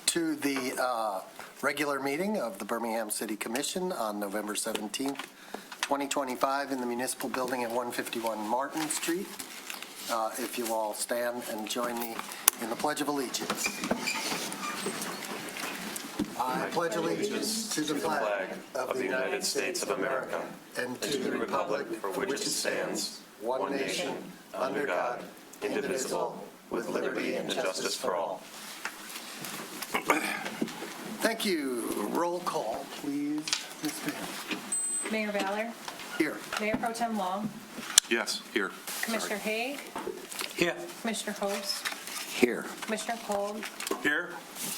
to the regular meeting of the Birmingham City Commission on November 17th, 2025 in the Municipal Building at 151 Martin Street. If you all stand and join me in the Pledge of Allegiance. I pledge allegiance to the flag of the United States of America and to the republic for which it stands, one nation, under God, indivisible, with liberty and justice for all. Thank you. Roll call, please. Ms. Van. Mayor Ballard. Here. Mayor Pro Tem Long. Yes, here. Commissioner Haig. Here. Commissioner Host. Here. Commissioner Kolb. Here.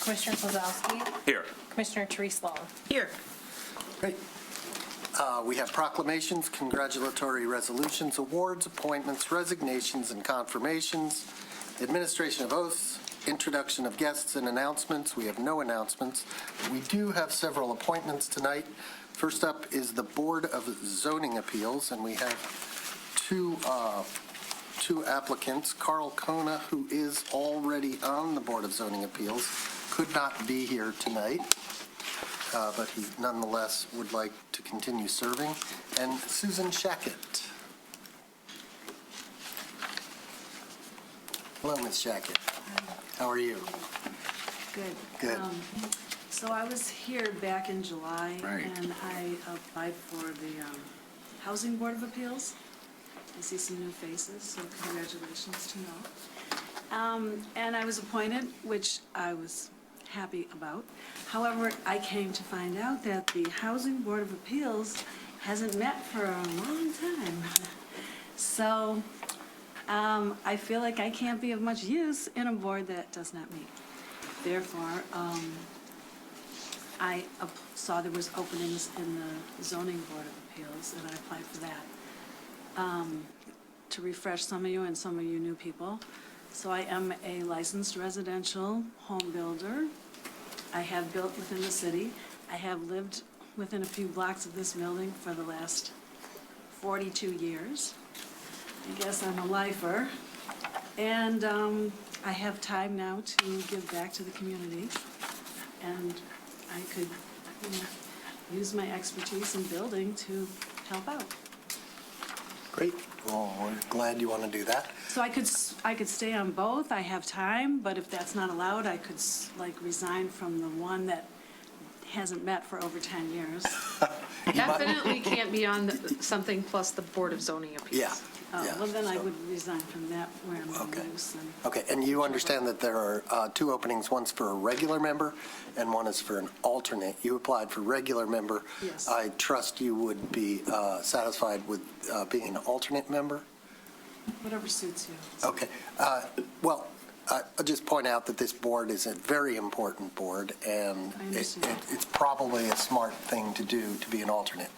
Commissioner Kozlowski. Here. Commissioner Therese Long. Here. Great. We have proclamations, congratulatory resolutions, awards, appointments, resignations, and confirmations, administration of oaths, introduction of guests, and announcements. We have no announcements. We do have several appointments tonight. First up is the Board of Zoning Appeals, and we have two applicants. Carl Kona, who is already on the Board of Zoning Appeals, could not be here tonight, but he nonetheless would like to continue serving. And Susan Shackett. Hello, Ms. Shackett. How are you? Good. Good. So I was here back in July, Right. and I applied for the Housing Board of Appeals. I see some new faces, so congratulations to know. And I was appointed, which I was happy about. However, I came to find out that the Housing Board of Appeals hasn't met for a long time. So I feel like I can't be of much use in a board that does not meet. Therefore, I saw there was openings in the Zoning Board of Appeals, and I applied for that. To refresh some of you and some of you new people. So I am a licensed residential home builder. I have built within the city. I have lived within a few blocks of this building for the last 42 years. I guess I'm a lifer. And I have time now to give back to the community. And I could use my expertise in building to help out. Great. Well, we're glad you want to do that. So I could stay on both. I have time, but if that's not allowed, I could resign from the one that hasn't met for over 10 years. Definitely can't be on something plus the Board of Zoning Appeals. Yeah. Yeah, Well, then I so- would resign from that where I'm Okay. loose. And Okay, and you understand that there are two openings, one's for a regular member and one is for an alternate. You applied for regular member. Yes. I trust you would be satisfied with being an alternate member? whatever suits you. Okay. Well, I'll just point out that this board is a very important board, and I understand. it's probably a smart thing to do to be an alternate.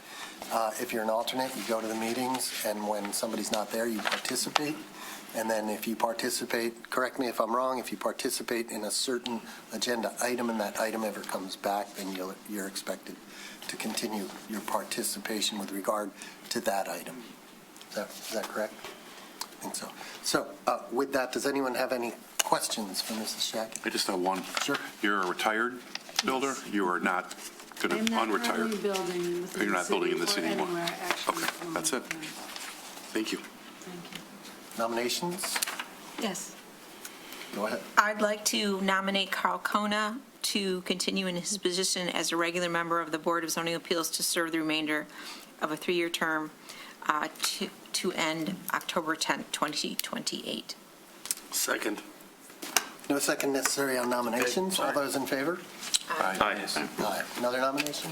If you're an alternate, you go to the meetings, and when somebody's not there, you participate. And then if you participate, correct me if I'm wrong, if you participate in a certain agenda item and that item ever comes back, then you're expected to continue your participation with regard to that item. Is that correct? I think so. So with that, does anyone have any questions for Mrs. Shackett? I just have one. Sure. You're a retired builder? You are not going I'm to not unretire? currently building within You're the not building in the city city or anymore? anywhere, actually. Okay, that's it. Thank you. Thank you. Nominations? Yes. Go ahead. I'd like to nominate Carl Kona to continue in his position as a regular member of the Board of Zoning Appeals to serve the remainder of a 3-year term to end October 10th, 2028. Second. No second necessary on nominations. All those in favor? Aye. Aye. Another nomination?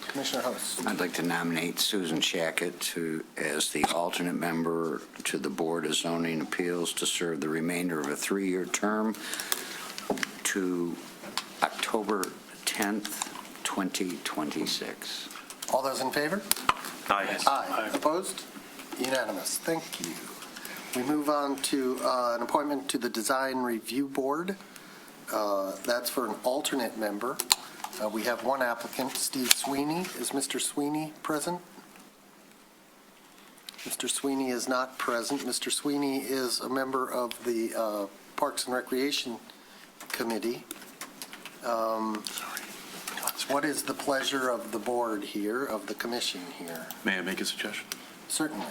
Commissioner Host. I'd like to nominate Susan Shackett as the alternate member to the Board of Zoning Appeals to serve the remainder of a 3-year term to October 10th, 2026. All those in favor? Aye. Aye. Opposed? Unanimous. Thank you. We move on to an appointment to the Design Review Board. That's for an alternate member. We have one applicant, Steve Sweeney. Is Mr. Sweeney present? Mr. Sweeney is not present. Mr. Sweeney is a member of the Parks and Recreation Committee. What is the pleasure of the board here, of the commission here? May I make a suggestion? Certainly.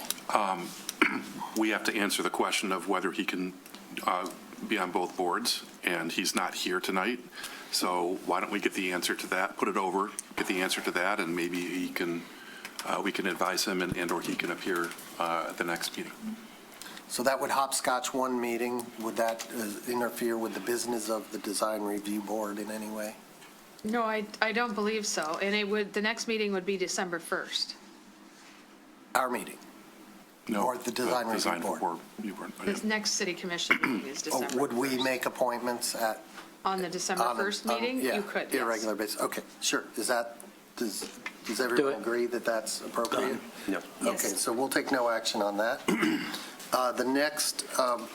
We have to answer the question of whether he can be on both boards, and he's not here tonight. So why don't we get the answer to that, put it over, get the answer to that, and maybe he can, we can advise him and/or he can appear at the next meeting. So that would hopscotch one meeting. Would that interfere with the business of the design review board in any way? No, I don't believe so. And it would, the next meeting would be December 1st. Our meeting? No, Or the design review board? You weren't. This next city commission meeting is Oh, December 1st. would we make appointments at? On the December 1st meeting? Yeah, You could, yes. irregular basis. Okay, sure. Does everyone agree that that's appropriate? No. Okay, so we'll take no action on that. The next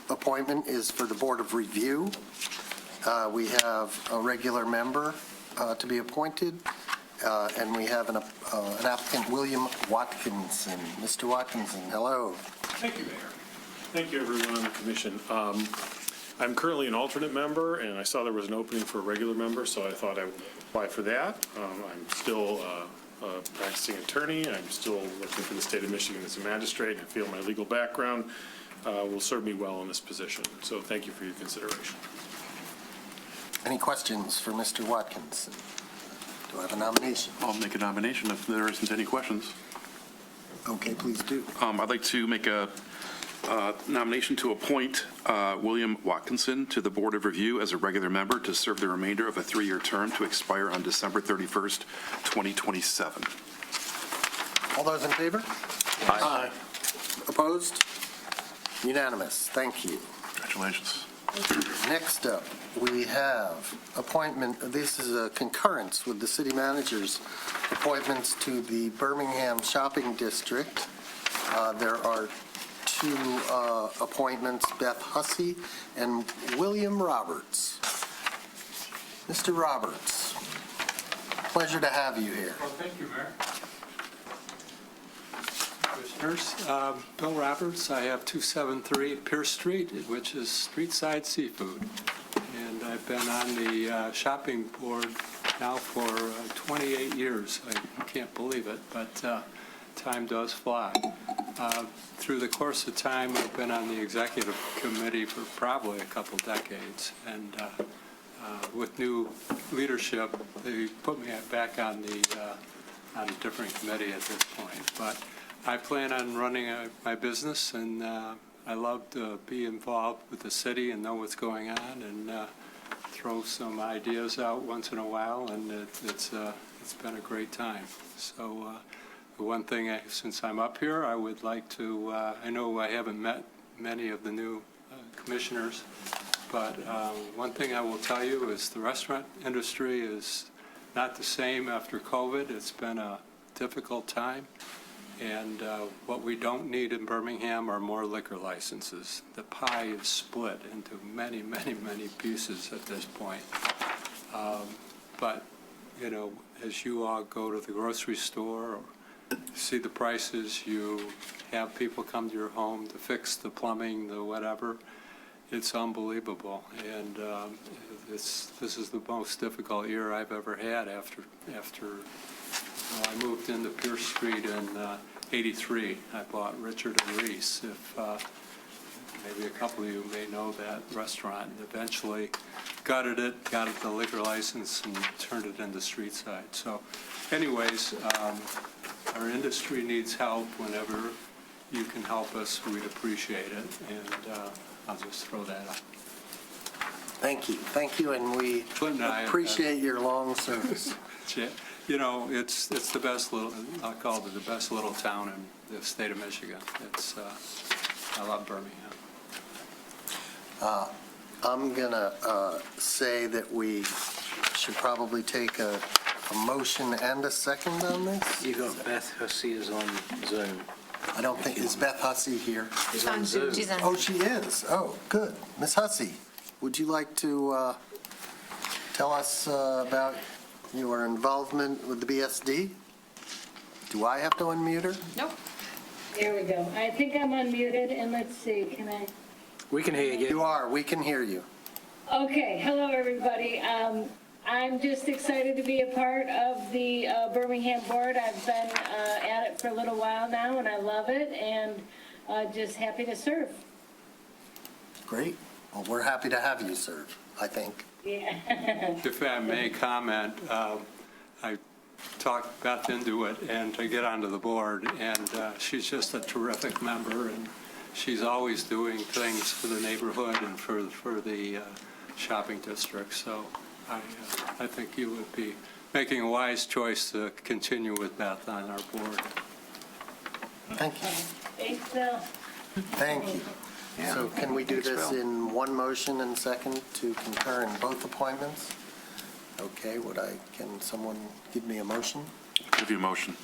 appointment is for the Board of Review. We have a regular member to be appointed, and we have an applicant, William Watkinson. Mr. Watkinson, hello. Thank you, Mayor. Thank you, everyone on the commission. I'm currently an alternate member, and I saw there was an opening for a regular member, so I thought I would apply for that. I'm still a practicing attorney. I'm still working for the state of Michigan as a magistrate. I feel my legal background will serve me well in this position. So thank you for your consideration. Any questions for Mr. Watkinson? Do I have a nomination? I'll make a nomination if there isn't any questions. Okay, please do. I'd like to make a nomination to appoint William Watkinson to the Board of Review as a regular member to serve the remainder of a 3-year term to expire on December 31st, 2027. All those in favor? Aye. Opposed? Unanimous. Thank you. Congratulations. Next up, we have appointment, this is a concurrence with the city manager's appointments to the Birmingham Shopping District. There are two appointments, Beth Hussey and William Roberts. Mr. Roberts, pleasure to have you here. Well, thank you, Mayor. Commissioners, Bill Roberts, I have 273 Pierce Street, which is street-side seafood. And I've been on the shopping board now for 28 years. I can't believe it, but time does fly. Through the course of time, I've been on the executive committee for probably a couple decades. And with new leadership, they put me back on a different committee at this point. But I plan on running my business, and I love to be involved with the city and know what's going on and throw some ideas out once in a while, and it's been a great time. So the one thing, since I'm up here, I would like to, I know I haven't met many of the new commissioners, but one thing I will tell you is the restaurant industry is not the same after COVID. It's been a difficult time. And what we don't need in Birmingham are more liquor licenses. The pie is split into many, many, many pieces at this point. But, you know, as you all go to the grocery store or see the prices, you have people come to your home to fix the plumbing, the whatever, it's unbelievable. And this is the most difficult year I've ever had after I moved into Pierce Street in 83. I bought Richard and Reese. If maybe a couple of you may know that restaurant, and eventually gutted it, got it the liquor license, and turned it into street side. So anyways, our industry needs help. Whenever you can help us, we'd appreciate it. And I'll just throw that out. Thank you, and we Clinton and I have appreciate your long service. You know, it's the best little, I'll call it the best little town in the state of Michigan. I love Birmingham. I'm going to say that we should probably take a motion and a second on this. You got Beth Hussey is on Zoom. I don't think, is Beth Hussey here? She's on Zoom. She's on. Oh, she is. Oh, good. Ms. Hussey, would you like to tell us about your involvement with the BSD? Do I have to unmute her? Nope. There we go. I think I'm unmuted, and let's see, can I? We can hear you. You are. We can hear you. Okay, hello, everybody. I'm just excited to be a part of the Birmingham Board. I've been at it for a little while now, and I love it, and just happy to serve. Great. Well, we're happy to have you serve, I think. Yeah. If I may comment, I talked Beth into it and to get onto the board, and she's just a terrific member, and she's always doing things for the neighborhood and for the shopping district. So I think you would be making a wise choice to continue with Beth on our board. Thank you. Thanks, Bill. Thank you. Yeah. So can we do Thanks, this Bill. in one motion and second to concur in both appointments? Okay, can someone give me a motion? Give you a motion.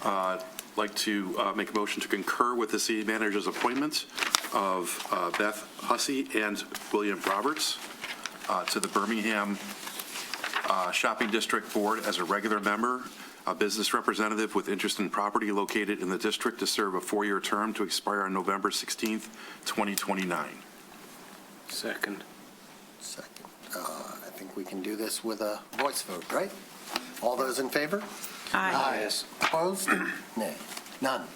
I'd like to make a motion to concur with the city manager's appointments of Beth Hussey and William Roberts to the Birmingham Shopping District Board as a regular member, a business representative with interest in property located in the district to serve a 4-year term to expire on November 16th, 2029. Second. Second. I think we can do this with a voice vote, right? All those in favor? Aye. Yes. Opposed? Nay. None.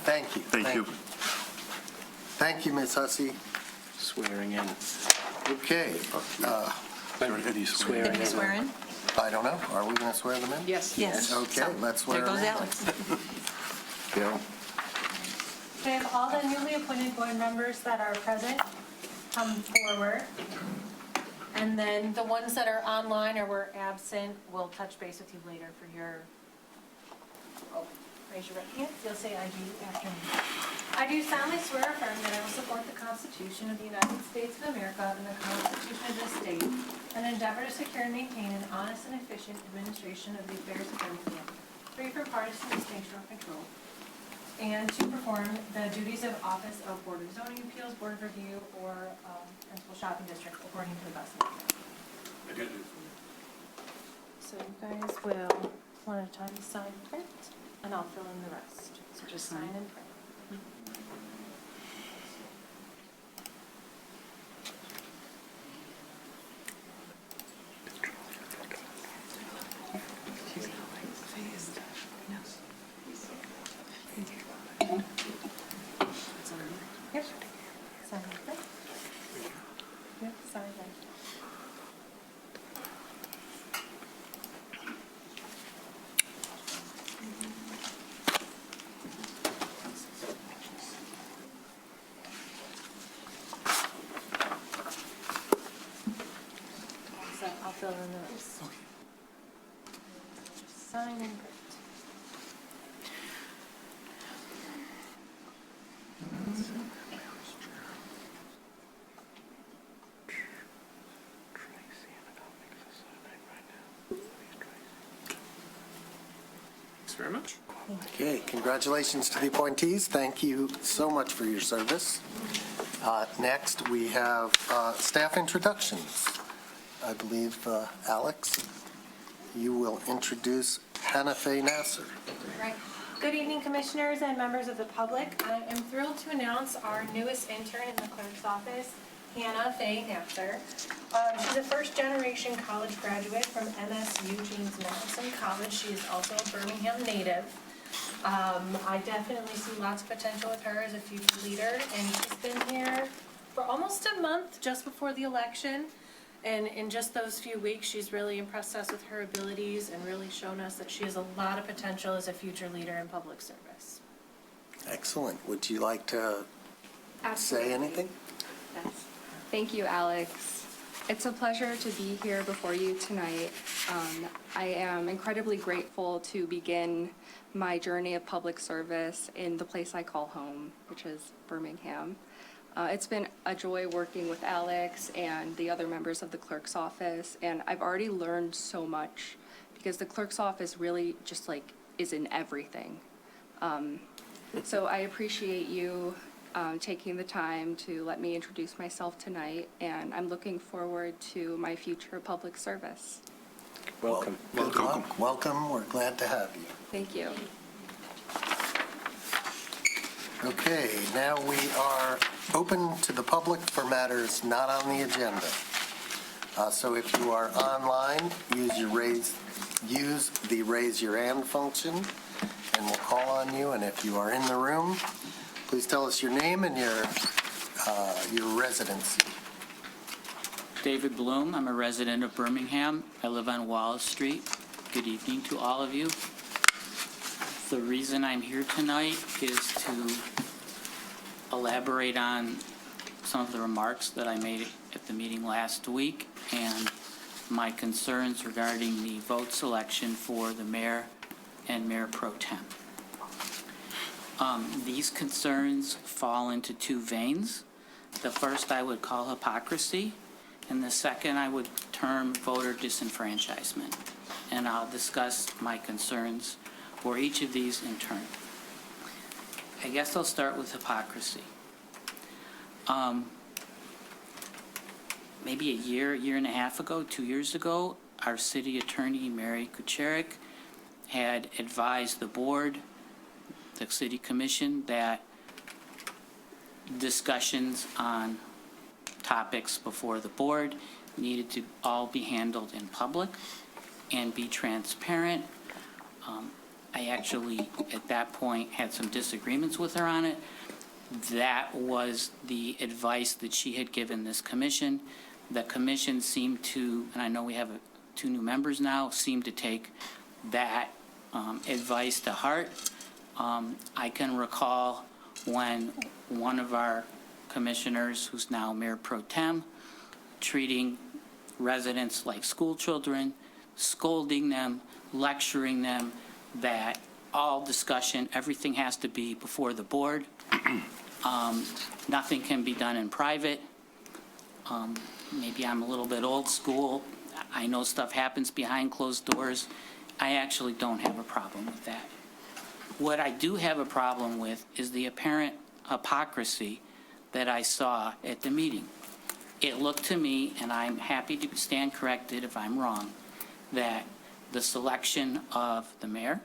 Thank you. Thank you. Thank you, Ms. Hussey. Swearing in. Okay. Swearing Did we swear in? I don't know. Are we going to swear them in? Yes. Yes. Okay, So, let's swear There goes them in. Alex. Bill? I have all the newly appointed board members that are present come forward. And then the ones that are online or were absent, we'll touch base with you later for your, raise your right hand. You'll say I do after me. I do solemnly swear or affirm that I will support the Constitution of the United States of America and the Constitution of this state, and endeavor to secure and maintain an honest and efficient administration of the affairs of Birmingham, free from partisan distinction or control, and to perform the duties of office of Board of Zoning Appeals, Board of Review, or Principal Shopping District according to the best of my ability. So you guys will, one at a time, sign and print, and I'll fill in the rest. So just sign and print. Yep. Sign and print. Yep, sign and print. So I'll fill in the rest. Sign and print. Thanks very much. Okay, congratulations to the appointees. Thank you so much for your service. Next, we have staff introductions. I believe, Alex, you will introduce Hannah Faye Nasser. Right. Good evening, Commissioners and members of the public. I am thrilled to announce our newest intern in the clerk's office, Hannah Faye Nasser. She's a first-generation college graduate from MSU James Madison College. She is also a Birmingham native. I definitely see lots of potential with her as a future leader, and she's been here for almost a month, just before the election. And in just those few weeks, she's really impressed us with her abilities and really shown us that she has a lot of potential as a future leader in public service. Excellent. Would you like to say anything? Yes. Thank you, Alex. It's a pleasure to be here before you tonight. I am incredibly grateful to begin my journey of public service in the place I call home, which is Birmingham. It's been a joy working with Alex and the other members of the clerk's office, and I've already learned so much because the clerk's office really just is in everything. So I appreciate you taking the time to let me introduce myself tonight, and I'm looking forward to my future public service. Welcome. Good luck. Welcome. We're glad to have you. Thank you. Okay, now we are open to the public for matters not on the agenda. So if you are online, use the raise your hand function, and we'll call on you. And if you are in the room, please tell us your name and your residency. David Bloom. I'm a resident of Birmingham. I live on Wallace Street. Good evening to all of you. The reason I'm here tonight is to elaborate on some of the remarks that I made at the meeting last week and my concerns regarding the vote selection for the mayor and mayor pro tem. These concerns fall into two veins. The first I would call hypocrisy, and the second I would term voter disenfranchisement. And I'll discuss my concerns for each of these in turn. I guess I'll start with hypocrisy. Maybe a year and a half ago, 2 years ago, our city attorney, Mary Kucherik, had advised the board, the city commission, that discussions on topics before the board needed to all be handled in public and be transparent. I actually, at that point, had some disagreements with her on it. That was the advice that she had given this commission. The commission seemed to, and I know we have two new members now, seemed to take that advice to heart. I can recall when one of our commissioners, who's now Mayor Pro Tem, treating residents like school children, scolding them, lecturing them, that all discussion, everything has to be before the board. Nothing can be done in private. Maybe I'm a little bit old school. I know stuff happens behind closed doors. I actually don't have a problem with that. What I do have a problem with is the apparent hypocrisy that I saw at the meeting. It looked to me, and I'm happy to stand corrected if I'm wrong, that the selection of the mayor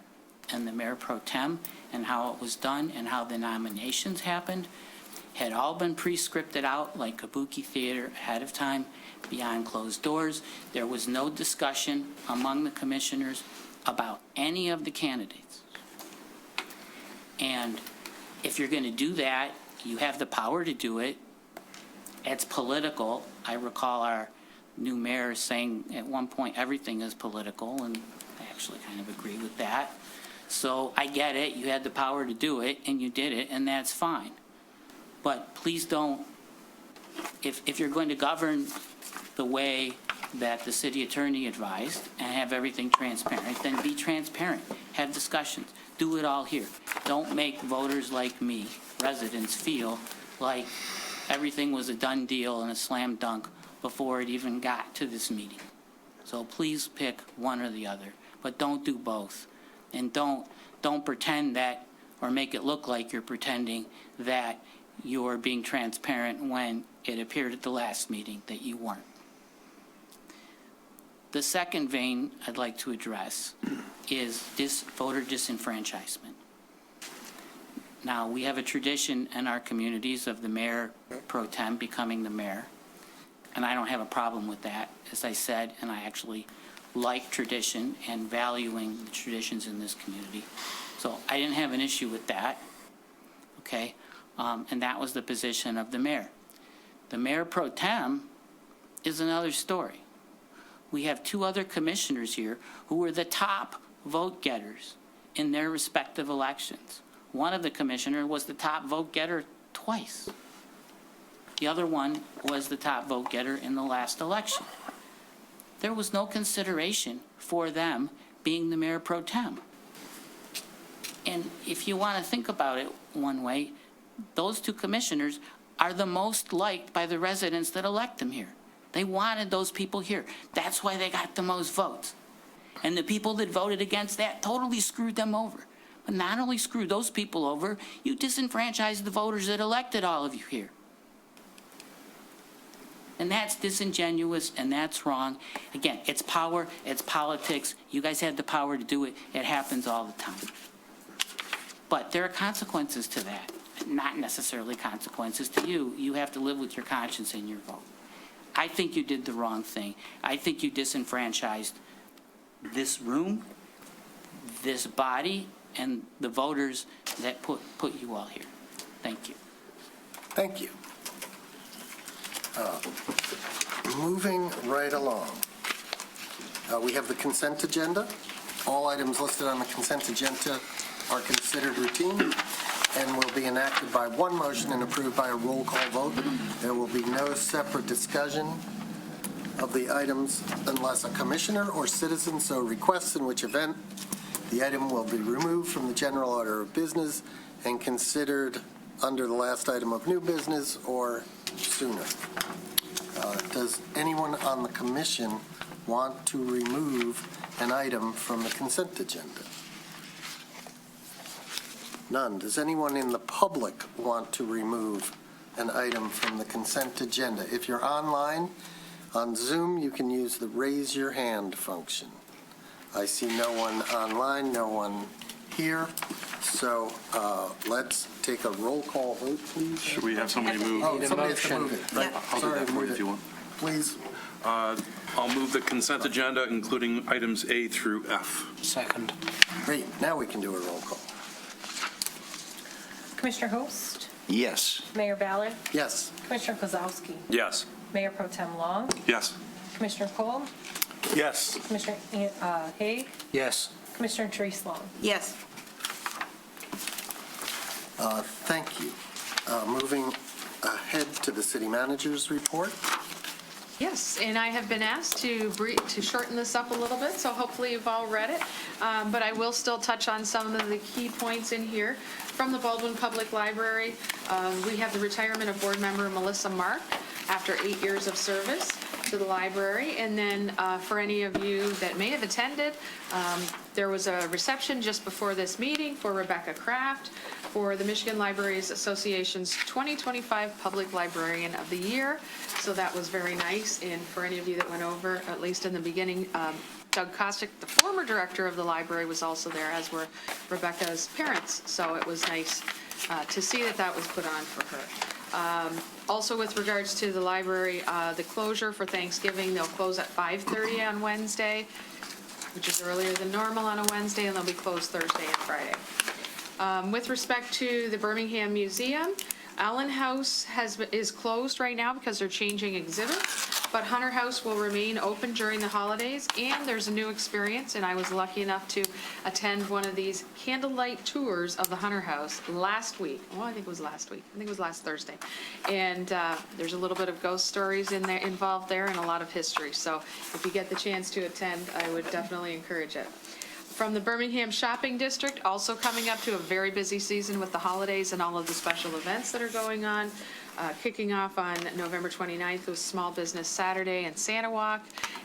and the mayor pro tem and how it was done and how the nominations happened had all been pre-scripted out like kabuki theater ahead of time, behind closed doors. There was no discussion among the commissioners about any of the candidates. And if you're going to do that, you have the power to do it. It's political. I recall our new mayor saying at one point everything is political, and I actually kind of agree with that. So I get it. You had the power to do it, and you did it, and that's fine. But please don't, if you're going to govern the way that the city attorney advised and have everything transparent, then be transparent. Have discussions. Do it all here. Don't make voters like me, residents, feel like everything was a done deal and a slam dunk before it even got to this meeting. So please pick one or the other, but don't do both. And don't pretend that, or make it look like you're pretending that you're being transparent when it appeared at the last meeting that you weren't. The second vein I'd like to address is this voter disenfranchisement. Now, we have a tradition in our communities of the mayor pro tem becoming the mayor, and I don't have a problem with that, as I said, and I actually like tradition and valuing the traditions in this community. So I didn't have an issue with that, okay? And that was the position of the mayor. The mayor pro tem is another story. We have two other commissioners here who were the top vote getters in their respective elections. One of the commissioners was the top vote getter twice. The other one was the top vote getter in the last election. There was no consideration for them being the mayor pro tem. And if you want to think about it one way, those two commissioners are the most liked by the residents that elect them here. They wanted those people here. That's why they got the most votes. And the people that voted against that totally screwed them over. But not only screwed those people over, you disenfranchised the voters that elected all of you here. And that's disingenuous, and that's wrong. Again, it's power, it's politics. You guys had the power to do it. It happens all the time. But there are consequences to that. Not necessarily consequences to you. You have to live with your conscience in your vote. I think you did the wrong thing. I think you disenfranchised this room, this body, and the voters that put you all here. Thank you. Thank you. Moving right along. We have the consent agenda. All items listed on the consent agenda are considered routine and will be enacted by one motion and approved by a roll call vote. There will be no separate discussion of the items unless a commissioner or citizen so requests, in which event the item will be removed from the general order of business and considered under the last item of new business or sooner. Does anyone on the commission want to remove an item from the consent agenda? None. Does anyone in the public want to remove an item from the consent agenda? If you're online, on Zoom, you can use the raise your hand function. I see no one online, no one here, so let's take a roll call vote, please. Should we have somebody move? Oh, somebody has to move it. Right. I'll do that for you if you want. Please. I'll move the consent agenda, including items A through F. Second. Great. Now we can do a roll call. Commissioner Host, Yes. Mayor Ballard, Yes. Commissioner Kozowski, Yes. Mayor Pro Tem Long, Yes. Commissioner Cole, Yes. Commissioner Haig, Yes. Commissioner Therese Long. Yes. Thank you. Moving ahead to the city manager's report. Yes, and I have been asked to shorten this up a little bit, so hopefully you've all read it. But I will still touch on some of the key points in here. From the Baldwin Public Library, we have the retirement of board member Melissa Mark after 8 years of service to the library. And then for any of you that may have attended, there was a reception just before this meeting for Rebecca Kraft for the Michigan Libraries Association's 2025 Public Librarian of the Year. So that was very nice. And for any of you that went over, at least in the beginning, Doug Kostick, the former director of the library, was also there, as were Rebecca's parents. So it was nice to see that that was put on for her. Also, with regards to the library, the closure for Thanksgiving, they'll close at 5:30 on Wednesday, which is earlier than normal on a Wednesday, and they'll be closed Thursday and Friday. With respect to the Birmingham Museum, Allen House is closed right now because they're changing exhibits, but Hunter House will remain open during the holidays, and there's a new experience, and I was lucky enough to attend one of these candlelight tours of the Hunter House last week. Well, I think it was last week. I think it was last Thursday. And there's a little bit of ghost stories involved there and a lot of history. So if you get the chance to attend, I would definitely encourage it. From the Birmingham Shopping District, also coming up to a very busy season with the holidays and all of the special events that are going on. Kicking off on November 29th was Small Business Saturday and Santa Walk.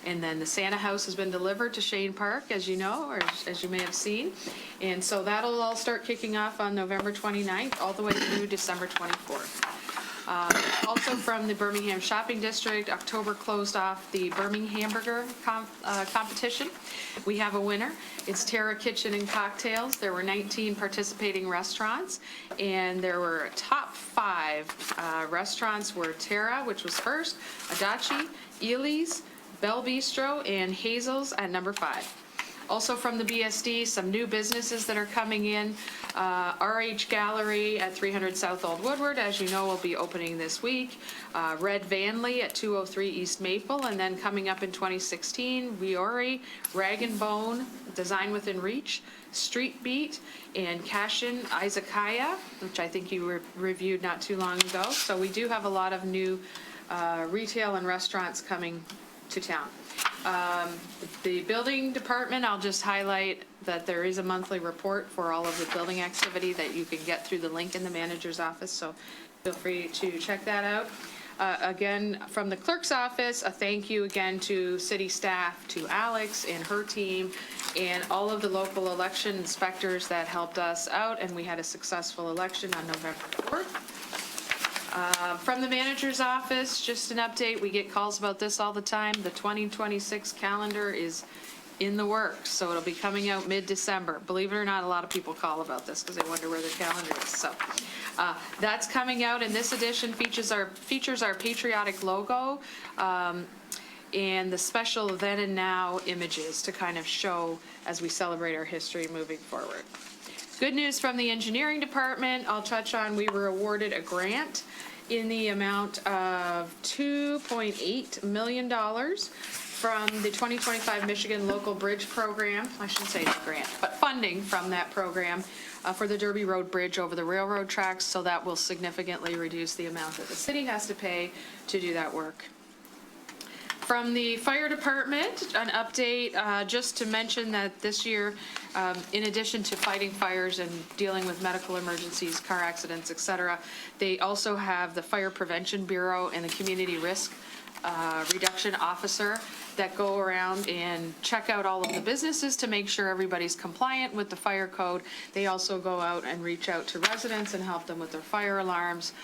And then the Santa House has been delivered to Shane Park, as you know, or as you may have seen. And so that'll all start kicking off on November 29th, all the way through December 24th. Also from the Birmingham Shopping District, October closed off the Birmingham Hamburger competition. We have a winner. It's Terra Kitchen and Cocktails. There were 19 participating restaurants, and there were top 5 restaurants were Terra, which was first, Adachi, Ely's, Bell Bistro, and Hazel's at number 5. Also from the BSD, some new businesses that are coming in. RH Gallery at 300 South Old Woodward, as you know, will be opening this week. Red Vanley at 203 East Maple, and then coming up in 2016, Viore, Rag and Bone, Design Within Reach, Street Beat, and Cashin Izakaya, which I think you reviewed not too long ago. So we do have a lot of new retail and restaurants coming to town. The building department, I'll just highlight that there is a monthly report for all of the building activity that you can get through the link in the manager's office, so feel free to check that out. Again, from the clerk's office, a thank you again to city staff, to Alex and her team, and all of the local election inspectors that helped us out, and we had a successful election on November 4th. From the manager's office, just an update, we get calls about this all the time. The 2026 calendar is in the works, so it'll be coming out mid-December. Believe it or not, a lot of people call about this because they wonder where their calendar is. So That's coming out, and this edition features our patriotic logo, and the special then and now images to kind of show as we celebrate our history moving forward. Good news from the engineering department, I'll touch on, we were awarded a grant in the amount of $2.8 million from the 2025 Michigan Local Bridge Program. I shouldn't say it's a grant, but funding from that program for the Derby Road Bridge over the railroad tracks, so that will significantly reduce the amount that the city has to pay to do that work. From the fire department, an update, just to mention that this year, in addition to fighting fires and dealing with medical emergencies, car accidents, et cetera, they also have the Fire Prevention Bureau and the Community Risk Reduction Officer that go around and check out all of the businesses to make sure everybody's compliant with the fire code. They also go out and reach out to residents and help them with their fire alarms,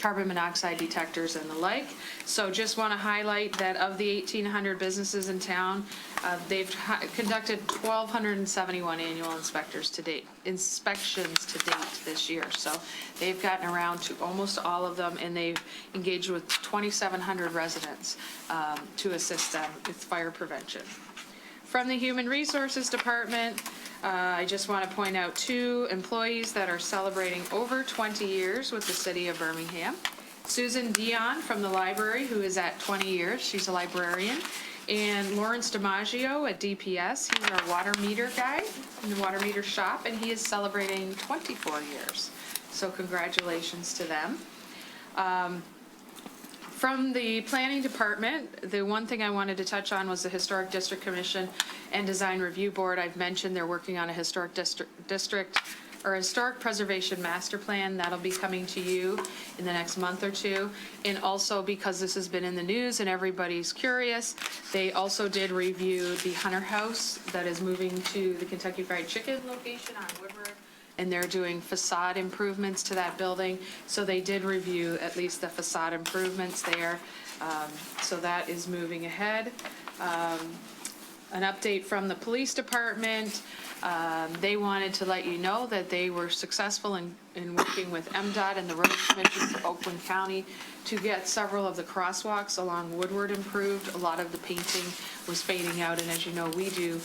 carbon monoxide detectors and the like. So just want to highlight that of the 1,800 businesses in town, they've conducted 1,271 annual inspections to date this year. So they've gotten around to almost all of them, and they've engaged with 2,700 residents to assist them with fire prevention. From the Human Resources Department, I just want to point out 2 employees that are celebrating over 20 years with the city of Birmingham. Susan Dion from the library, who is at 20 years, she's a librarian, and Lawrence DiMaggio at DPS, he's our water meter guy in the water meter shop, and he is celebrating 24 years. So congratulations to them. From the planning department, the one thing I wanted to touch on was the Historic District Commission and Design Review Board. I've mentioned they're working on a historic district or historic preservation master plan. That'll be coming to you in the next month or two. And also, because this has been in the news and everybody's curious, they also did review the Hunter House that is moving to the Kentucky Fried Chicken location on Woodward, and they're doing facade improvements to that building. So they did review at least the facade improvements there. So that is moving ahead. An update from the police department. They wanted to let you know that they were successful in working with MDOT and the Road Commission for Oakland County to get several of the crosswalks along Woodward improved. A lot of the painting was fading out, and as you know, we do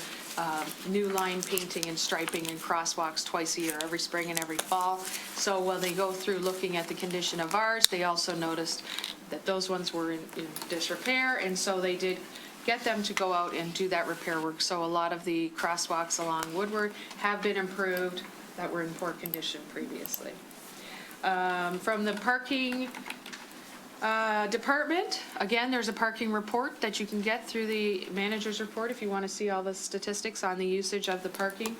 new line painting and striping and crosswalks twice a year, every spring and every fall. So while they go through looking at the condition of ours, they also noticed that those ones were in disrepair, and so they did get them to go out and do that repair work. So a lot of the crosswalks along Woodward have been improved that were in poor condition previously. From the parking department, again, there's a parking report that you can get through the manager's report if you want to see all the statistics on the usage of the parking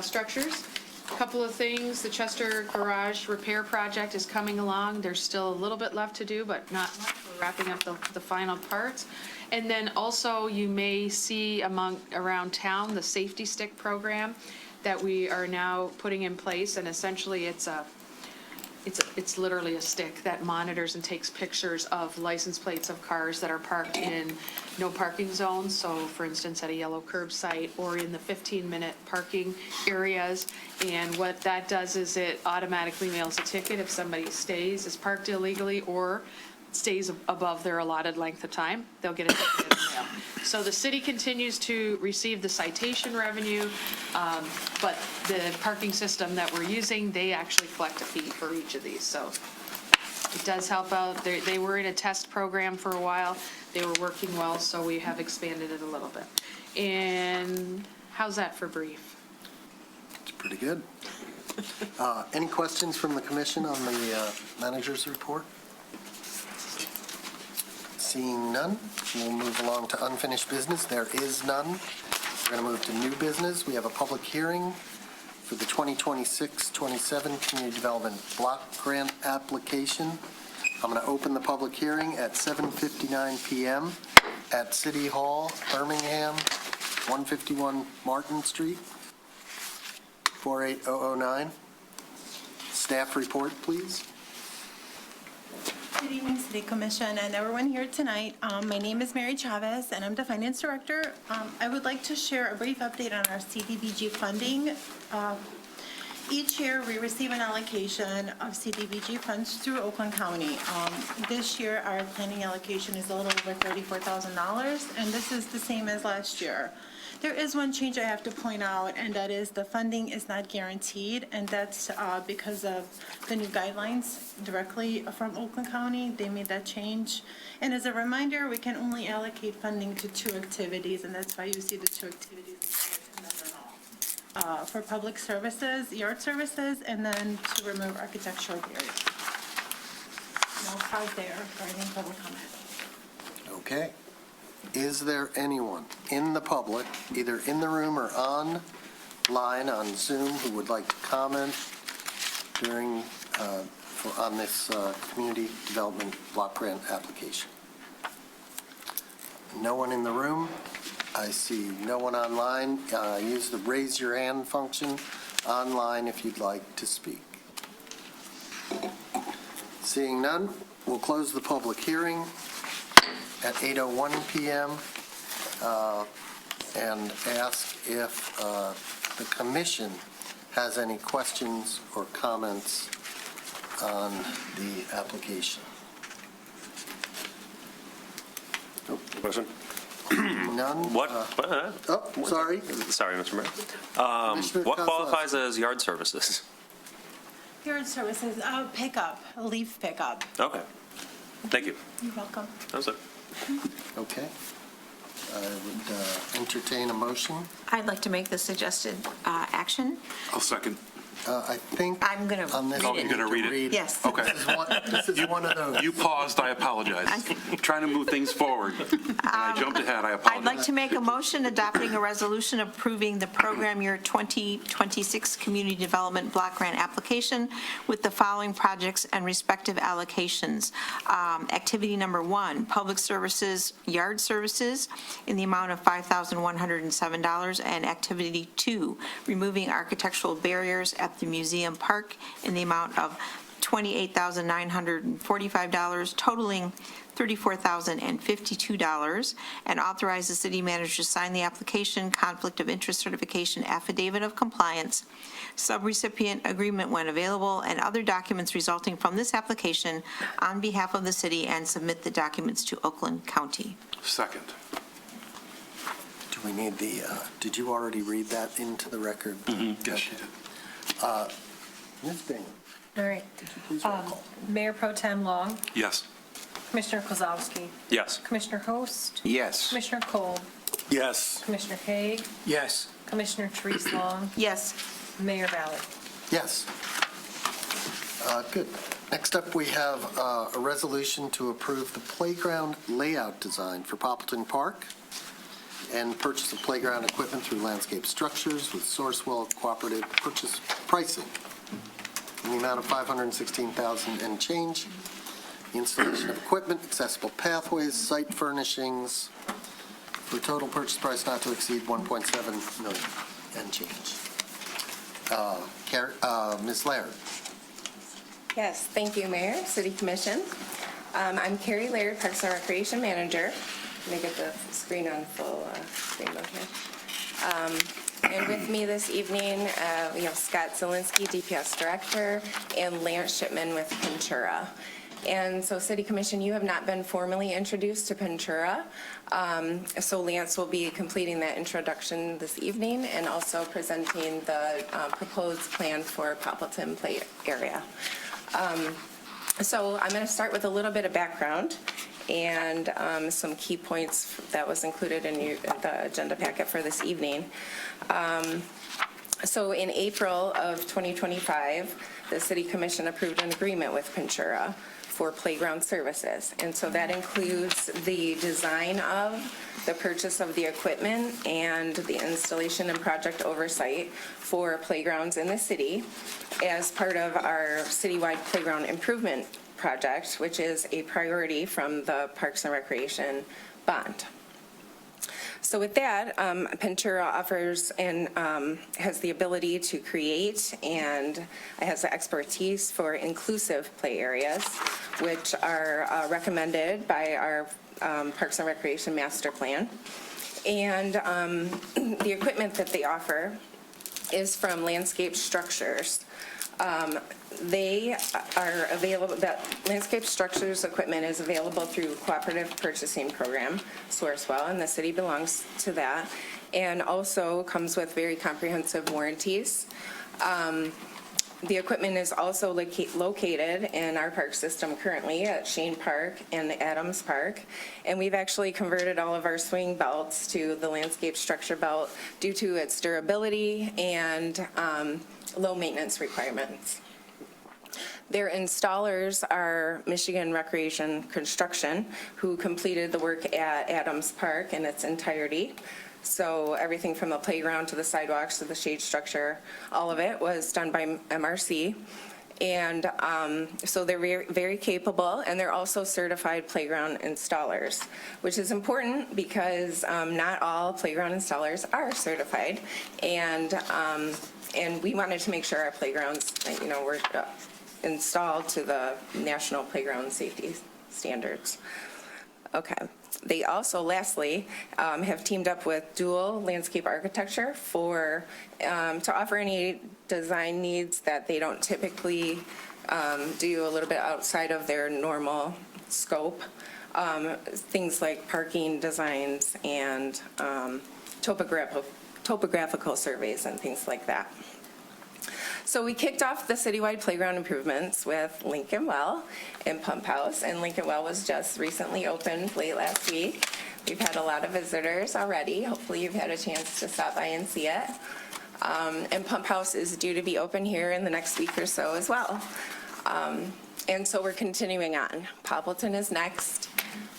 structures. A couple of things, the Chester Garage Repair Project is coming along. There's still a little bit left to do, but not much. We're wrapping up the final parts. And then also you may see around town the safety stick program that we are now putting in place, and essentially it's literally a stick that monitors and takes pictures of license plates of cars that are parked in no parking zones. So for instance, at a yellow curb site or in the 15-minute parking areas. And what that does is it automatically mails a ticket if somebody is parked illegally or stays above their allotted length of time, they'll get a ticket in the mail. So the city continues to receive the citation revenue, but the parking system that we're using, they actually collect a fee for each of these. So it does help out. They were in a test program for a while. They were working well, so we have expanded it a little bit. And how's that for brief? It's pretty good. Any questions from the commission on the manager's report? Seeing none, we'll move along to unfinished business. There is none. We're going to move to new business. We have a public hearing for the 2026-27 Community Development Block Grant application. I'm going to open the public hearing at 7:59 p.m. at City Hall, Birmingham, 151 Martin Street, 48009. Staff report, please. Good evening, City Commission, and everyone here tonight. My name is Mary Chavez, and I'm the Finance Director. I would like to share a brief update on our CDBG funding. Each year, we receive an allocation of CDBG funds through Oakland County. This year, our planning allocation is a little over $34,000, and this is the same as last year. There is one change I have to point out, and that is the funding is not guaranteed, and that's because of the new guidelines directly from Oakland County. They made that change. And as a reminder, we can only allocate funding to 2 activities, and that's why you see the 2 activities for public services, yard services, and then to remove architectural barriers. And I'll pause there for any public comment. Okay. Is there anyone in the public, either in the room or online on Zoom, who would like to comment on this community development block grant application? No one in the room. I see no one online. Use the raise your hand function online if you'd like to speak. Seeing none, we'll close the public hearing at 8:01 p.m. And ask if the commission has any questions or comments on the application. Question? None? Sorry. Sorry, Mr. Mayor. Commissioner What Kozlowski. qualifies as yard services? Yard services, pickup, leaf pickup. Okay. Thank you. You're welcome. That was it. Okay. I would entertain a motion. I'd like to make the suggested action. I'll second. I think I'm going to on this. read it. You're going to read it? Yes. Okay. This is one of those. You paused, I apologize. Trying to move things forward. I jumped ahead, I apologize. I'd like to make a motion adopting a resolution approving the program year 2026 Community Development Block Grant application with the following projects and respective allocations. Activity number 1, public services, yard services in the amount of $5,107, and activity 2, removing architectural barriers at the museum park in the amount of $28,945, totaling $34,052, and authorize the city manager to sign the application, conflict of interest certification, affidavit of compliance, subrecipient agreement when available, and other documents resulting from this application on behalf of the city, and submit the documents to Oakland County. Second. Do we need did you already read that into the record? Yes, you did. Ms. Bingham, All right. please roll call. Mayor Pro Tem Long, Yes. Commissioner Kozlowski, Yes. Commissioner Host, Yes. Commissioner Kolb, Yes. Commissioner Haig, Yes. Commissioner Therese Long, Yes. Mayor Ballard. Yes. Good. Next up, we have a resolution to approve the playground layout design for Poppleton Park and purchase of playground equipment through Landscape Structures with Sourcewell Cooperative Purchase Pricing in the amount of $516,000 and change. The installation of equipment, accessible pathways, site furnishings, for a total purchase price not to exceed $1.7 million and change. Ms. Laird. Yes, thank you, Mayor, City Commission. I'm Carrie Laird, Parks and Recreation Manager. Let me get the screen on full screen mode here. And with me this evening, we have Scott Zielinski, DPS Director, and Lance Shipman with Ventura. And so, City Commission, you have not been formally introduced to Ventura. So Lance will be completing that introduction this evening and also presenting the proposed plan for Poppleton Play Area. So I'm going to start with a little bit of background and some key points that was included in the agenda packet for this evening. So in April of 2025, the City Commission approved an agreement with Ventura for playground services. And so that includes the design of, the purchase of the equipment, and the installation and project oversight for playgrounds in the city as part of our citywide playground improvement project, which is a priority from the Parks and Recreation bond. So with that, Ventura offers and has the ability to create and has the expertise for inclusive play areas, which are recommended by our Parks and Recreation Master Plan. And the equipment that they offer is from Landscape Structures. They are available, that Landscape Structures equipment is available through Cooperative Purchasing Program, Sourcewell, and the city belongs to that, and also comes with very comprehensive warranties. The equipment is also located in our park system currently at Shane Park and Adams Park. And we've actually converted all of our swing belts to the landscape structure belt due to its durability and low maintenance requirements. Their installers are Michigan Recreation Construction, who completed the work at Adams Park in its entirety. So everything from the playground to the sidewalks to the shade structure, all of it was done by MRC. And so they're very, very capable, and they're also certified playground installers, which is important because not all playground installers are certified. And we wanted to make sure our playgrounds, were installed to the National Playground Safety Standards. Okay. They also, lastly, have teamed up with Dual Landscape Architecture to offer any design needs that they don't typically do a little bit outside of their normal scope. Things like parking designs and topographical surveys and things like that. So we kicked off the citywide playground improvements with Lincoln Well and Pump House, and Lincoln Well was just recently opened late last week. We've had a lot of visitors already. Hopefully you've had a chance to stop by and see it. And Pump House is due to be open here in the next week or so as well. And so we're continuing on. Poppleton is next.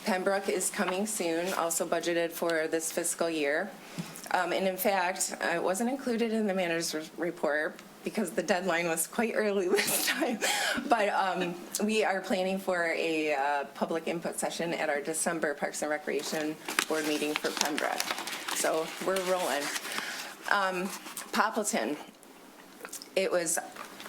Pembroke is coming soon, also budgeted for this fiscal year. And in fact, it wasn't included in the manager's report because the deadline was quite early this time. But we are planning for a public input session at our December Parks and Recreation Board meeting for Pembroke. So we're rolling. Poppleton, it was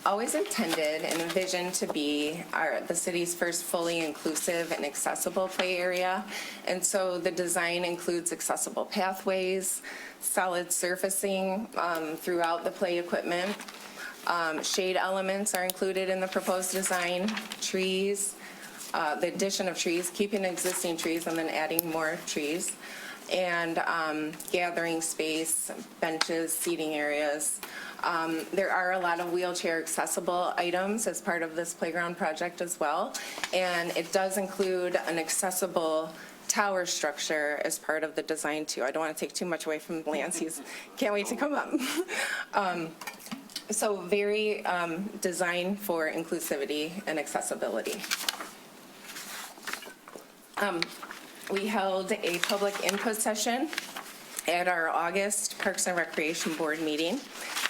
always intended and envisioned to be the city's first fully inclusive and accessible play area. And so the design includes accessible pathways, solid surfacing throughout the play equipment. Shade elements are included in the proposed design, trees, the addition of trees, keeping existing trees and then adding more trees, and gathering space, benches, seating areas. There are a lot of wheelchair accessible items as part of this playground project as well, and it does include an accessible tower structure as part of the design too. I don't want to take too much away from Lance. Can't wait to come up. So very designed for inclusivity and accessibility. We held a public input session at our August Parks and Recreation Board meeting.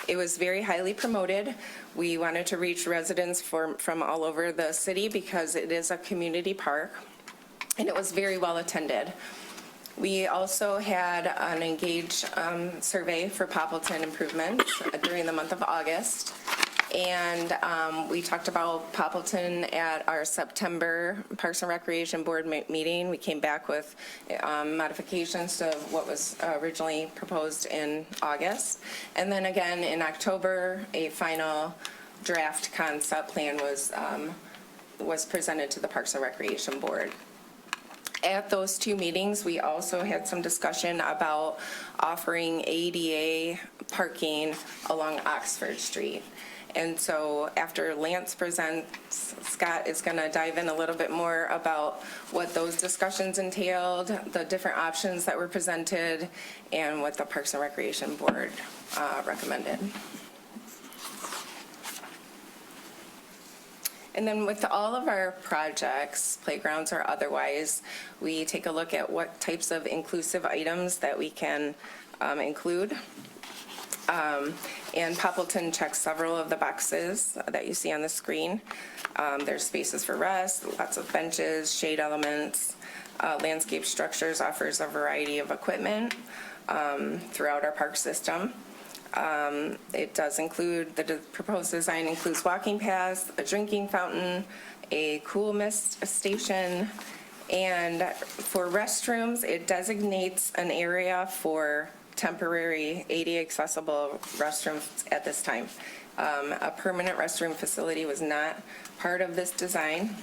It was very highly promoted. We wanted to reach residents from all over the city because it is a community park, and it was very well attended. We also had an engaged survey for Poppleton improvements during the month of August. And we talked about Poppleton at our September Parks and Recreation Board meeting. We came back with modifications to what was originally proposed in August. And then again in October, a final draft concept plan was presented to the Parks and Recreation Board. At those two meetings, we also had some discussion about offering ADA parking along Oxford Street. And so after Lance presents, Scott is going to dive in a little bit more about what those discussions entailed, the different options that were presented, and what the Parks and Recreation Board recommended. And then with all of our projects, playgrounds or otherwise, we take a look at what types of inclusive items that we can include. And Poppleton checks several of the boxes that you see on the screen. There's spaces for rest, lots of benches, shade elements. Landscape Structures offers a variety of equipment throughout our park system. It does include, the proposed design includes walking paths, a drinking fountain, a cool mist station, and for restrooms, it designates an area for temporary ADA accessible restrooms at this time. A permanent restroom facility was not part of this design.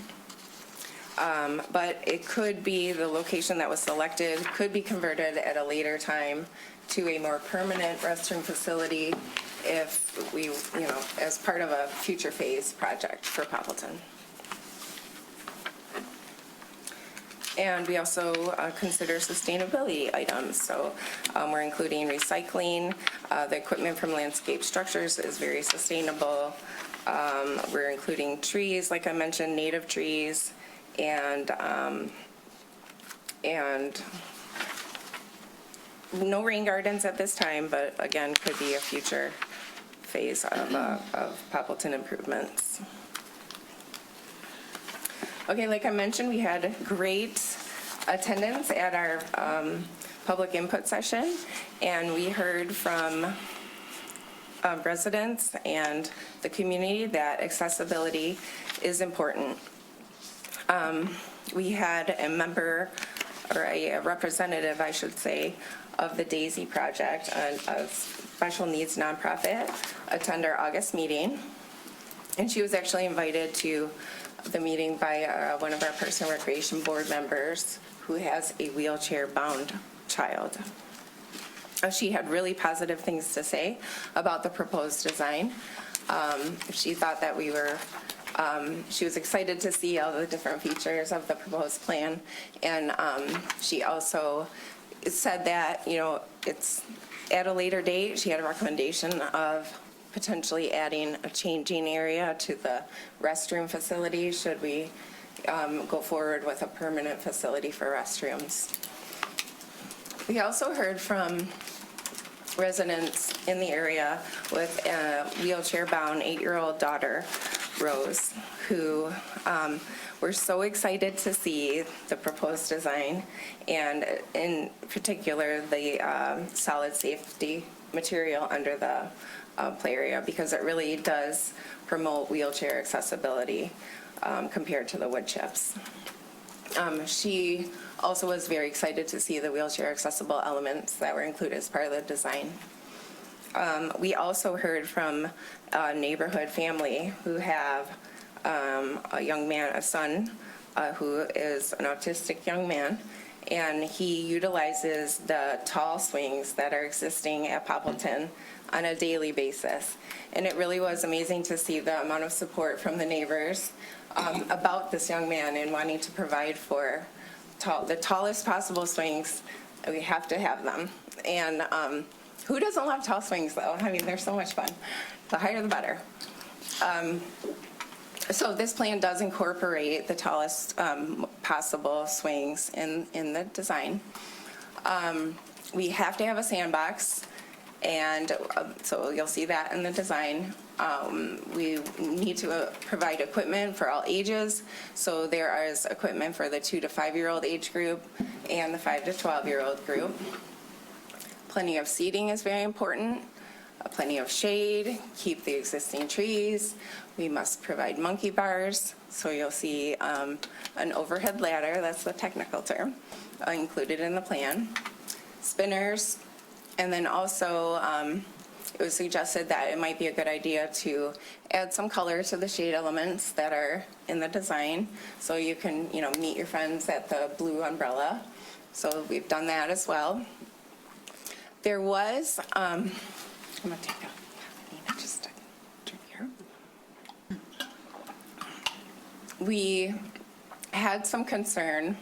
But it could be, the location that was selected could be converted at a later time to a more permanent restroom facility if we, as part of a future phase project for Poppleton. And we also consider sustainability items. So we're including recycling. The equipment from Landscape Structures is very sustainable. We're including trees, like I mentioned, native trees, and no rain gardens at this time, but again, could be a future phase of Poppleton improvements. Okay, like I mentioned, we had great attendance at our public input session, and we heard from residents and the community that accessibility is important. We had a member, or a representative, I should say, of the DAISY Project, a special needs nonprofit, attend our August meeting. And she was actually invited to the meeting by one of our Parks and Recreation Board members who has a wheelchair-bound child. She had really positive things to say about the proposed design. She thought that she was excited to see all the different features of the proposed plan. And she also said that, it's at a later date, she had a recommendation of potentially adding a changing area to the restroom facility should we go forward with a permanent facility for restrooms. We also heard from residents in the area with a wheelchair-bound 8-year-old daughter, Rose, who were so excited to see the proposed design, and in particular the solid safety material under the play area, because it really does promote wheelchair accessibility compared to the wood chips. She also was very excited to see the wheelchair accessible elements that were included as part of the design. We also heard from a neighborhood family who have a young man, a son, who is an autistic young man, and he utilizes the tall swings that are existing at Poppleton on a daily basis. And it really was amazing to see the amount of support from the neighbors about this young man and wanting to provide for the tallest possible swings. We have to have them. And who doesn't love tall swings, though? I mean, they're so much fun. The higher, the better. So this plan does incorporate the tallest possible swings in the design. We have to have a sandbox, and so you'll see that in the design. We need to provide equipment for all ages, so there is equipment for the 2 to 5-year-old age group and the 5 to 12-year-old group. Plenty of seating is very important. Plenty of shade, keep the existing trees. We must provide monkey bars, so you'll see an overhead ladder, that's the technical term, included in the plan. Spinners, and then also it was suggested that it might be a good idea to add some color to the shade elements that are in the design, so you can, meet your friends at the blue umbrella. So we've done that as well. There was, I'm going to take just a drink here. We had some concern,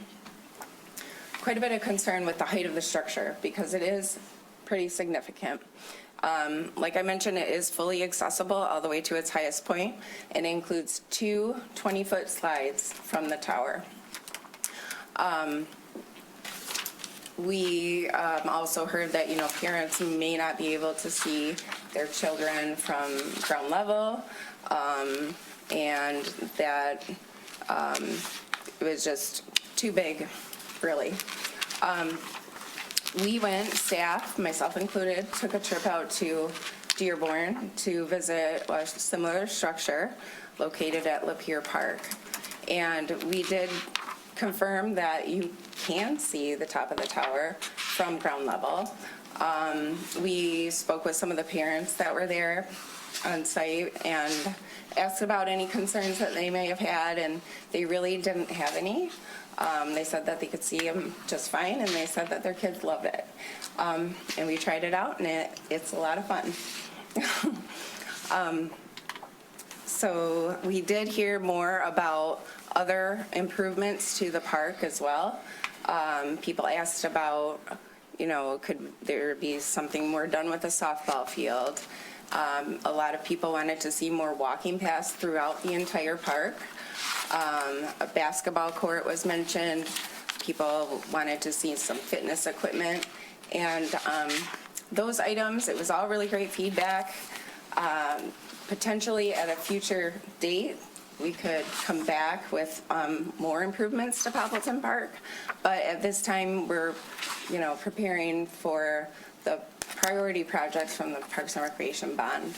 quite a bit of concern with the height of the structure because it is pretty significant. Like I mentioned, it is fully accessible all the way to its highest point, and it includes 2 20-foot slides from the tower. We also heard that, parents may not be able to see their children from ground level, and that it was just too big, really. We went, staff, myself included, took a trip out to Dearborn to visit a similar structure located at Lapeer Park. And we did confirm that you can see the top of the tower from ground level. We spoke with some of the parents that were there on site and asked about any concerns that they may have had, and they really didn't have any. They said that they could see them just fine, and they said that their kids loved it. And we tried it out, and it's a lot of fun. So we did hear more about other improvements to the park as well. People asked about, could there be something more done with the softball field? A lot of people wanted to see more walking paths throughout the entire park. A basketball court was mentioned. People wanted to see some fitness equipment. And those items, it was all really great feedback. Potentially at a future date, we could come back with more improvements to Poppleton Park. But at this time, we're, preparing for the priority projects from the Parks and Recreation Bond.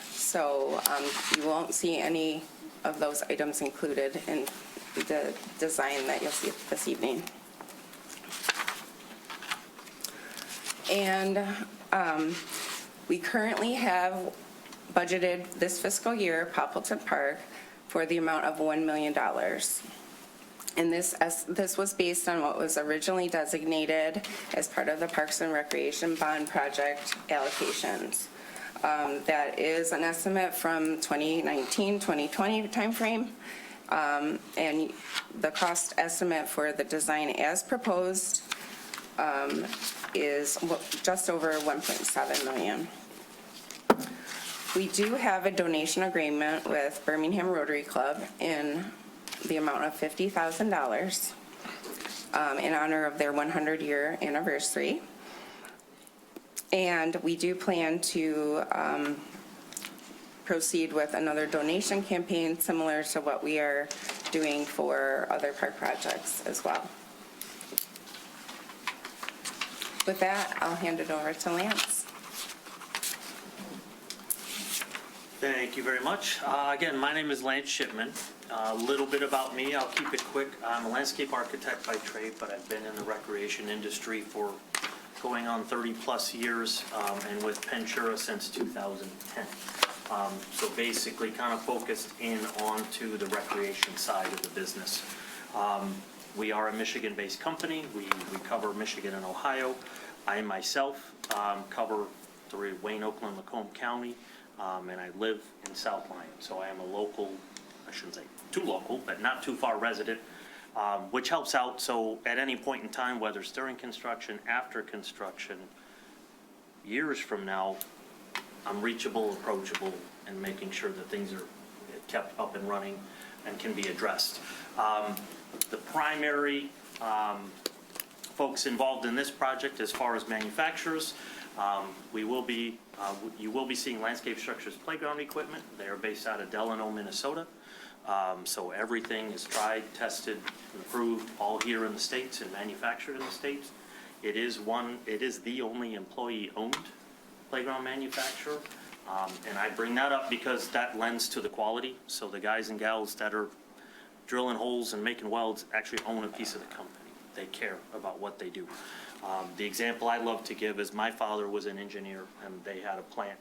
So you won't see any of those items included in the design that you'll see this evening. And we currently have budgeted this fiscal year, Poppleton Park, for the amount of $1 million. And this was based on what was originally designated as part of the Parks and Recreation Bond Project allocations. That is an estimate from 2019, 2020 timeframe. And the cost estimate for the design as proposed is just over $1.7 million. We do have a donation agreement with Birmingham Rotary Club in the amount of $50,000 in honor of their 100-year anniversary. And we do plan to proceed with another donation campaign similar to what we are doing for other park projects as well. With that, I'll hand it over to Lance. Thank you very much. Again, my name is Lance Shipman. A little bit about me, I'll keep it quick. I'm a landscape architect by trade, but I've been in the recreation industry for going on 30-plus years, and with Pentura since 2010. So basically kind of focused in onto the recreation side of the business. We are a Michigan-based company. We cover Michigan and Ohio. I myself cover Wayne, Oakland, Macomb County, and I live in South Lyon. So I am a local, I shouldn't say too local, but not too far resident, which helps out. So at any point in time, whether it's during construction, after construction, years from now, I'm reachable, approachable, and making sure that things are kept up and running and can be addressed. The primary folks involved in this project, as far as manufacturers, you will be seeing Landscape Structures playground equipment. They are based out of Delano, Minnesota. So everything is tried, tested, approved, all here in the States and manufactured in the States. It is the only employee-owned playground manufacturer. And I bring that up because that lends to the quality. So the guys and gals that are drilling holes and making welds actually own a piece of the company. They care about what they do. The example I love to give is my father was an engineer, and they had a plant,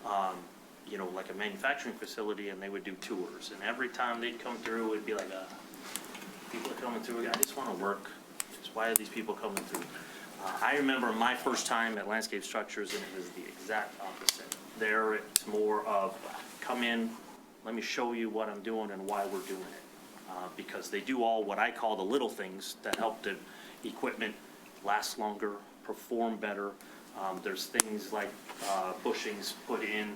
like a manufacturing facility, and they would do tours. And every time they'd come through, it'd be like, people are coming through. I just want to work. Why are these people coming through? I remember my first time at Landscape Structures, and it was the exact opposite. There, it's more of, come in, let me show you what I'm doing and why we're doing it. Because they do all what I call the little things that help the equipment last longer, perform better. There's things like bushings put in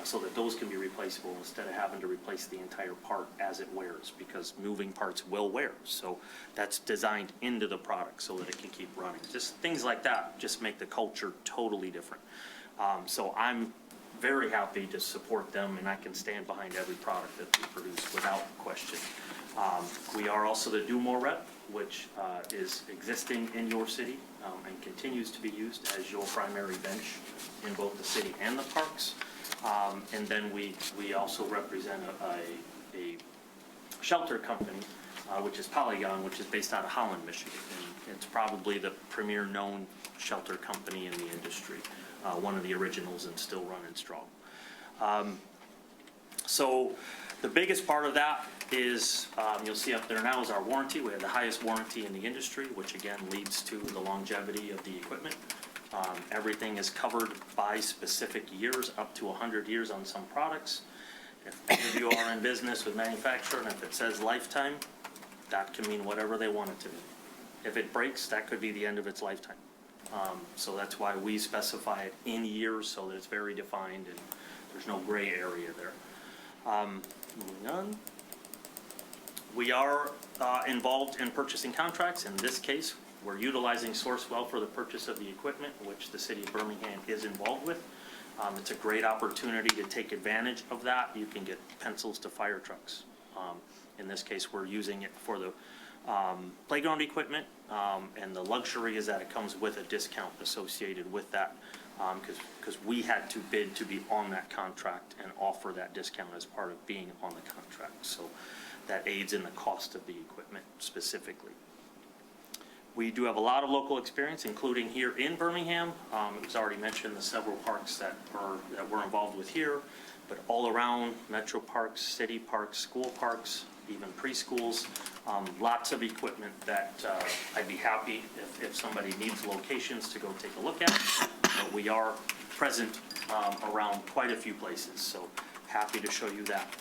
so that those can be replaceable instead of having to replace the entire part as it wears, because moving parts will wear. So that's designed into the product so that it can keep running. Just things like that just make the culture totally different. So I'm very happy to support them, and I can stand behind every product that they produce without question. We are also the Do More rep, which is existing in your city and continues to be used as your primary bench in both the city and the parks. And then we also represent a shelter company which is Polygon, which is based out of Holland, Michigan. And it's probably the premier known shelter company in the industry, one of the originals and still running strong. So the biggest part of that is, you'll see up there now is our warranty. We have the highest warranty in the industry, which again leads to the longevity of the equipment. Everything is covered by specific years, up to 100 years on some products. If any of you are in business with manufacturing, if it says lifetime, that can mean whatever they want it to mean. If it breaks, that could be the end of its lifetime. So that's why we specify it in years so that it's very defined and there's no gray area there. Moving on. We are involved in purchasing contracts. In this case, we're utilizing Sourcewell for the purchase of the equipment, which the city of Birmingham is involved with. It's a great opportunity to take advantage of that. You can get pencils to fire trucks. In this case, we're using it for the playground equipment, and the luxury is that it comes with a discount associated with that, because we had to bid to be on that contract and offer that discount as part of being on the contract. So that aids in the cost of the equipment specifically. We do have a lot of local experience, including here in Birmingham. It was already mentioned the several parks that we're involved with here, but all around metro parks, city parks, school parks, even preschools, lots of equipment that I'd be happy if somebody needs locations to go take a look at. But we are present around quite a few places, so happy to show you that.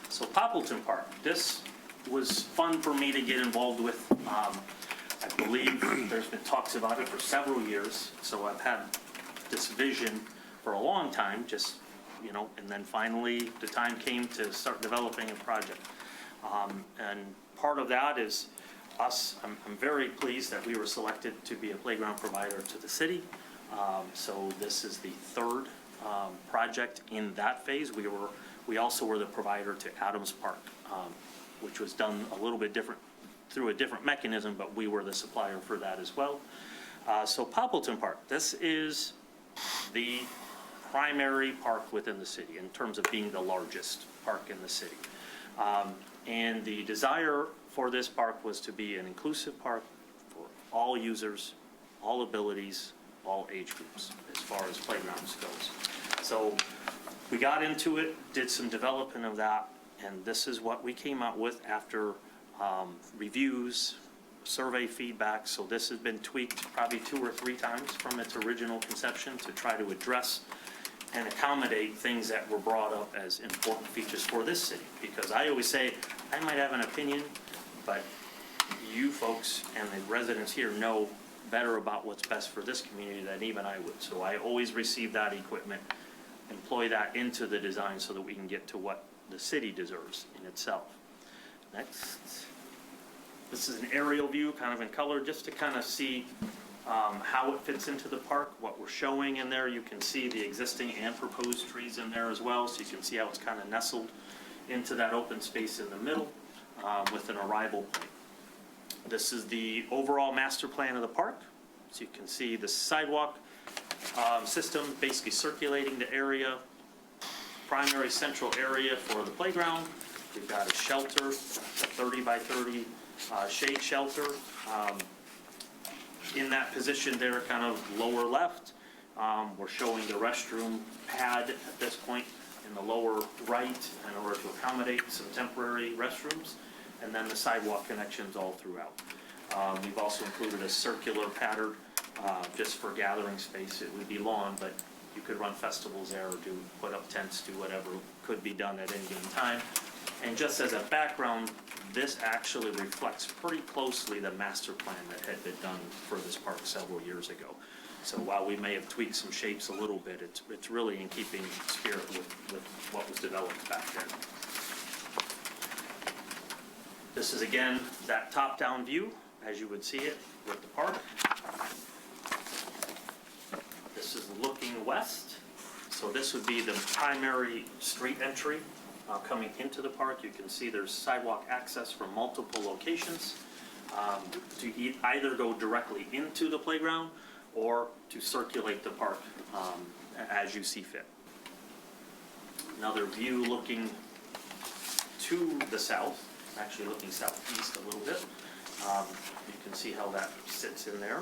So Poppleton Park, this was fun for me to get involved with. I believe there's been talks about it for several years, so I've had this vision for a long time, just, and then finally the time came to start developing a project. And part of that is us. I'm very pleased that we were selected to be a playground provider to the city. So this is the third project in that phase. We also were the provider to Adams Park, which was done a little bit different through a different mechanism, but we were the supplier for that as well. So Poppleton Park, this is the primary park within the city in terms of being the largest park in the city. And the desire for this park was to be an inclusive park for all users, all abilities, all age groups, as far as playgrounds goes. So we got into it, did some development of that, and this is what we came out with after reviews, survey feedback. So this has been tweaked probably 2 or 3 times from its original conception to try to address and accommodate things that were brought up as important features for this city. Because I always say, I might have an opinion, but you folks and the residents here know better about what's best for this community than even I would. So I always receive that equipment, employ that into the design so that we can get to what the city deserves in itself. Next. This is an aerial view, kind of in color, just to kind of see how it fits into the park, what we're showing in there. You can see the existing and proposed trees in there as well, so you can see how it's kind of nestled into that open space in the middle with an arrival point. This is the overall master plan of the park. So you can see the sidewalk system basically circulating the area, primary central area for the playground. We've got a shelter, a 30 by 30 shade shelter. In that position there, kind of lower left, we're showing the restroom pad at this point in the lower right in order to accommodate some temporary restrooms, and then the sidewalk connections all throughout. We've also included a circular pattern just for gathering space. It would be lawn, but you could run festivals there or put up tents, do whatever could be done at any given time. And just as a background, this actually reflects pretty closely the master plan that had been done for this park several years ago. So while we may have tweaked some shapes a little bit, it's really in keeping spirit with what was developed back then. This is again that top-down view as you would see it with the park. This is looking west. So this would be the primary street entry coming into the park. You can see there's sidewalk access from multiple locations to either go directly into the playground or to circulate the park as you see fit. Another view looking to the south, actually looking southeast a little see how that sits in there.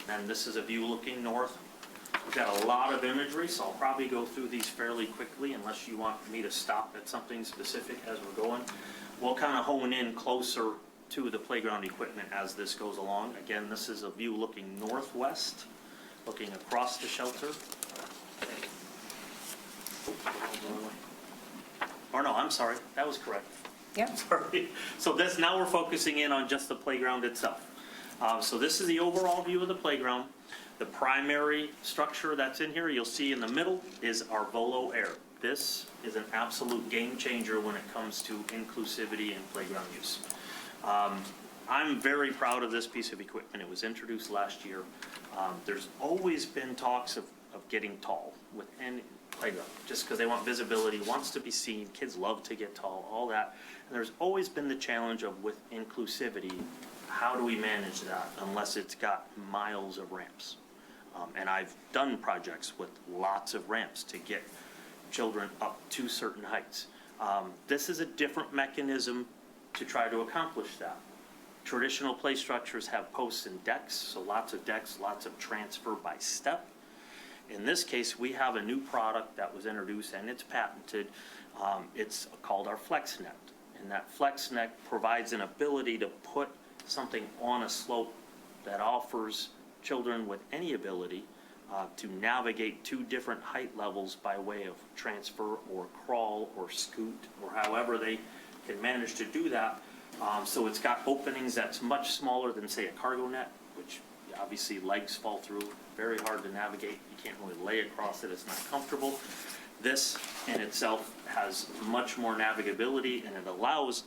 And this is a view looking north. We've got a lot of imagery, so I'll probably go through these fairly quickly unless you want me to stop at something specific as we're going. We'll kind of hone in closer to the playground equipment as this goes along. Again, this is a view looking northwest, looking across the shelter. Or no, I'm sorry, that was correct. Yep. Sorry. So now we're focusing in on just the playground itself. So this is the overall view of the playground. The primary structure that's in here, you'll see in the middle, is our Volo Air. This is an absolute game changer when it comes to inclusivity and playground use. I'm very proud of this piece of equipment. It was introduced last year. There's always been talks of getting tall with any playground, just because they want visibility, wants to be seen, kids love to get tall, all that. And there's always been the challenge of, with inclusivity, how do we manage that unless it's got miles of ramps? And I've done projects with lots of ramps to get children up to certain heights. This is a different mechanism to try to accomplish that. Traditional play structures have posts and decks, so lots of decks, lots of transfer by step. In this case, we have a new product that was introduced and it's patented. It's called our FlexNet. And that FlexNet provides an ability to put something on a slope that offers children with any ability to navigate two different height levels by way of transfer or crawl or scoot or however they can manage to do that. So it's got openings that's much smaller than, say, a cargo net, which obviously legs fall through, very hard to navigate. You can't really lay across it, it's not comfortable. This in itself has much more navigability, and it allows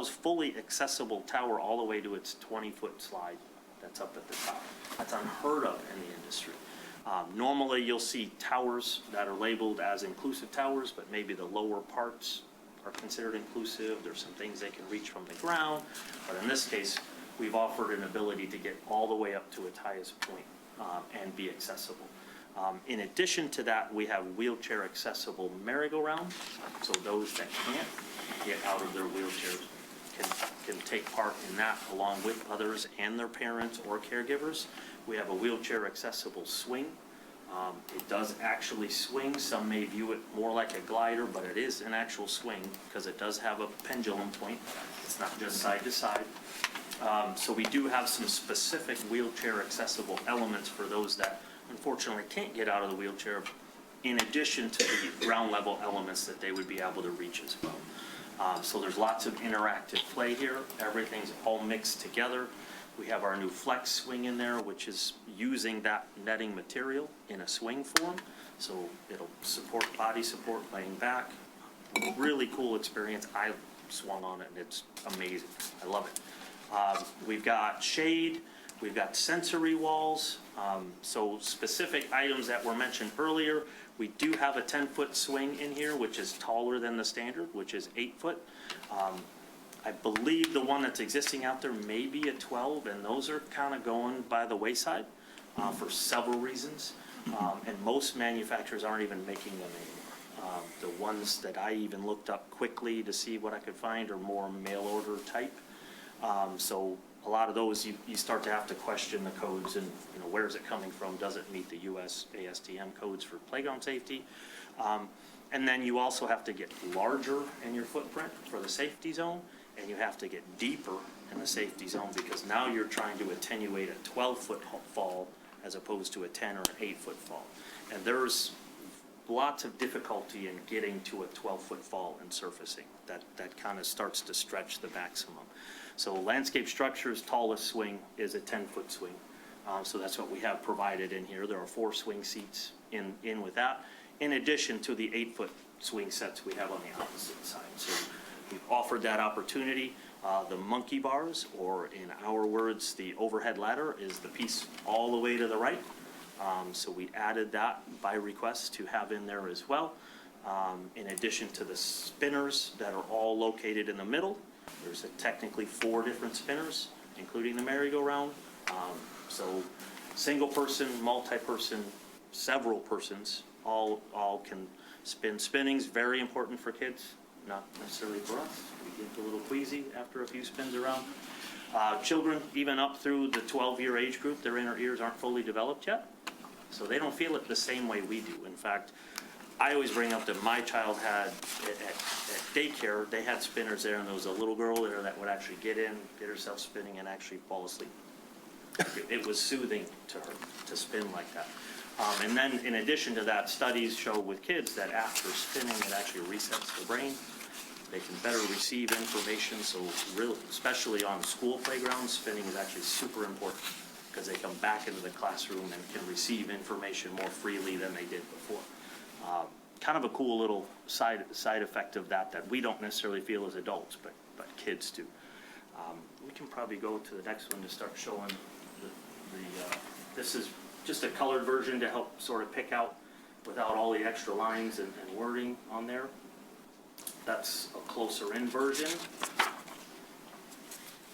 fully accessible tower all the way to its 20-foot slide that's up at the top. That's unheard of in the industry. Normally, you'll see towers that are labeled as inclusive towers, but maybe the lower parts are considered inclusive. There's some things they can reach from the ground, but in this case, we've offered an ability to get all the way up to its highest point and be accessible. In addition to that, we have wheelchair accessible merry-go-round, so those that can't get out of their wheelchairs can take part in that along with others and their parents or caregivers. We have a wheelchair accessible swing. It does actually swing. Some may view it more like a glider, but it is an actual swing because it does have a pendulum point. It's not just side to side. So we do have some specific wheelchair accessible elements for those that unfortunately can't get out of the wheelchair, in addition to the ground level elements that they would be able to reach as well. So there's lots of interactive play here. Everything's all mixed together. We have our new Flex swing in there, which is using that netting material in a swing form. So it'll support body support, laying back. Really cool experience. I swung on it and it's amazing. I love it. We've got shade. We've got sensory walls. So specific items that were mentioned earlier. We do have a 10-foot swing in here, which is taller than the standard, which is 8 foot. I believe the one that's existing out there may be a 12, and those are kind of going by the wayside for several reasons. And most manufacturers aren't even making them anymore. The ones that I even looked up quickly to see what I could find are more mail order type. So a lot of those, you start to have to question the codes and, where is it coming from? Does it meet the US ASTM codes for playground safety? And then you also have to get larger in your footprint for the safety zone, and you have to get deeper in the safety zone because now you're trying to attenuate a 12-foot fall as opposed to a 10 or an 8-foot fall. And there's lots of difficulty in getting to a 12-foot fall and surfacing. That kind of starts to stretch the maximum. So landscape structure's tallest swing is a 10-foot swing. So that's what we have provided in here. There are 4 swing seats in with that, in addition to the 8-foot swing sets we have on the opposite side. So we've offered that opportunity. The monkey bars, or in our words, the overhead ladder, is the piece all the way to the right. So we added that by request to have in there as well. In addition to the spinners that are all located in the middle, there's technically 4 different spinners, including the merry-go-round. So single person, multi-person, several persons, all can spin. Spinning's very important for kids, not necessarily for us. We get a little queasy after a few spins around. Children, even up through the 12-year age group, their inner ears aren't fully developed yet, so they don't feel it the same way we do. In fact, I always bring up that my child had, at daycare, they had spinners there, and there was a little girl there that would actually get in, get herself spinning, and actually fall asleep. It was soothing to her to spin like that. And then, in addition to that, studies show with kids that after spinning, it actually resets the brain. They can better receive information, so really, especially on school playgrounds, spinning is actually super important because they come back into the classroom and can receive information more freely than they did before. Kind of a cool little side effect of that we don't necessarily feel as adults, but kids do. We can probably go to the next one to start showing this is just a colored version to help sort of pick out without all the extra lines and wording on there. That's a closer in version.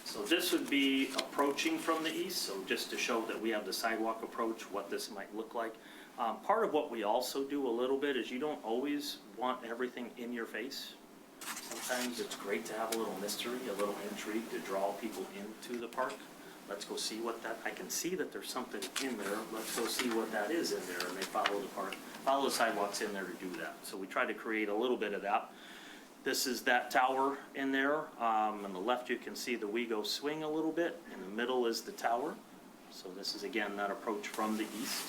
So this would be approaching from the east, so just to show that we have the sidewalk approach, what this might look like. Part of what we also do a little bit is you don't always want everything in your face. Sometimes it's great to have a little mystery, a little intrigue to draw people into the park. Let's go see what that, I can see that there's something in there, let's go see what that is in there, and they follow the sidewalks in there to do that. So we try to create a little bit of that. This is that tower in there. On the left, you can see the WeGo swing a little bit. In the middle is the tower. So this is, again, that approach from the east.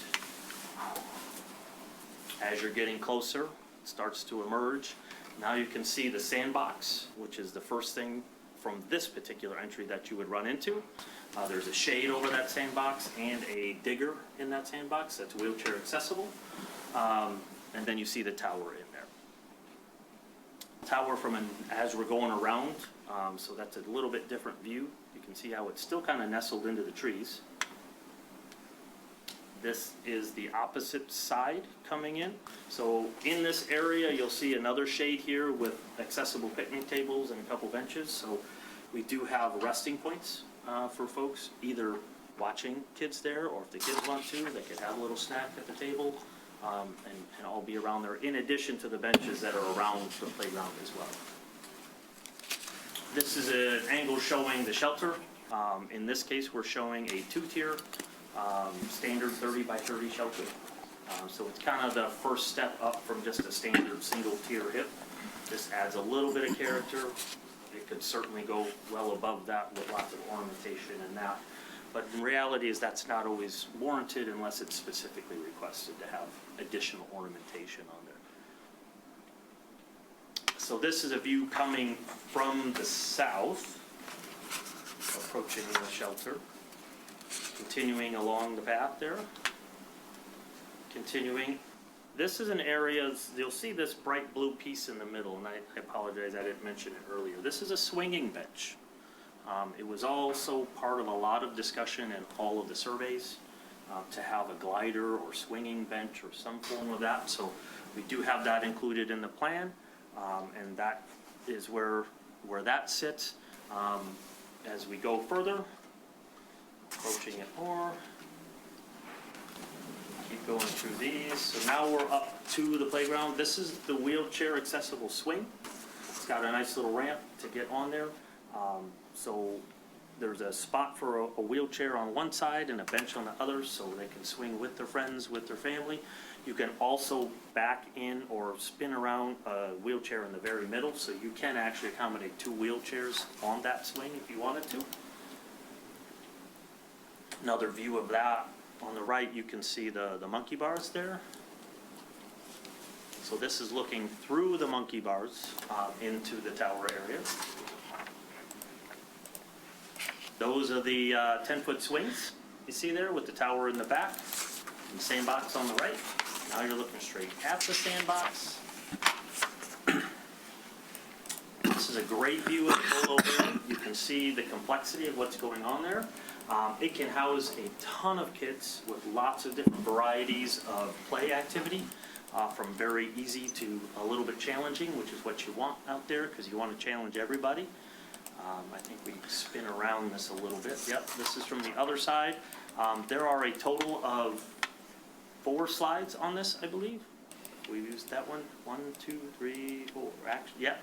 As you're getting closer, it starts to emerge. Now you can see the sandbox, which is the first thing from this particular entry that you would run into. There's a shade over that sandbox and a digger in that sandbox that's wheelchair accessible. And then you see the tower in there. Tower as we're going around, so that's a little bit different view. You can see how it's still kind of nestled into the trees. This is the opposite side coming in. So in this area, you'll see another shade here with accessible picnic tables and a couple benches. So we do have resting points for folks, either watching kids there, or if the kids want to, they could have a little snack at the table. And all be around there, in addition to the benches that are around the playground as well. This is an angle showing the shelter. In this case, we're showing a two-tier standard 30 by 30 shelter. So it's kind of the first step up from just a standard single-tier hip. This adds a little bit of character. It could certainly go well above that with lots of ornamentation and that. But in reality is that's not always warranted unless it's specifically requested to have additional ornamentation on there. So this is a view coming from the south, approaching the shelter, continuing along the path there, continuing. This is an area, you'll see this bright blue piece in the middle, and I apologize, I didn't mention it earlier. This is a swinging bench. It was also part of a lot of discussion in all of the surveys to have a glider or swinging bench or some form of that. So we do have that included in the plan, and that is where that sits. As we go further, approaching it more, keep going through these. So now we're up to the playground. This is the wheelchair accessible swing. It's got a nice little ramp to get on there. So there's a spot for a wheelchair on one side and a bench on the other, so they can swing with their friends, with their family. You can also back in or spin around a wheelchair in the very middle, so you can actually accommodate two wheelchairs on that swing if you wanted to. Another view of that. On the right, you can see the monkey bars there. So this is looking through the monkey bars into the tower area. Those are the 10-foot swings you see there with the tower in the back and the sandbox on the right. Now you're looking straight at the sandbox. This is a great view of the rollover. You can see the complexity of what's going on there. It can house a ton of kids with lots of different varieties of play activity, from very easy to a little bit challenging, which is what you want out there because you want to challenge everybody. I think we spin around this a little bit. Yep, this is from the other side. There are a total of 4 slides on this, I believe. We used that one. 1, 2, 3, 4. Actually, yeah.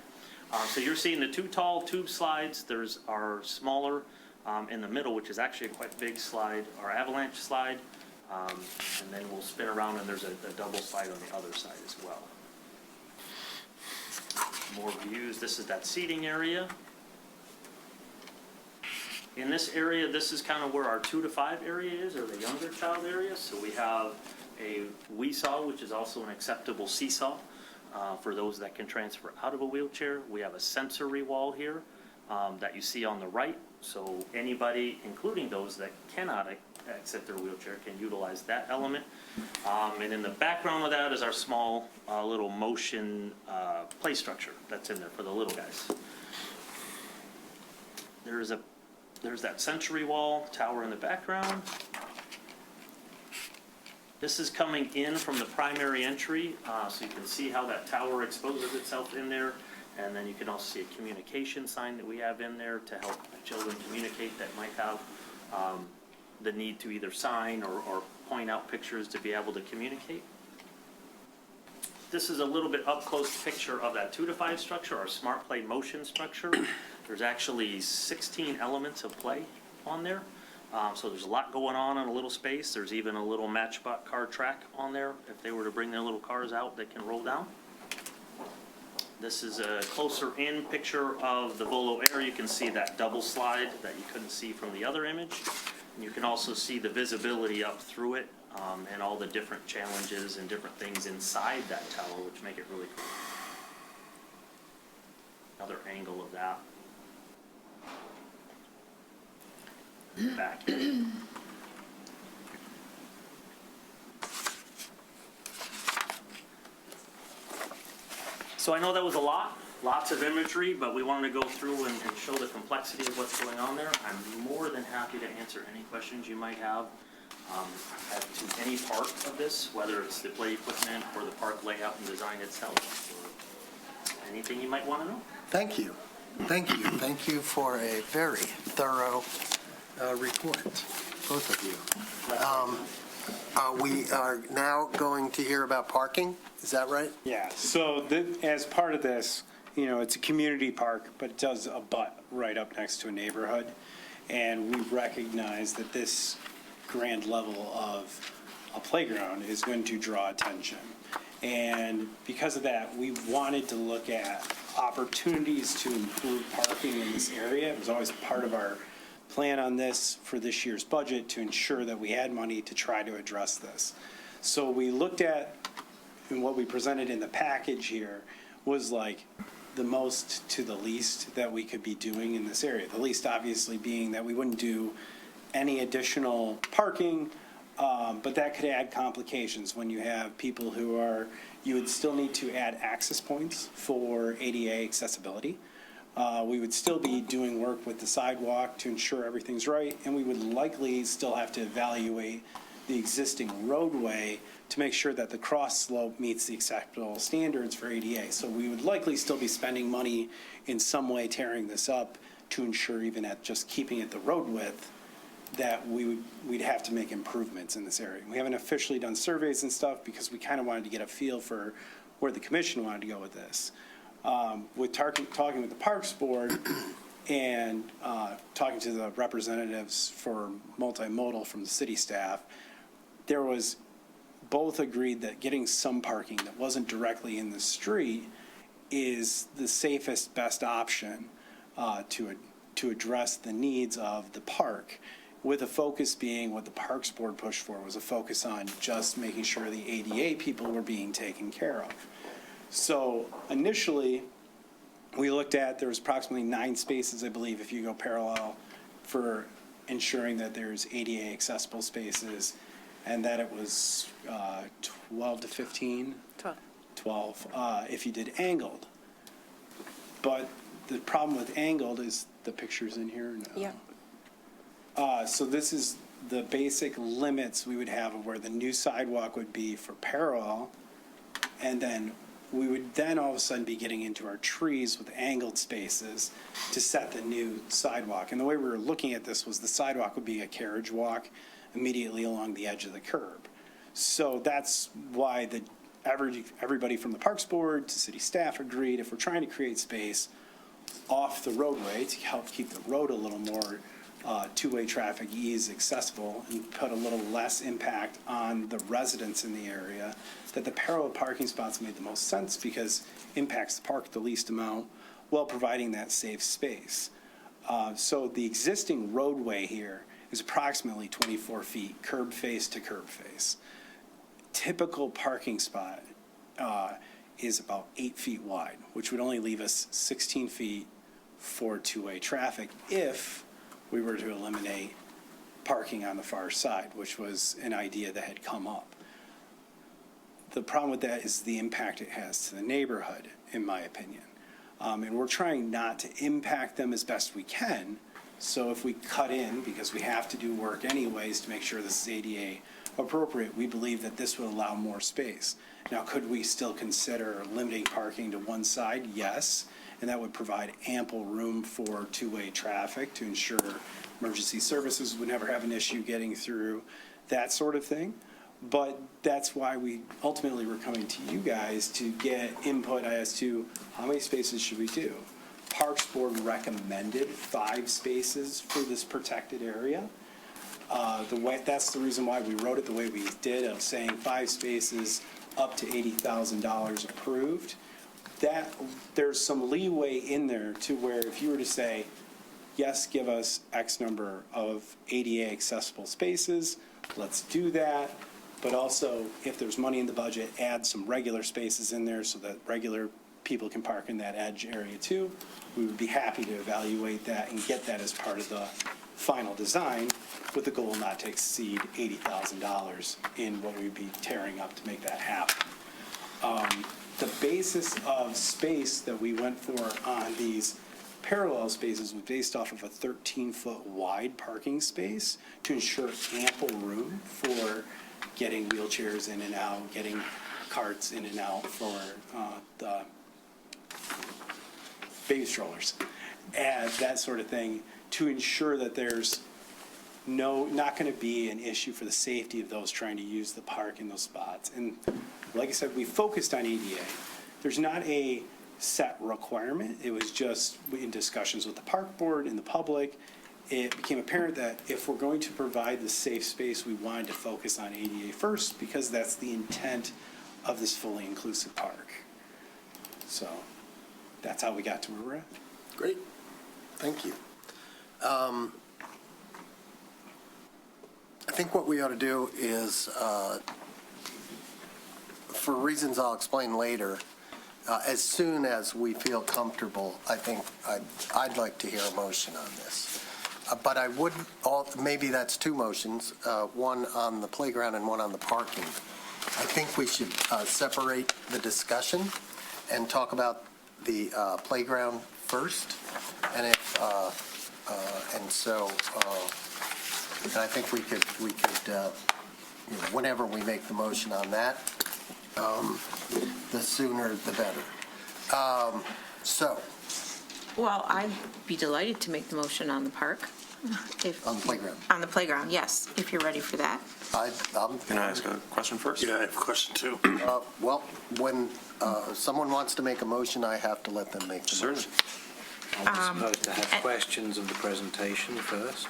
So you're seeing the two tall tube slides. There's our smaller in the middle, which is actually a quite big slide, our avalanche slide. And then we'll spin around and there's a double slide on the other side as well. More views. This is that seating area. In this area, this is kind of where our 2 to 5 area is, or the younger child area. So we have a wee-saw, which is also an acceptable seesaw for those that can transfer out of a wheelchair. We have a sensory wall here that you see on the right. So anybody, including those that cannot exit their wheelchair, can utilize that element. And in the background of that is our small little motion play structure that's in there for the little guys. There's that sensory wall tower in the background. This is coming in from the primary entry, so you can see how that tower exposes itself in there. And then you can also see a communication sign that we have in there to help children communicate that might have the need to either sign or point out pictures to be able to communicate. This is a little bit up close picture of that 2 to 5 structure, our smart play motion structure. There's actually 16 elements of play on there. So there's a lot going on in a little space. There's even a little matchbox car track on there. If they were to bring their little cars out, they can roll down. This is a closer in picture of the Volo Air. You can see that double slide that you couldn't see from the other image. And you can also see the visibility up through it and all the different challenges and different things inside that tower, which make it really cool. Another angle of that. Back here. So I know that was a lot, lots of imagery, but we wanted to go through and show the complexity of what's going on there. I'm more than happy to answer any questions you might have as to any part of this, whether it's the play equipment or the park layout and design itself, or anything you might want to know. Thank you. Thank you. Thank you for a very thorough report, both of you. We are now going to hear about parking. Is that right? Yeah, so as part of this, it's a community park, but it does abut right up next to a neighborhood. And we recognize that this grand level of a playground is going to draw attention. And because of that, we wanted to look at opportunities to improve parking in this area. It was always part of our plan on this for this year's budget to ensure that we had money to try to address this. So we looked at, and what we presented in the package here was like the most to the least that we could be doing in this area. The least obviously being that we wouldn't do any additional parking, but that could add complications when you have people who you would still need to add access points for ADA accessibility. We would still be doing work with the sidewalk to ensure everything's right, and we would likely still have to evaluate the existing roadway to make sure that the cross slope meets the acceptable standards for ADA. So we would likely still be spending money in some way tearing this up to ensure, even at just keeping it the road width, that we'd have to make improvements in this area. We haven't officially done surveys and stuff because we kind of wanted to get a feel for where the commission wanted to go with this. With talking with the Parks Board and talking to the representatives for multimodal from the city staff, there was both agreed that getting some parking that wasn't directly in the street is the safest, best option to address the needs of the park, with a focus being what the Parks Board pushed for was a focus on just making sure the ADA people were being taken care of. So initially, we looked at, there was approximately 9 spaces, I believe, if you go parallel, for ensuring that there's ADA accessible spaces, and that it was 12 to 15? 12, if you did angled. But the problem with angled is the picture's in here? No. Yeah. So this is the basic limits we would have of where the new sidewalk would be for parallel, and then we would then all of a sudden be getting into our trees with angled spaces to set the new sidewalk. And the way we were looking at this was the sidewalk would be a carriage walk immediately along the edge of the curb. So that's why everybody from the Parks Board to city staff agreed, if we're trying to create space off the roadway to help keep the road a little more two-way traffic ease accessible and put a little less impact on the residents in the area, that the parallel parking spots made the most sense because impacts the park the least amount while providing that safe space. So the existing roadway here is approximately 24 feet, curb face to curb face. Typical parking spot is about 8 feet wide, which would only leave us 16 feet for two-way traffic if we were to eliminate parking on the far side, which was an idea that had come up. The problem with that is the impact it has to the neighborhood, in my opinion. And we're trying not to impact them as best we can. So if we cut in, because we have to do work anyways to make sure this is ADA appropriate, we believe that this would allow more space. Now, could we still consider limiting parking to one side? Yes. And that would provide ample room for two-way traffic to ensure emergency services would never have an issue getting through, that sort of thing. But that's why we ultimately were coming to you guys to get input as to how many spaces should we do. Parks Board recommended 5 spaces for this protected area. That's the reason why we wrote it the way we did, of saying 5 spaces up to $80,000 approved. That there's some leeway in there to where if you were to say, yes, give us X number of ADA accessible spaces, let's do that. But also, if there's money in the budget, add some regular spaces in there so that regular people can park in that edge area too. We would be happy to evaluate that and get that as part of the final design, with the goal not to exceed $80,000 in what we'd be tearing up to make that happen. The basis of space that we went for on these parallel spaces was based off of a 13-foot wide parking space to ensure ample room for getting wheelchairs in and out, getting carts in and out for the baby strollers, and that sort of thing, to ensure that there's not going to be an issue for the safety of those trying to use the park in those spots. And like I said, we focused on ADA. There's not a set requirement. It was just in discussions with the park board and the public, it became apparent that if we're going to provide the safe space, we wanted to focus on ADA first, because that's the intent of this fully inclusive park. So that's how we got to where we're at. Great. Thank you. I think what we ought to do is, for reasons I'll explain later, as soon as we feel comfortable, I think I'd like to hear a motion on this. But I would, maybe that's 2 motions, one on the playground and one on the parking. I think we should separate the discussion and talk about the playground first. And I think we could whenever we make the motion on that, the sooner the better. Well, I'd be delighted to make the motion on the park. On the playground? On the playground, yes, if you're ready for that. Can I ask a question first? Yeah, I have a question too. Well, when someone wants to make a motion, I have to let them make the motion. I'm supposed to have questions of the presentation first.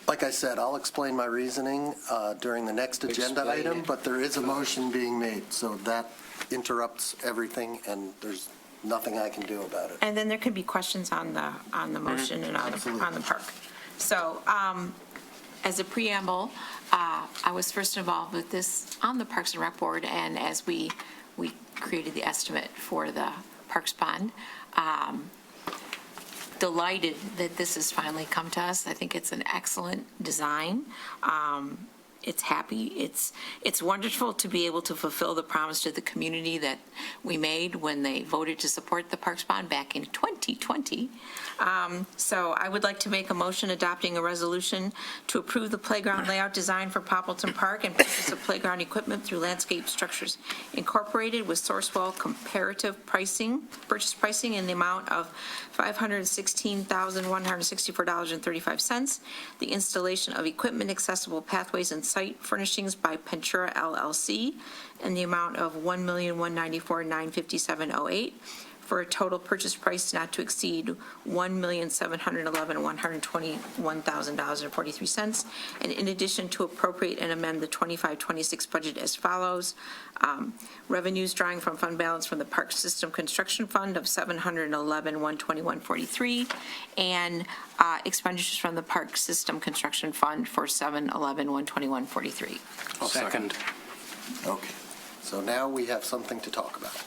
Like I said, I'll explain my reasoning during the next agenda Explain item, it. but there is a motion being made, so that interrupts everything, and there's nothing I can do about it. And then there could be questions on the motion and on the park. So as a preamble, I was first involved with this on the Parks and Rec Board, and as we created the estimate for the Parks Bond, delighted that this has finally come to us. I think it's an excellent design. It's happy. It's wonderful to be able to fulfill the promise to the community that we made when they voted to support the Parks Bond back in 2020. So I would like to make a motion adopting a resolution to approve the playground layout design for Poppleton Park and purchase of playground equipment through Landscape Structures Incorporated with Sourcewell comparative purchase pricing in the amount of $516,164.35. The installation of equipment, accessible pathways, and site furnishings by Ventura LLC in the amount of $1,194,957.08 for a total purchase price not to exceed $1,711,121,000.43. And in addition, to appropriate and amend the 25-26 budget as follows. Revenues drawing from fund balance from the Park System Construction Fund of $711,121.43, and expenditures from the Park System Construction Fund for $711,121.43. Second. Okay, so now we have something to talk about.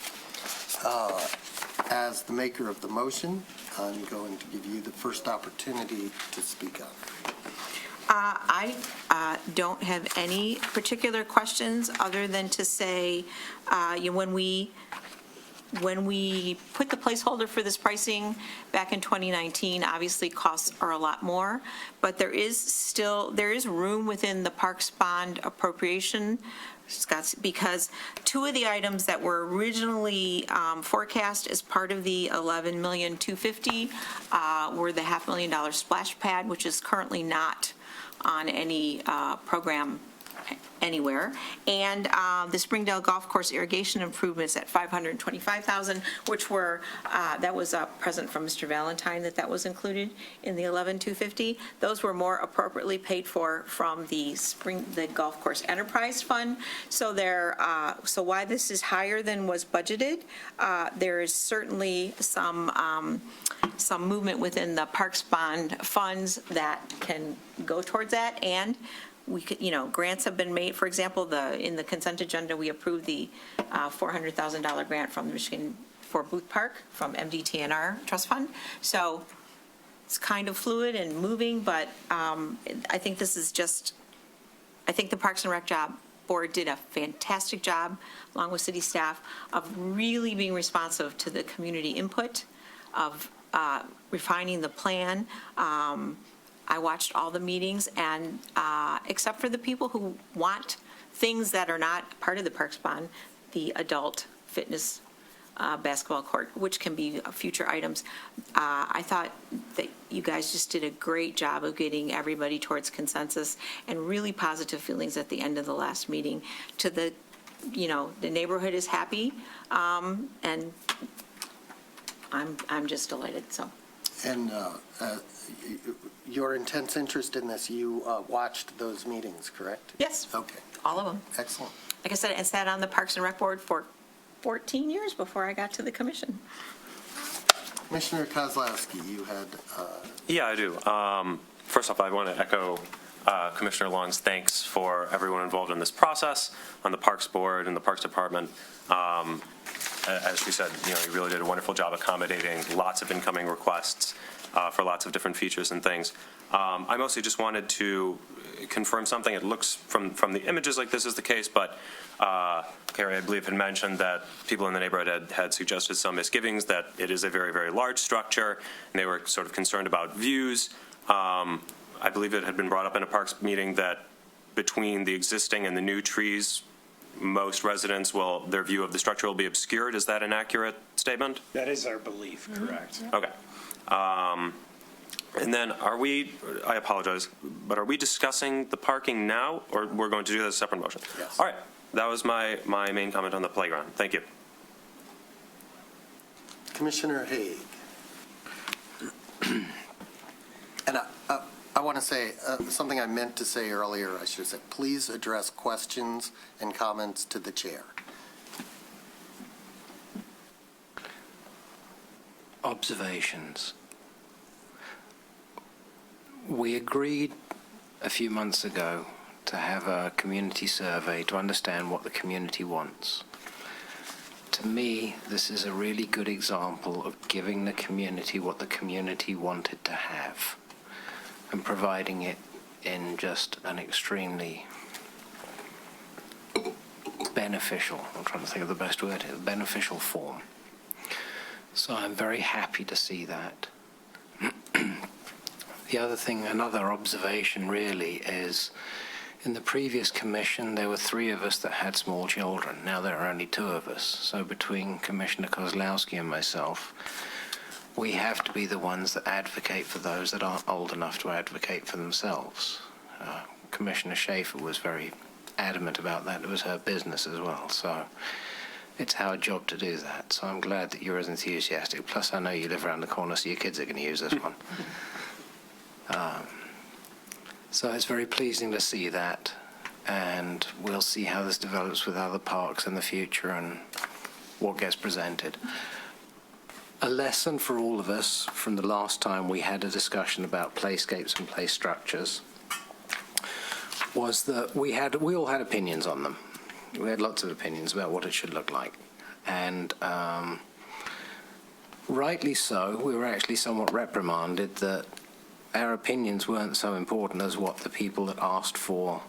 As the maker of the motion, I'm going to give you the first opportunity to speak up. I don't have any particular questions other than to say, when we put the placeholder for this pricing back in 2019, obviously costs are a lot more, but there is room within the Parks Bond appropriation, Scott, because two of the items that were originally forecast as part of the $11,250,000 were the $500,000 splash pad, which is currently not on any program anywhere, and the Springdale Golf Course irrigation improvements at $525,000, which were that was a present from Mr. Valentine that was included in the $11,250. Those were more appropriately paid for from the Golf Course Enterprise Fund. So so why this is higher than was budgeted, there is certainly some movement within the Parks Bond funds that can go towards that, and we could, grants have been made. For example, in the consent agenda, we approved the $400,000 grant from Michigan for Booth Park from MDTNR Trust Fund. So it's kind of fluid and moving, but I think this is I think the Parks and Rec Board did a fantastic job, along with city staff, of really being responsive to the community input, of refining the plan. I watched all the meetings, and except for the people who want things that are not part of the Parks Bond, the adult fitness basketball court, which can be future items, I thought that you guys just did a great job of getting everybody towards consensus and really positive feelings at the end of the last meeting. The neighborhood is happy, and I'm just delighted. So. And your intense interest in this, you watched those meetings, correct? Yes. Okay. All of them. Excellent. Like I said, I sat on the Parks and Rec Board for 14 years before I got to the commission. Commissioner Kozlowski, you had... Yeah, I do. First off, I want to echo Commissioner Long's thanks for everyone involved in this process, on the Parks Board and the Parks Department. As she said, you really did a wonderful job accommodating lots of incoming requests for lots of different features and things. I mostly just wanted to confirm something. It looks from the images like this is the case, but Carrie, I believe, had mentioned that people in the neighborhood had suggested some misgivings that it is a very, very large structure, and they were sort of concerned about views. I believe it had been brought up in a Parks meeting that between the existing and the new trees, most residents their view of the structure will be obscured. Is that an accurate statement? That is our belief, correct. Okay. And then I apologize, but are we discussing the parking now, or we're going to do that as a separate motion? Yes. All right. That was my main comment on the playground. Thank you. Commissioner Haig. And I want to say something I meant to say earlier. I should have said, please address questions and comments to the chair. Observations. We agreed a few months ago to have a community survey to understand what the community wants. To me, this is a really good example of giving the community what the community wanted to have and providing it in just an extremely beneficial, I'm trying to think of the best word here, beneficial form. So I'm very happy to see that. The other thing, another observation really is, in the previous commission, there were 3 of us that had small children. Now there are only 2 of us. So between Commissioner Kozlowski and myself, we have to be the ones that advocate for those that aren't old enough to advocate for themselves. Commissioner Schaefer was very adamant about that. It was her business as well, so it's our job to do that. So I'm glad that you're as enthusiastic. Plus, I know you live around the corner, so your kids are going to use this one. So it's very pleasing to see that, and we'll see how this develops with other parks in the future and what gets presented. A lesson for all of us from the last time we had a discussion about playscapes and play structures was that we all had opinions on them. We had lots of opinions about what it should look like. And rightly so, we were actually somewhat reprimanded that our opinions weren't so important as what the people that asked for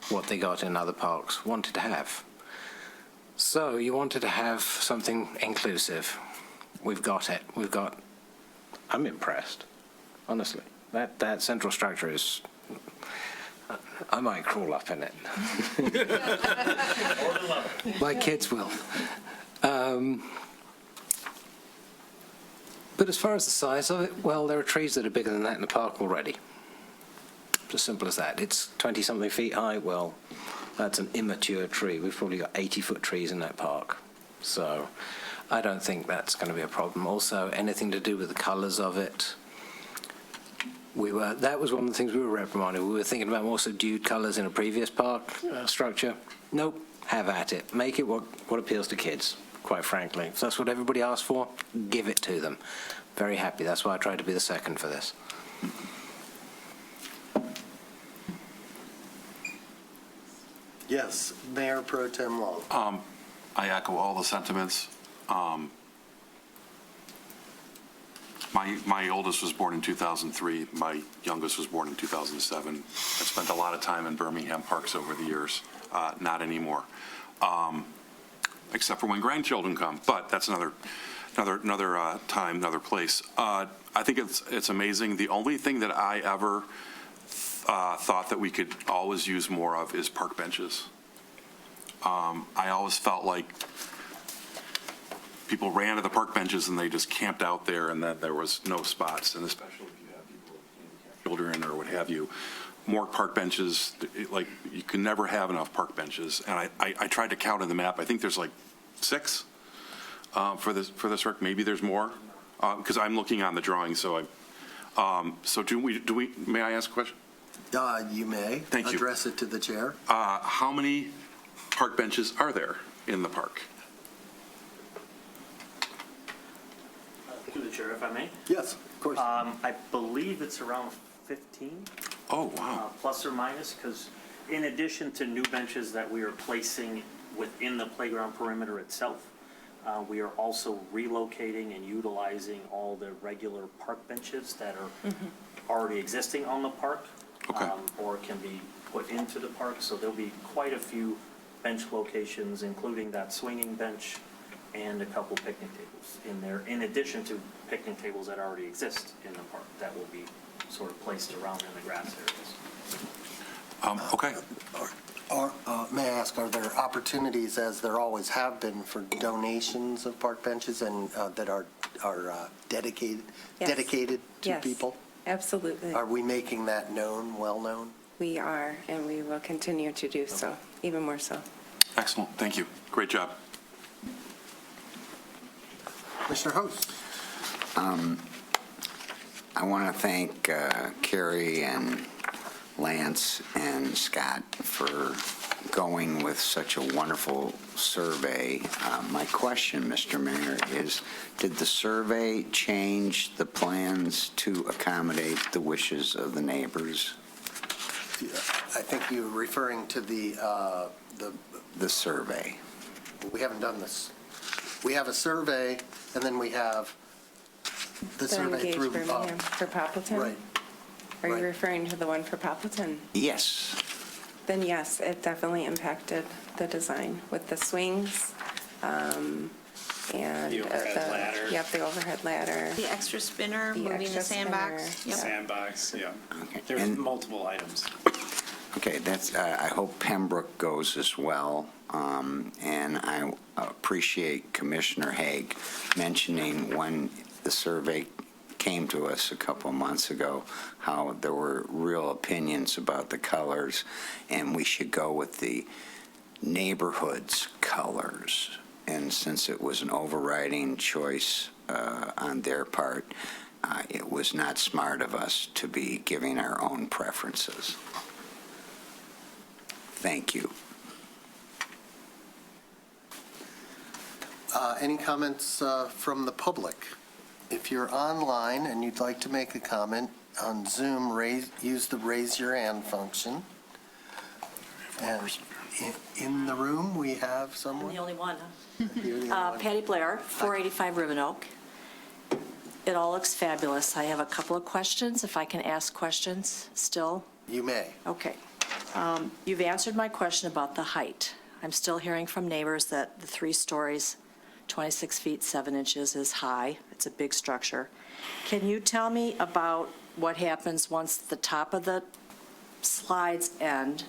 what they got in other parks wanted to have. So you wanted to have something inclusive. We've got it. I'm impressed, honestly. That central structure is, I might crawl up in it. My kids will. But as far as the size of it, well, there are trees that are bigger than that in the park already. It's as simple as that. It's 20-something feet high. Well, that's an immature tree. We've probably got 80-foot trees in that park. So I don't think that's going to be a problem. Also, anything to do with the colors of it, that was one of the things we were reprimanded. We were thinking about more subdued colors in a previous park structure. Nope, have at it. Make it what appeals to kids, quite frankly. If that's what everybody asked for, give it to them. Very happy. That's why I tried to be the second for this. Yes, Mayor Pro Tem Long. I echo all the sentiments. My oldest was born in 2003. My youngest was born in 2007. I've spent a lot of time in Birmingham parks over the years. Not anymore, except for when grandchildren come. But that's another time, another place. I think it's amazing. The only thing that I ever thought that we could always use more of is park benches. I always felt like people ran to the park benches and they just camped out there and that there was no spots, and especially if you have people with children or what have you. More park benches, like you can never have enough park benches. And I tried to count on the map. I think there's like 6 for this work. Maybe there's more because I'm looking on the drawing. So may I ask a question? You may. Thank you. Address it to the chair. How many park benches are there in the park? Through the chair, if I may. Yes, of course. I believe it's around 15. Oh, wow. Plus or minus, because in addition to new benches that we are placing within the playground perimeter itself, we are also relocating and utilizing all the regular park benches that are already existing on the park. Okay. Or can be put into the park. So there'll be quite a few bench locations, including that swinging bench and a couple picnic tables in there, in addition to picnic tables that already exist in the park that will be sort of placed around in the grass areas. Okay. May I ask, are there opportunities, as there always have been, for donations of park benches and that are dedicated to people? Absolutely. Are we making that known, well known? We are, and we will continue to do so, even more so. Excellent. Thank you. Great job. Mr. Host. I want to thank Carrie and Lance and Scott for going with such a wonderful survey. My question, Mr. Mayor, is did the survey change the plans to accommodate the wishes of the neighbors? I think you're referring to the survey. We haven't done this. We have a survey, and then we have the survey Engage through Birmingham for Poppleton? Right. Are you referring to the one for Poppleton? Yes. Then yes, it definitely impacted the design with the swings and The overhead ladder. Yep, the overhead ladder. The extra spinner, moving the sandbox. Yep. Sandbox, yeah. Okay. There's And- multiple items. Okay, that's, I hope Pembroke goes as well. And I appreciate Commissioner Haig mentioning when the survey came to us a couple of months ago, how there were real opinions about the colors, and we should go with the neighborhood's colors. And since it was an overriding choice on their part, it was not smart of us to be giving our own preferences. Thank you. Any comments from the public? If you're online and you'd like to make a comment on Zoom, use the raise your hand function. And in the room, we have someone? I'm the only one. You're the only one. Patty Blair, 485 Ribbon Oak. It all looks fabulous. I have a couple of questions, if I can ask questions still. You may. Okay. You've answered my question about the height. I'm still hearing from neighbors that the 3 stories, 26 feet 7 inches is high. It's a big structure. Can you tell me about what happens once the top of the slides end?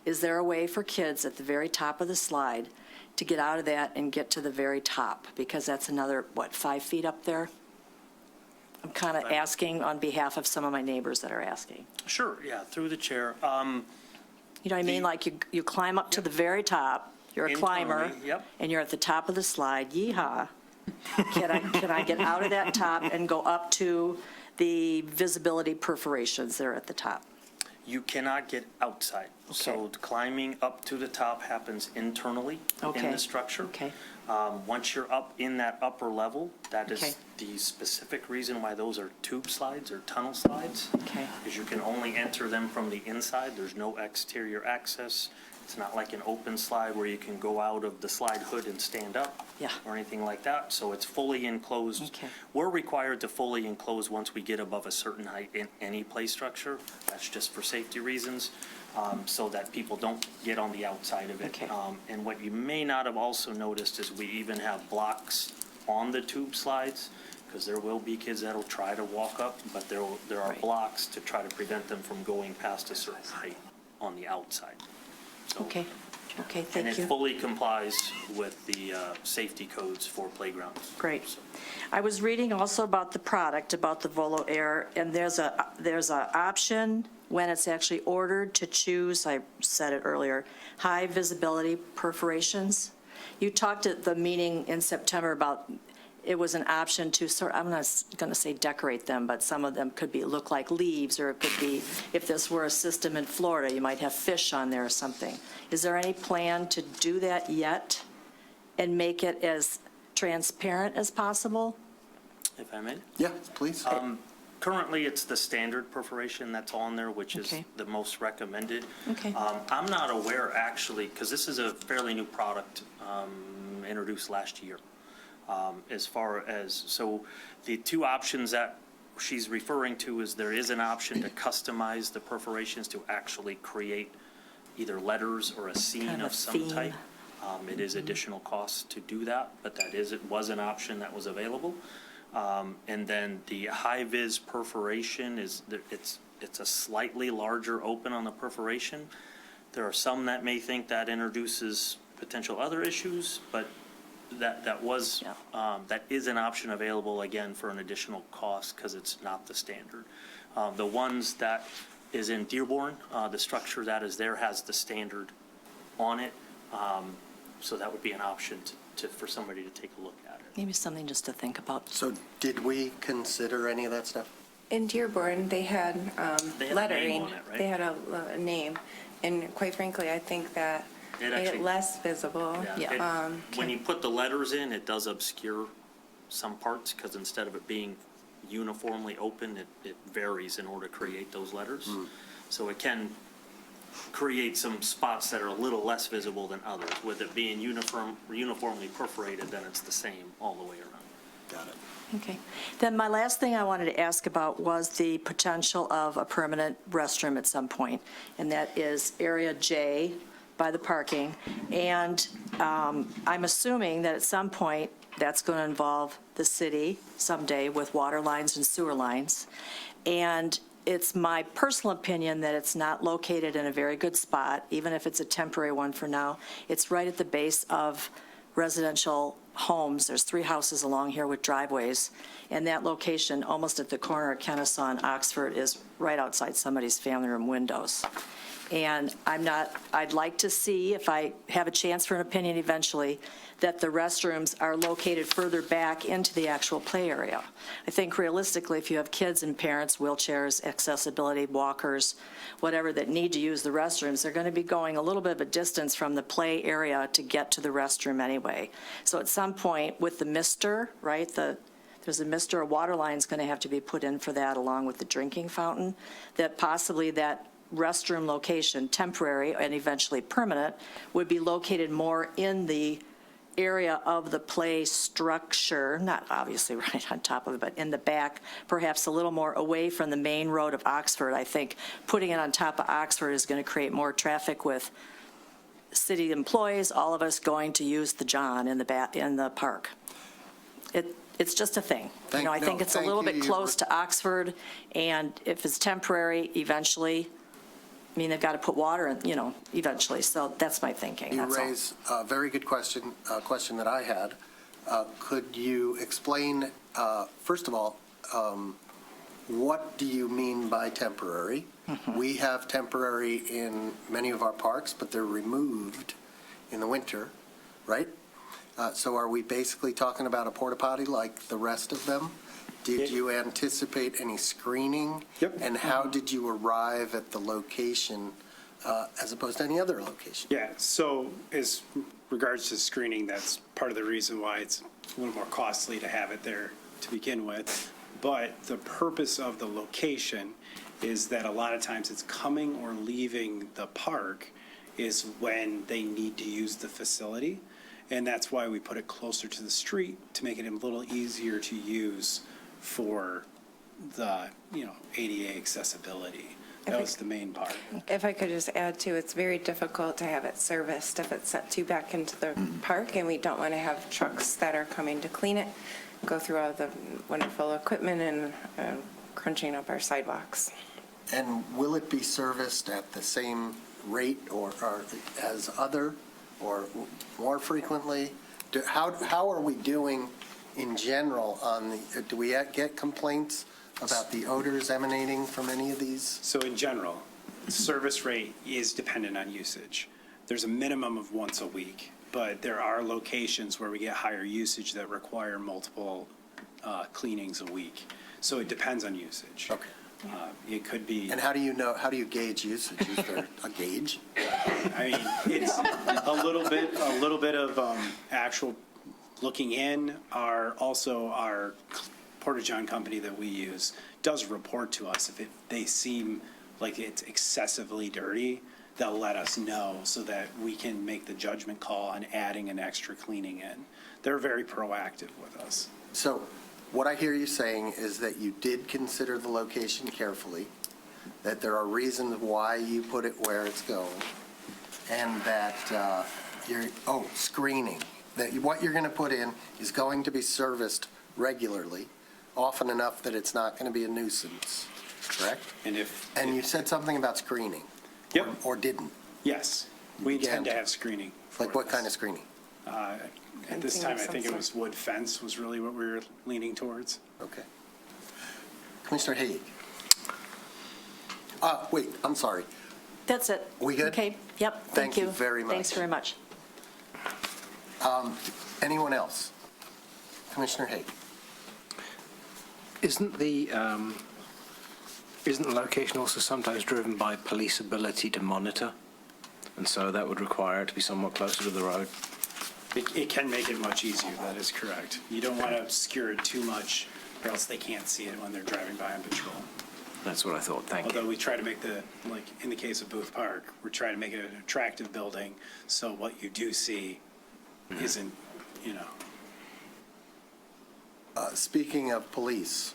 Is there a way for kids at the very top of the slide to get out of that and get to the very top? Because that's another, 5 feet up there? I'm kind of asking on behalf of some of my neighbors that are asking. Sure, yeah, through the chair. You know what I mean? Like you climb up to the very top, you're a climber, Internally, yep. and you're at the top of the slide, yeehaw. Can I get out of that top and go up to the visibility perforations that are at the top? You cannot get outside. So climbing up to the top happens internally in Okay. the structure. Okay. Once you're up in that upper level, that Okay. is the specific reason why those are tube slides or tunnel slides. Okay. Is you can only enter them from the inside. There's no exterior access. It's not like an open slide where you can go out of the slide hood and stand up. Yeah. Or anything like that. So it's fully enclosed. Okay. We're required to fully enclose once we get above a certain height in any play structure. That's just for safety reasons, so that people don't get on the outside of it. Okay. And what you may not have also noticed is we even have blocks on the tube slides, because there will be kids that'll try to walk up, but there are Right. blocks to try to prevent them from going past a certain height on the outside. So- Okay. Okay, And thank it you. fully complies with the safety codes for playgrounds. Great. I was reading also about the product, about the Volo Air, and there's a option when it's actually ordered to choose, I said it earlier, high visibility perforations. You talked at the meeting in September about it was an option to sort, I'm not going to say decorate them, but some of them could look like leaves, or it could be, if this were a system in Florida, you might have fish on there or something. Is there any plan to do that yet and make it as transparent as possible? If I may? Yeah, please. Currently, it's the standard perforation that's on there, which is Okay. the most recommended. Okay. I'm not aware, actually, because this is a fairly new product introduced last year. As far as, so the 2 options that she's referring to is there is an option to customize the perforations to actually create either letters or a scene Kind of of a some theme. type. It is additional cost to do that, but it was an option that was available. And then the high-vis perforation it's a slightly larger open on the perforation. There are some that may think that introduces potential other issues, but that is an option available, again, for an additional cost, because it's not the standard. The ones that is in Dearborn, the structure that is there has the standard on it, so that would be an option for somebody to take a look at it. Maybe something just to think about. So did we consider any of that stuff? In Dearborn, they had They had a lettering. name on it, right? They had a name, and quite frankly, I think that It made actually- it less visible. Yeah, when you put the letters in, it does obscure some parts, because instead of it being uniformly open, it varies in order to create those letters. So it can create some spots that are a little less visible than others. With it being uniformly perforated, then it's the same all the way around. Got it. Okay. Then my last thing I wanted to ask about was the potential of a permanent restroom at some point, and that is Area J by the parking. And I'm assuming that at some point, that's going to involve the city someday with water lines and sewer lines. And it's my personal opinion that it's not located in a very good spot, even if it's a temporary one for now. It's right at the base of residential homes. There's 3 houses along here with driveways, and that location, almost at the corner of Kennesaw and Oxford, is right outside somebody's family room windows. And I'd like to see, if I have a chance for an opinion eventually, that the restrooms are located further back into the actual play area. I think realistically, if you have kids and parents, wheelchairs, accessibility, walkers, whatever, that need to use the restrooms, they're going to be going a little bit of a distance from the play area to get to the restroom anyway. So at some point with the mister, right, there's a mister, a water line's going to have to be put in for that along with the drinking fountain, that possibly that restroom location, temporary and eventually permanent, would be located more in the area of the play structure, not obviously right on top of it, but in the back, perhaps a little more away from the main road of Oxford. I think putting it on top of Oxford is going to create more traffic with city employees, all of us going to use the John in the park. It's just a thing. I think it's a little bit close to Oxford, and if it's temporary, eventually, I mean, they've got to put water in, eventually. So that's my thinking. You That's all. raise a very good question, a question that I had. Could you explain, first of all, what do you mean by temporary? We have temporary in many of our parks, but they're removed in the winter, right? So are we basically talking about a porta potty like the rest of them? Did you anticipate any screening? Yep. And how did you arrive at the location as opposed to any other location? Yeah, so as regards to screening, that's part of the reason why it's a little more costly to have it there to begin with. But the purpose of the location is that a lot of times it's coming or leaving the park is when they need to use the facility. And that's why we put it closer to the street to make it a little easier to use for the, ADA accessibility. That was the main part. If I could just add too, it's very difficult to have it serviced if it's set too back into the park, and we don't want to have trucks that are coming to clean it, go through all the wonderful equipment and crunching up our sidewalks. And will it be serviced at the same rate or as other, or more frequently? How are we doing in general on the, do we get complaints about the odors emanating from any of these? So in general, service rate is dependent on usage. There's a minimum of once a week, but there are locations where we get higher usage that require multiple cleanings a week. So it depends on usage. Okay. It could be. And how do you gauge usage? Is there a gauge? I mean, it's a little bit of actual looking in. Our Porta-John company that we use does report to us if they seem like it's excessively dirty. They'll let us know so that we can make the judgment call on adding an extra cleaning in. They're very proactive with us. So what I hear you saying is that you did consider the location carefully, that there are reasons why you put it where it's going, and that screening, that what you're going to put in is going to be serviced regularly, often enough that it's not going to be a nuisance, correct? And you said something about screening. Yep. Or didn't. Yes, we intend to have screening. Like what kind of screening? At this time, I think it was wood fence was really what we were leaning towards. Okay. Commissioner Haig. Wait, I'm sorry. That's it. We good? Okay, yep, thank you. Thank you very much. Thanks very much. Anyone else? Commissioner Haig. Isn't the location also sometimes driven by police ability to monitor? And so that would require it to be somewhat closer to the road? It can make it much easier, that is correct. You don't want to obscure it too much, or else they can't see it when they're driving by on patrol. That's what I thought, thank you. Although we try to make in the case of Booth Park, we're trying to make it an attractive building, so what you do see isn't, Speaking of police,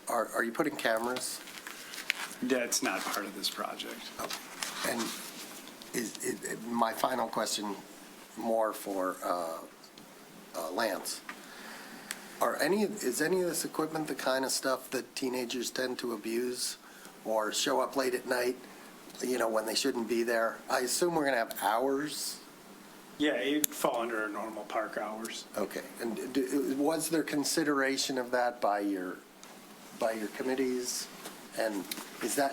are you putting cameras? That's not part of this project. And my final question, more for Lance. Is any of this equipment the kind of stuff that teenagers tend to abuse or show up late at night, when they shouldn't be there? I assume we're going to have hours Yeah, it'd fall under our normal park hours. Okay, and was there consideration of that by your committees? And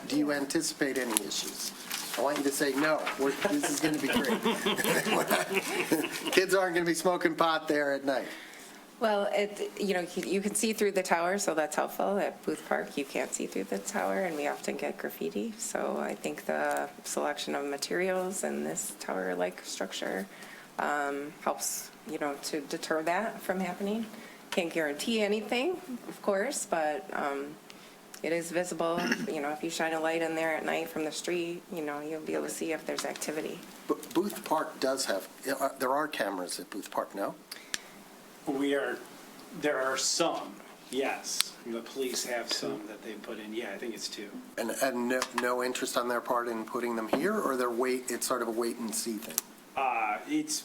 do you anticipate any issues? I want you to say, no, this is going to be great. Kids aren't going to be smoking pot there at night. Well, you can see through the tower, so that's helpful. At Booth Park, you can't see through the tower, and we often get graffiti. So I think the selection of materials in this tower-like structure helps, to deter that from happening. Can't guarantee anything, of course, but it is visible. If you shine a light in there at night from the street, you'll be able to see if there's activity. But Booth Park does have, there are cameras at Booth Park, no? There are some, yes. The police have some that they put in. Yeah, I think it's 2. And no interest on their part in putting them here, or it's sort of a wait and see thing? It's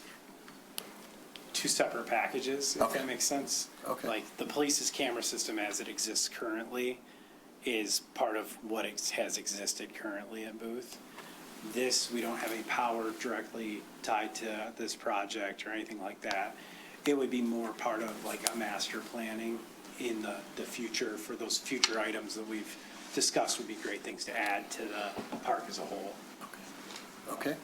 2 separate packages, if that makes sense. Okay. Like the police's camera system as it exists currently is part of what has existed currently at Booth. This, we don't have any power directly tied to this project or anything like that. It would be more part of like a master planning in the future for those future items that we've discussed would be great things to add to the park as a whole. Okay.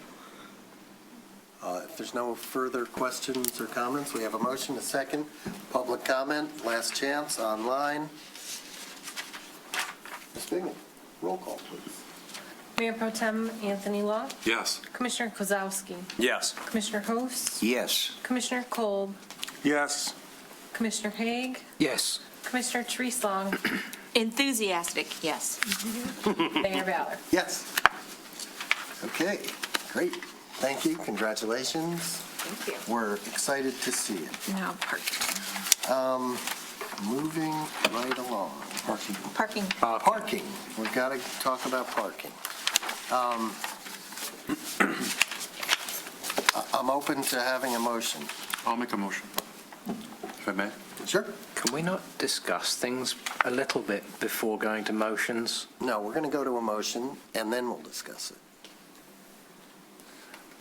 If there's no further questions or comments, we have a motion, a second. Public comment, last chance, online. Ms. Bingham, roll call, please. Mayor Pro Tem Anthony Law, Yes. Commissioner Kozowski, Yes. Commissioner Host, Yes. Commissioner Kolb, Yes. Commissioner Haig, Yes. Commissioner Treeslong, Enthusiastic, yes. Mayor Ballard. Yes. Okay, great. Thank you, congratulations. Thank you. We're excited to see it. Now, park. Moving right along. Parking. Parking. Parking. We've got to talk about parking. I'm open to having a motion. I'll make a motion, if I may. Sure. Can we not discuss things a little bit before going to motions? No, we're going to go to a motion, and then we'll discuss it.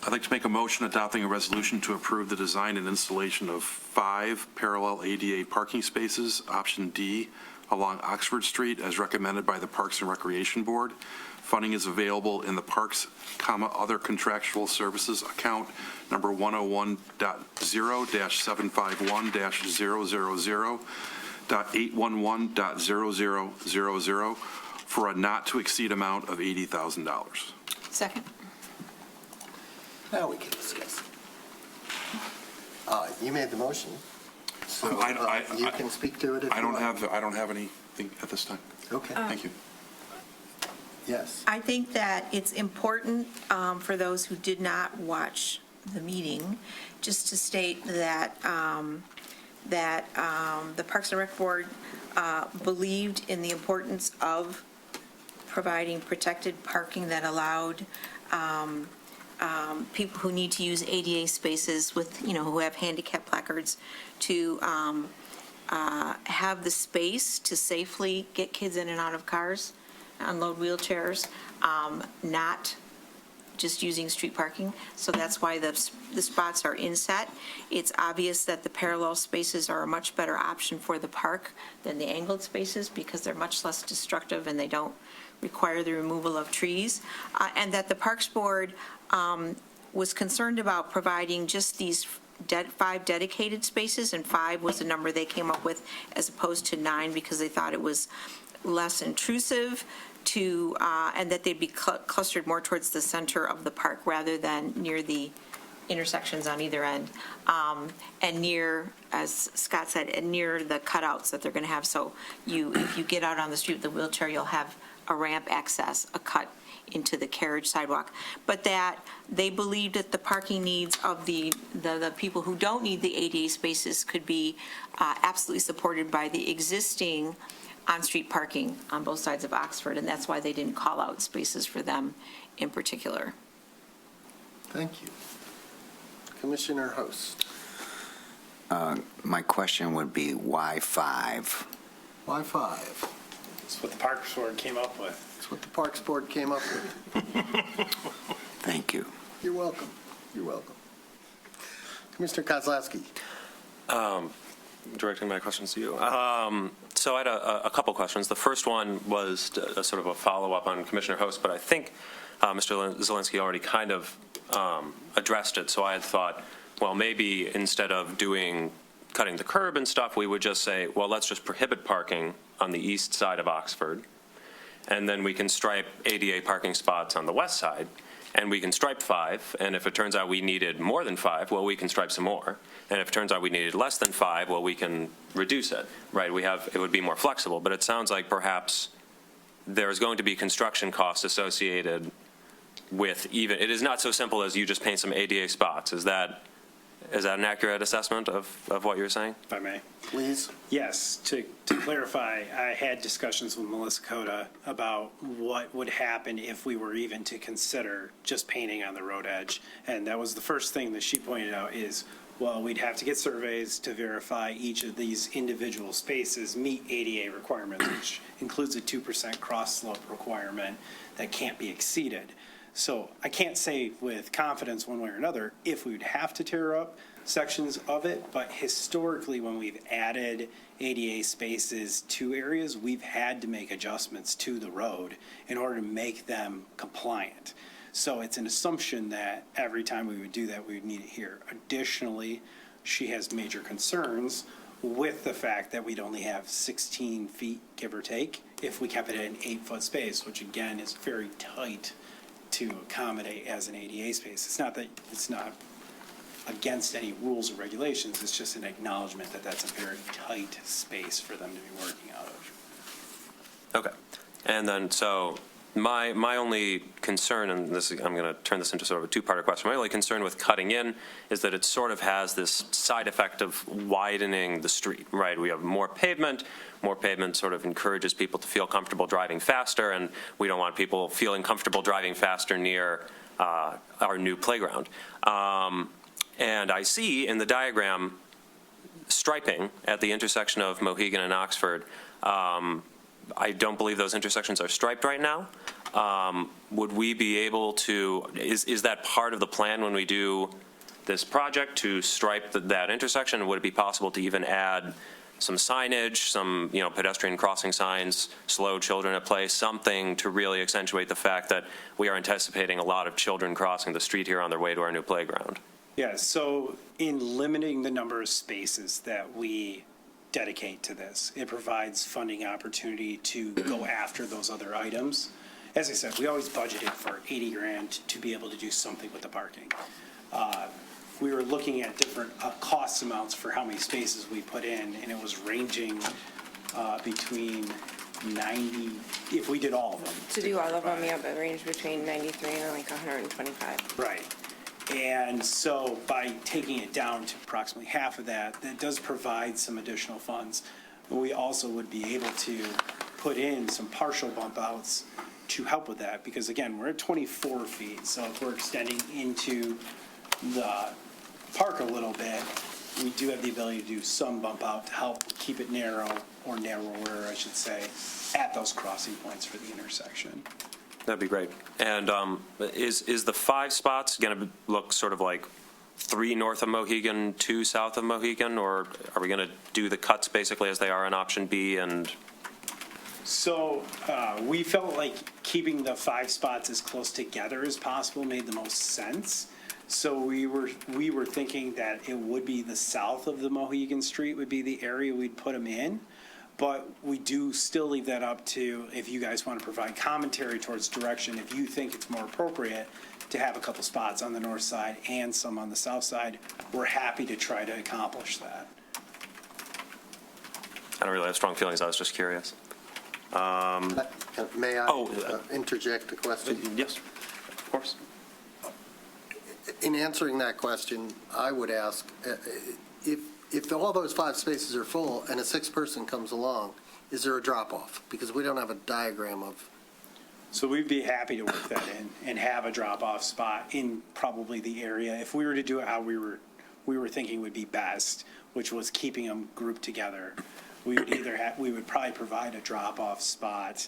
I'd like to make a motion adopting a resolution to approve the design and installation of 5 parallel ADA parking spaces, option D, along Oxford Street as recommended by the Parks and Recreation Board. Funding is available in the Parks, other contractual services account number 101.0-751-000.811.0000 for a not to exceed amount of $80,000. Second. Now we can discuss it. You made the motion, so you can speak to it if I you don't like. have anything at this time. Okay. Thank you. Yes. I think that it's important for those who did not watch the meeting, just to state that, the Parks and Rec Board believed in the importance of providing protected parking that allowed people who need to use ADA spaces with, who have handicap placards to have the space to safely get kids in and out of cars, unload wheelchairs, not just using street parking. So that's why the spots are inset. It's obvious that the parallel spaces are a much better option for the park than the angled spaces because they're much less destructive and they don't require the removal of trees. And that the Parks Board was concerned about providing just these 5 dedicated spaces, and 5 was the number they came up with as opposed to 9 because they thought it was less intrusive and that they'd be clustered more towards the center of the park rather than near the intersections on either end, and near, as Scott said, and near the cutouts that they're going to have. So if you get out on the street with the wheelchair, you'll have a ramp access, a cut into the carriage sidewalk. But that they believed that the parking needs of the people who don't need the ADA spaces could be absolutely supported by the existing on-street parking on both sides of Oxford, and that's why they didn't call out spaces for them in particular. Thank you. Commissioner Host. My question would be, why 5? Why 5? That's what the Parks Board came up with. That's what the Parks Board came up with. Thank you. You're welcome. You're welcome. Commissioner Kozlowski. Directing my questions to you. So I had a couple questions. The first one was a sort of a follow-up on Commissioner Host, but I think Mr. Zelinski already kind of addressed it. So I had thought, well, maybe instead of cutting the curb and stuff, we would just say, well, let's just prohibit parking on the east side of Oxford, and then we can stripe ADA parking spots on the west side, and we can stripe 5, and if it turns out we needed more than 5, well, we can stripe some more. And if it turns out we needed less than 5, well, we can reduce it, right? It would be more flexible, but it sounds like perhaps there's going to be construction costs associated with it is not so simple as you just paint some ADA spots. Is that an accurate assessment of what you're saying? If I may. Please. Yes, to clarify, I had discussions with Melissa Cota about what would happen if we were even to consider just painting on the road edge. And that was the first thing that she pointed out is, well, we'd have to get surveys to verify each of these individual spaces meet ADA requirements, which includes a 2% cross slope requirement that can't be exceeded. So I can't say with confidence one way or another if we would have to tear up sections of it, but historically when we've added ADA spaces to areas, we've had to make adjustments to the road in order to make them compliant. So it's an assumption that every time we would do that, we would need it here. Additionally, she has major concerns with the fact that we'd only have 16 feet, give or take, if we kept it at an 8-foot space, which again is very tight to accommodate as an ADA space. It's not that it's not against any rules or regulations, it's just an acknowledgement that that's a very tight space for them to be working out of. Okay. And then, so my only concern, and I'm going to turn this into sort of a two-parter question, my only concern with cutting in is that it sort of has this side effect of widening the street, right? We have more pavement sort of encourages people to feel comfortable driving faster, and we don't want people feeling comfortable driving faster near our new playground. And I see in the diagram striping at the intersection of Mohegan and Oxford. I don't believe those intersections are striped right now. Would we be able to, is that part of the plan when we do this project to stripe that intersection? Would it be possible to even add some signage, some pedestrian crossing signs, slow children at play, something to really accentuate the fact that we are anticipating a lot of children crossing the street here on their way to our new playground? Yeah, so in limiting the number of spaces that we dedicate to this, it provides funding opportunity to go after those other items. As I said, we always budgeted for 80 grand to be able to do something with the parking. We were looking at different cost amounts for how many spaces we put in, and it was ranging between 90, if we did all of them. To do all of them, yeah, but range between 93 and like 125. Right. And so by taking it down to approximately half of that, that does provide some additional funds. We also would be able to put in some partial bump outs to help with that, because again, we're at 24 feet. So if we're extending into the park a little bit, we do have the ability to do some bump out to help keep it narrow, or narrower, I should say, at those crossing points for the intersection. That'd be great. And is the 5 spots going to look sort of like 3 north of Mohegan, 2 south of Mohegan, or are we going to do the cuts basically as they are in option B? And so we felt like keeping the 5 spots as close together as possible made the most sense. So we were thinking that it would be the south of the Mohegan Street would be the area we'd put them in. But we do still leave that up to, if you guys want to provide commentary towards direction, if you think it's more appropriate to have a couple spots on the north side and some on the south side, we're happy to try to accomplish that. I don't really have strong feelings. I was just curious. May I interject a question? Yes, of course. In answering that question, I would ask, if all those 5 spaces are full and a 6th person comes along, is there a drop-off? Because we don't have a diagram of. So we'd be happy to work that in and have a drop-off spot in probably the area. If we were to do it how we were thinking would be best, which was keeping them grouped together, we would probably provide a drop-off spot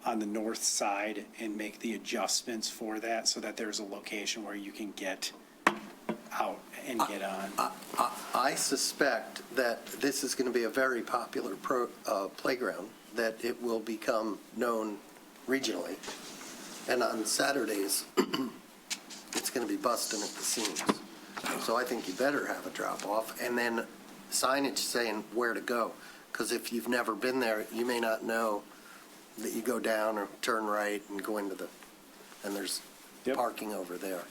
on the north side and make the adjustments for that so that there's a location where you can get out and get on. I suspect that this is going to be a very popular playground, that it will become known regionally. And on Saturdays, it's going to be busting at the seams. So I think you better have a drop-off, and then signage saying where to go. Because if you've never been there, you may not know that you go down or turn right and go into and there's parking over there.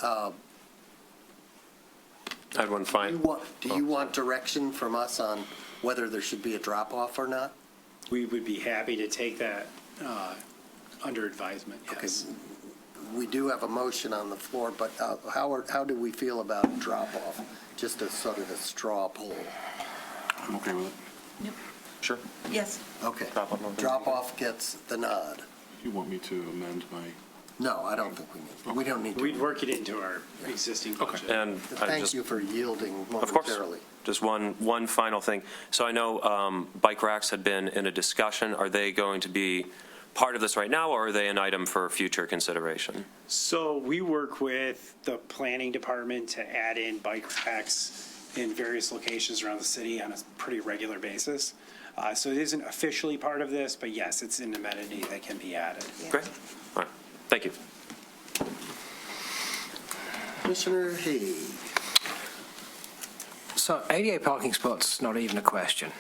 I had one fine. Do you want direction from us on whether there should be a drop-off or not? We would be happy to take that under advisement, yes. Okay. We do have a motion on the floor, but how do we feel about drop-off? Just a sort of a straw poll. I'm okay with it. Yep. Sure. Yes. Okay. Drop-off gets the nod. You want me to amend my? No, I don't think we need. We don't need to. We'd work it into our existing budget. And Thank you for yielding Of course. momentarily. Just one final thing. So I know bike racks had been in a discussion. Are they going to be part of this right now, or are they an item for future consideration? So we work with the planning department to add in bike racks in various locations around the city on a pretty regular basis. So it isn't officially part of this, but yes, it's an amenity that can be added. Great. All right. Thank you. Commissioner Haig. So ADA parking spots, not even a question.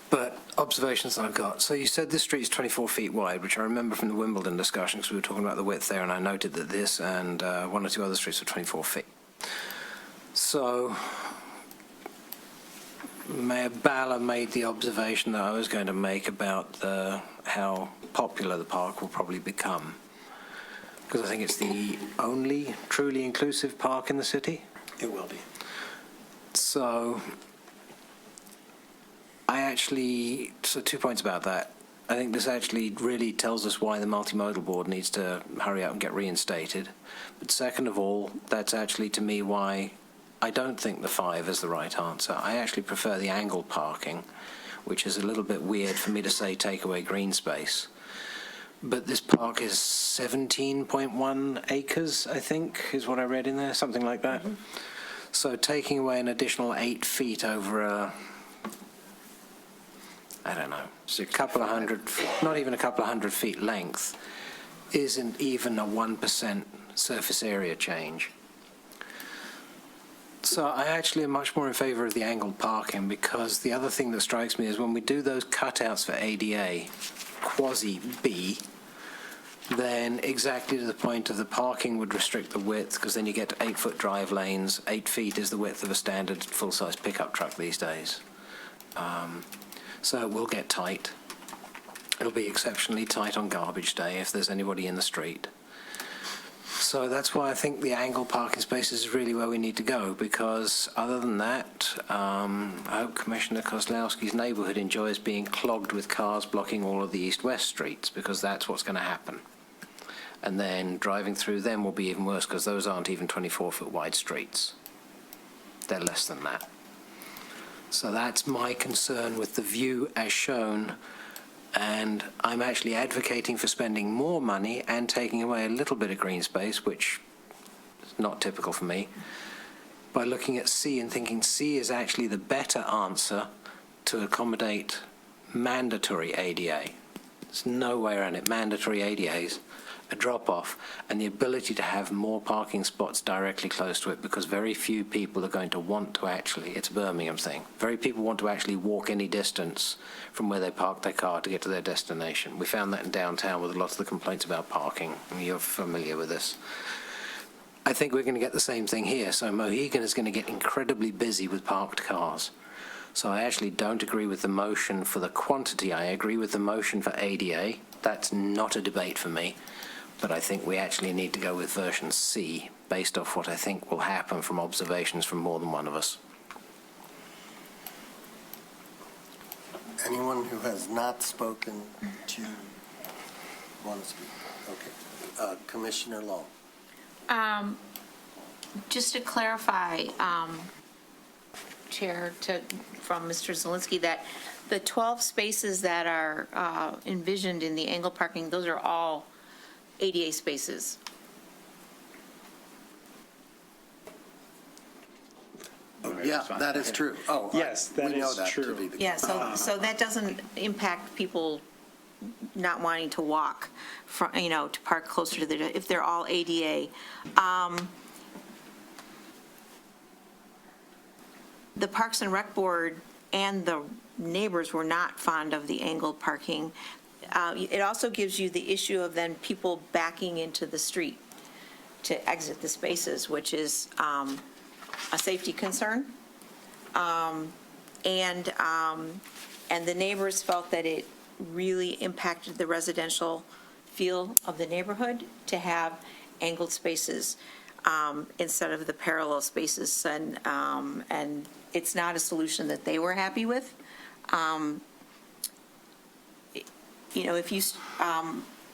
But observations I've got. So you said this street is 24 feet wide, which I remember from the Wimbledon discussion because we were talking about the width there, and I noted that this and one or two other streets are 24 feet. So Mayor Balla made the observation that I was going to make about how popular the park will probably become, because I think it's the only truly inclusive park in the city. It will be. So so 2 points about that. I think this actually really tells us why the multimodal board needs to hurry up and get reinstated. But second of all, that's actually to me why I don't think the 5 is the right answer. I actually prefer the angled parking, which is a little bit weird for me to say take away green space. But this park is 17.1 acres, I think, is what I read in there, something like that. Mm-hmm. So taking away an additional 8 feet over I don't know, a couple of hundred, not even a couple of hundred feet length, isn't even a 1% surface area change. So I actually am much more in favor of the angled parking, because the other thing that strikes me is when we do those cutouts for ADA, quasi-B, then exactly to the point of the parking would restrict the width, because then you get 8-foot drive lanes. 8 feet is the width of a standard full-size pickup truck these days. So it will get tight. It'll be exceptionally tight on garbage day if there's anybody in the street. So that's why I think the angled parking spaces is really where we need to go, because other than that, I hope Commissioner Kozlowski's neighborhood enjoys being clogged with cars blocking all of the east-west streets, because that's what's going to happen. And then driving through them will be even worse, because those aren't even 24-foot wide streets. They're less than that. So that's my concern with the view as shown, and I'm actually advocating for spending more money and taking away a little bit of green space, which is not typical for me, by looking at C and thinking C is actually the better answer to accommodate mandatory ADA. There's no way around it. Mandatory ADAs, a drop-off, and the ability to have more parking spots directly close to it, because very few people are going to want to actually, it's a Birmingham thing, very people want to actually walk any distance from where they park their car to get to their destination. We found that in downtown with a lot of the complaints about parking. I mean, you're familiar with this. I think we're going to get the same thing here. So Mohegan is going to get incredibly busy with parked cars. So I actually don't agree with the motion for the quantity. I agree with the motion for ADA. That's not a debate for me. But I think we actually need to go with version C, based off what I think will happen from observations from more than one of us. Anyone who has not spoken to want to speak? Okay. Commissioner Long. Just to clarify, Chair, from Mr. Zelinski, that the 12 spaces that are envisioned in the angle parking, those are all ADA spaces. Yeah, response. that is true. Oh, Yes, that we know is that to true. be the Yeah, so that doesn't impact people not wanting to walk from, to park closer to the, if they're all ADA. The Parks and Rec Board and the neighbors were not fond of the angled parking. It also gives you the issue of then people backing into the street to exit the spaces, which is a safety concern. And the neighbors felt that it really impacted the residential feel of the neighborhood to have angled spaces instead of the parallel spaces. And it's not a solution that they were happy with. If you,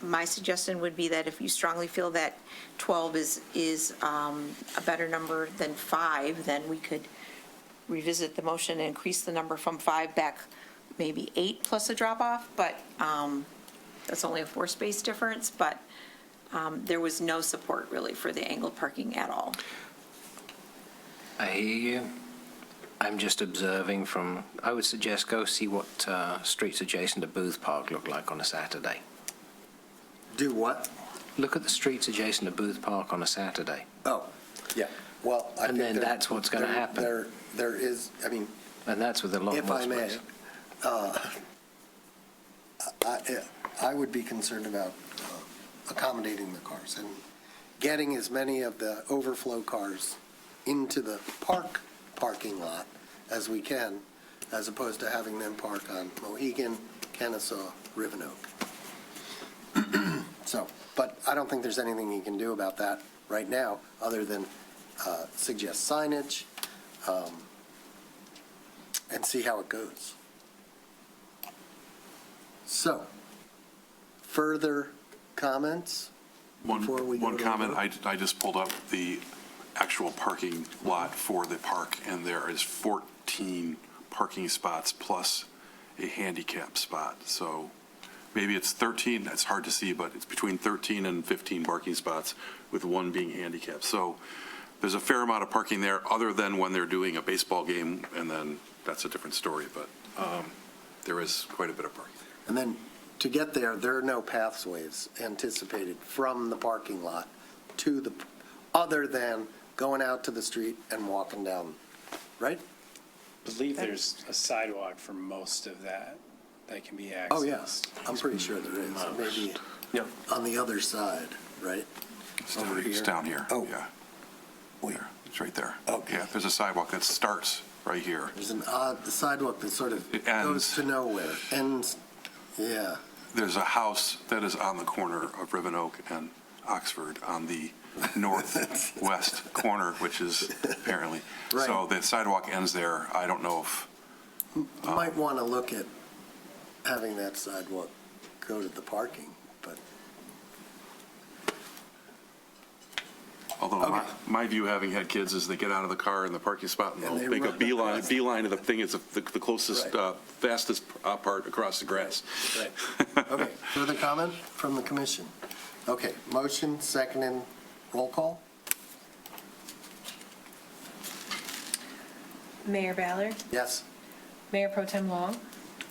my suggestion would be that if you strongly feel that 12 is a better number than 5, then we could revisit the motion and increase the number from 5 back maybe 8 plus a drop-off, but that's only a 4-space difference, but there was no support really for the angled parking at all. I hear you. I'm just observing from, I would suggest go see what streets adjacent to Booth Park look like on a Saturday. Do what? Look at the streets adjacent to Booth Park on a Saturday. Oh, yeah. Well, I And think then that's what's going to happen. There is, I mean, And that's with a lot if more I may, space. I would be concerned about accommodating the cars and getting as many of the overflow cars into the parking lot as we can, as opposed to having them park on Mohegan, Kennesaw, Riven Oak. So, but I don't think there's anything you can do about that right now, other than suggest signage and see how it goes. So, further comments before we go One to comment, the vote? I just pulled up the actual parking lot for the park, and there is 14 parking spots plus a handicap spot. So maybe it's 13, that's hard to see, but it's between 13 and 15 parking spots, with one being handicapped. So there's a fair amount of parking there, other than when they're doing a baseball game, and then that's a different story, but there is quite a bit of parking. And then to get there, there are no pathways anticipated from the parking lot to the, other than going out to the street and walking down, right? I believe there's a sidewalk for most of that can be accessed. Oh, yes, I'm pretty sure there is. Maybe on the other side, right? Over It's here? down here. Oh. Yeah. Wait. It's right there. Okay. Yeah, there's a sidewalk that starts right here. There's an odd sidewalk that sort of It ends. goes to nowhere, ends, yeah. There's a house that is on the corner of Riven Oak and Oxford on the northwest corner, which is apparently. Right. So the sidewalk ends there. I don't know if, You might want to look at having that sidewalk go to the parking, but, although Okay. my view, having had kids, is they get out of the car in the parking spot and And they'll they make a run beeline across. to the thing. It's the closest, Right. fastest part across the grass. right. Okay, further comment from the commission? Okay, motion, second, and roll call? Mayor Ballard, Yes? Mayor Pro Tem Long,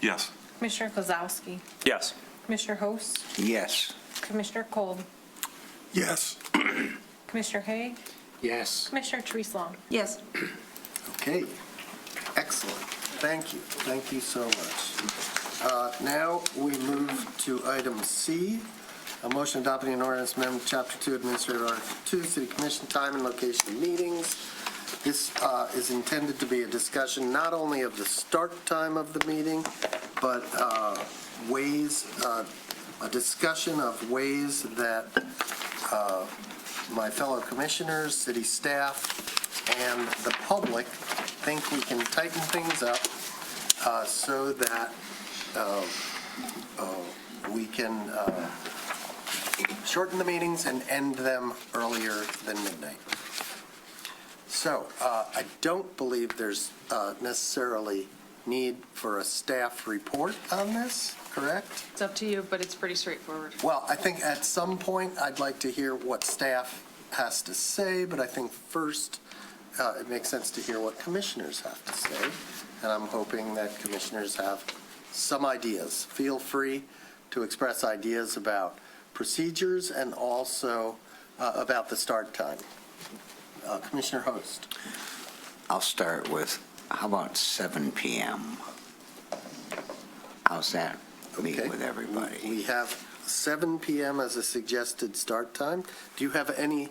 Yes. Commissioner Kozowski, Yes. Commissioner Host, Yes. Commissioner Kolb, Yes. Commissioner Haig, Yes. Commissioner Therese Long. Yes. Okay, excellent. Thank you so much. Now we move to item C, a motion adopting an ordinance amendment, Chapter 2, Administrative Article 2, City Commission time and location of meetings. This is intended to be a discussion not only of the start time of the meeting, but ways, a discussion of ways that my fellow commissioners, city staff, and the public think we can tighten things up so that we can shorten the meetings and end them earlier than midnight. So I don't believe there's necessarily need for a staff report on this, correct? It's up to you, but it's pretty straightforward. Well, I think at some point, I'd like to hear what staff has to say, but I think first, it makes sense to hear what commissioners have to say, and I'm hoping that commissioners have some ideas. Feel free to express ideas about procedures and also about the start time. Commissioner Host. I'll start with, how about 7 p.m.? How's that meet with everybody? We have 7 p.m. as a suggested start time. Do you have any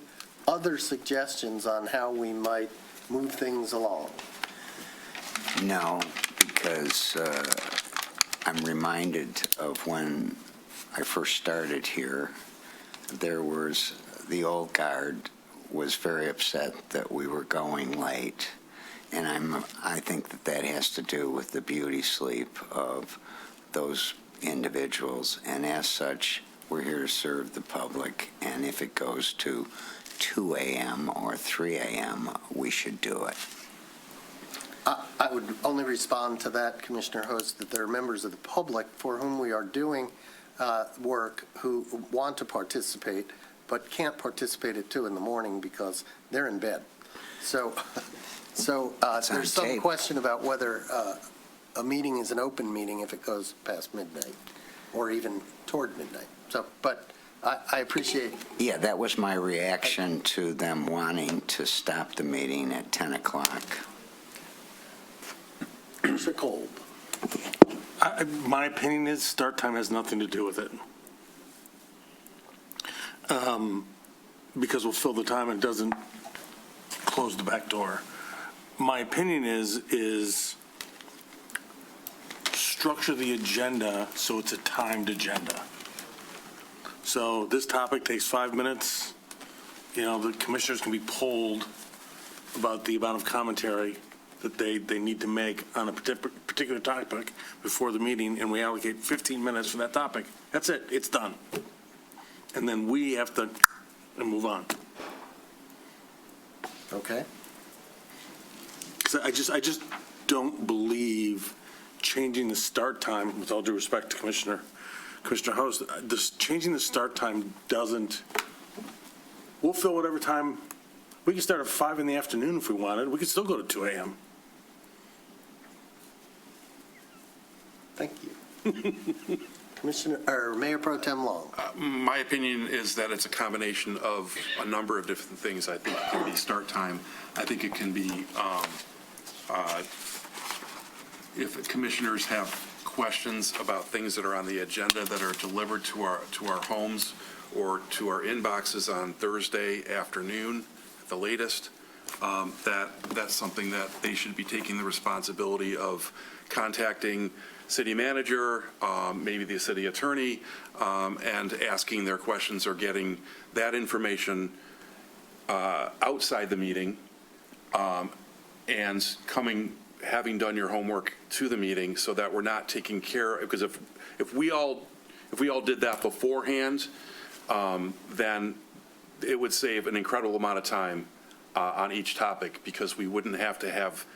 other suggestions on how we might move things along? No, because I'm reminded of when I first started here, there was, the old guard was very upset that we were going late. And I think that has to do with the beauty sleep of those individuals. And as such, we're here to serve the public. And if it goes to 2 a.m. or 3 a.m., we should do it. I would only respond to that, Commissioner Host, that there are members of the public for whom we are doing work who want to participate but can't participate at 2 in the morning because they're in bed. So there's some question about whether a meeting is an open meeting if it goes past midnight or even toward midnight. But I appreciate. Yeah, that was my reaction to them wanting to stop the meeting at 10 o'clock. Mr. Kolb. My opinion is start time has nothing to do with it. Because we'll fill the time and it doesn't close the back door. My opinion is structure the agenda so it's a timed agenda. So this topic takes 5 minutes. You know, the commissioners can be polled about the amount of commentary that they need to make on a particular topic before the meeting, and we allocate 15 minutes for that topic. That's it. It's done. And then we have to move on. Okay. Because I just don't believe changing the start time, with all due respect to Commissioner Host, changing the start time doesn't, we'll fill whatever time, we can start at 5 in the afternoon if we wanted. We could still go to 2 a.m. Thank you. Mayor Pro Tem Long. My opinion is that it's a combination of a number of different things. I think it can be start time. I think it can be, if commissioners have questions about things that are on the agenda that are delivered to our homes or to our inboxes on Thursday afternoon at the latest, that's something that they should be taking the responsibility of contacting city manager, maybe the city attorney, and asking their questions or getting that information outside the meeting, and having done your homework to the meeting, so that we're not taking care, because if we all did that beforehand, then it would save an incredible amount of time on each topic, because we wouldn't have to have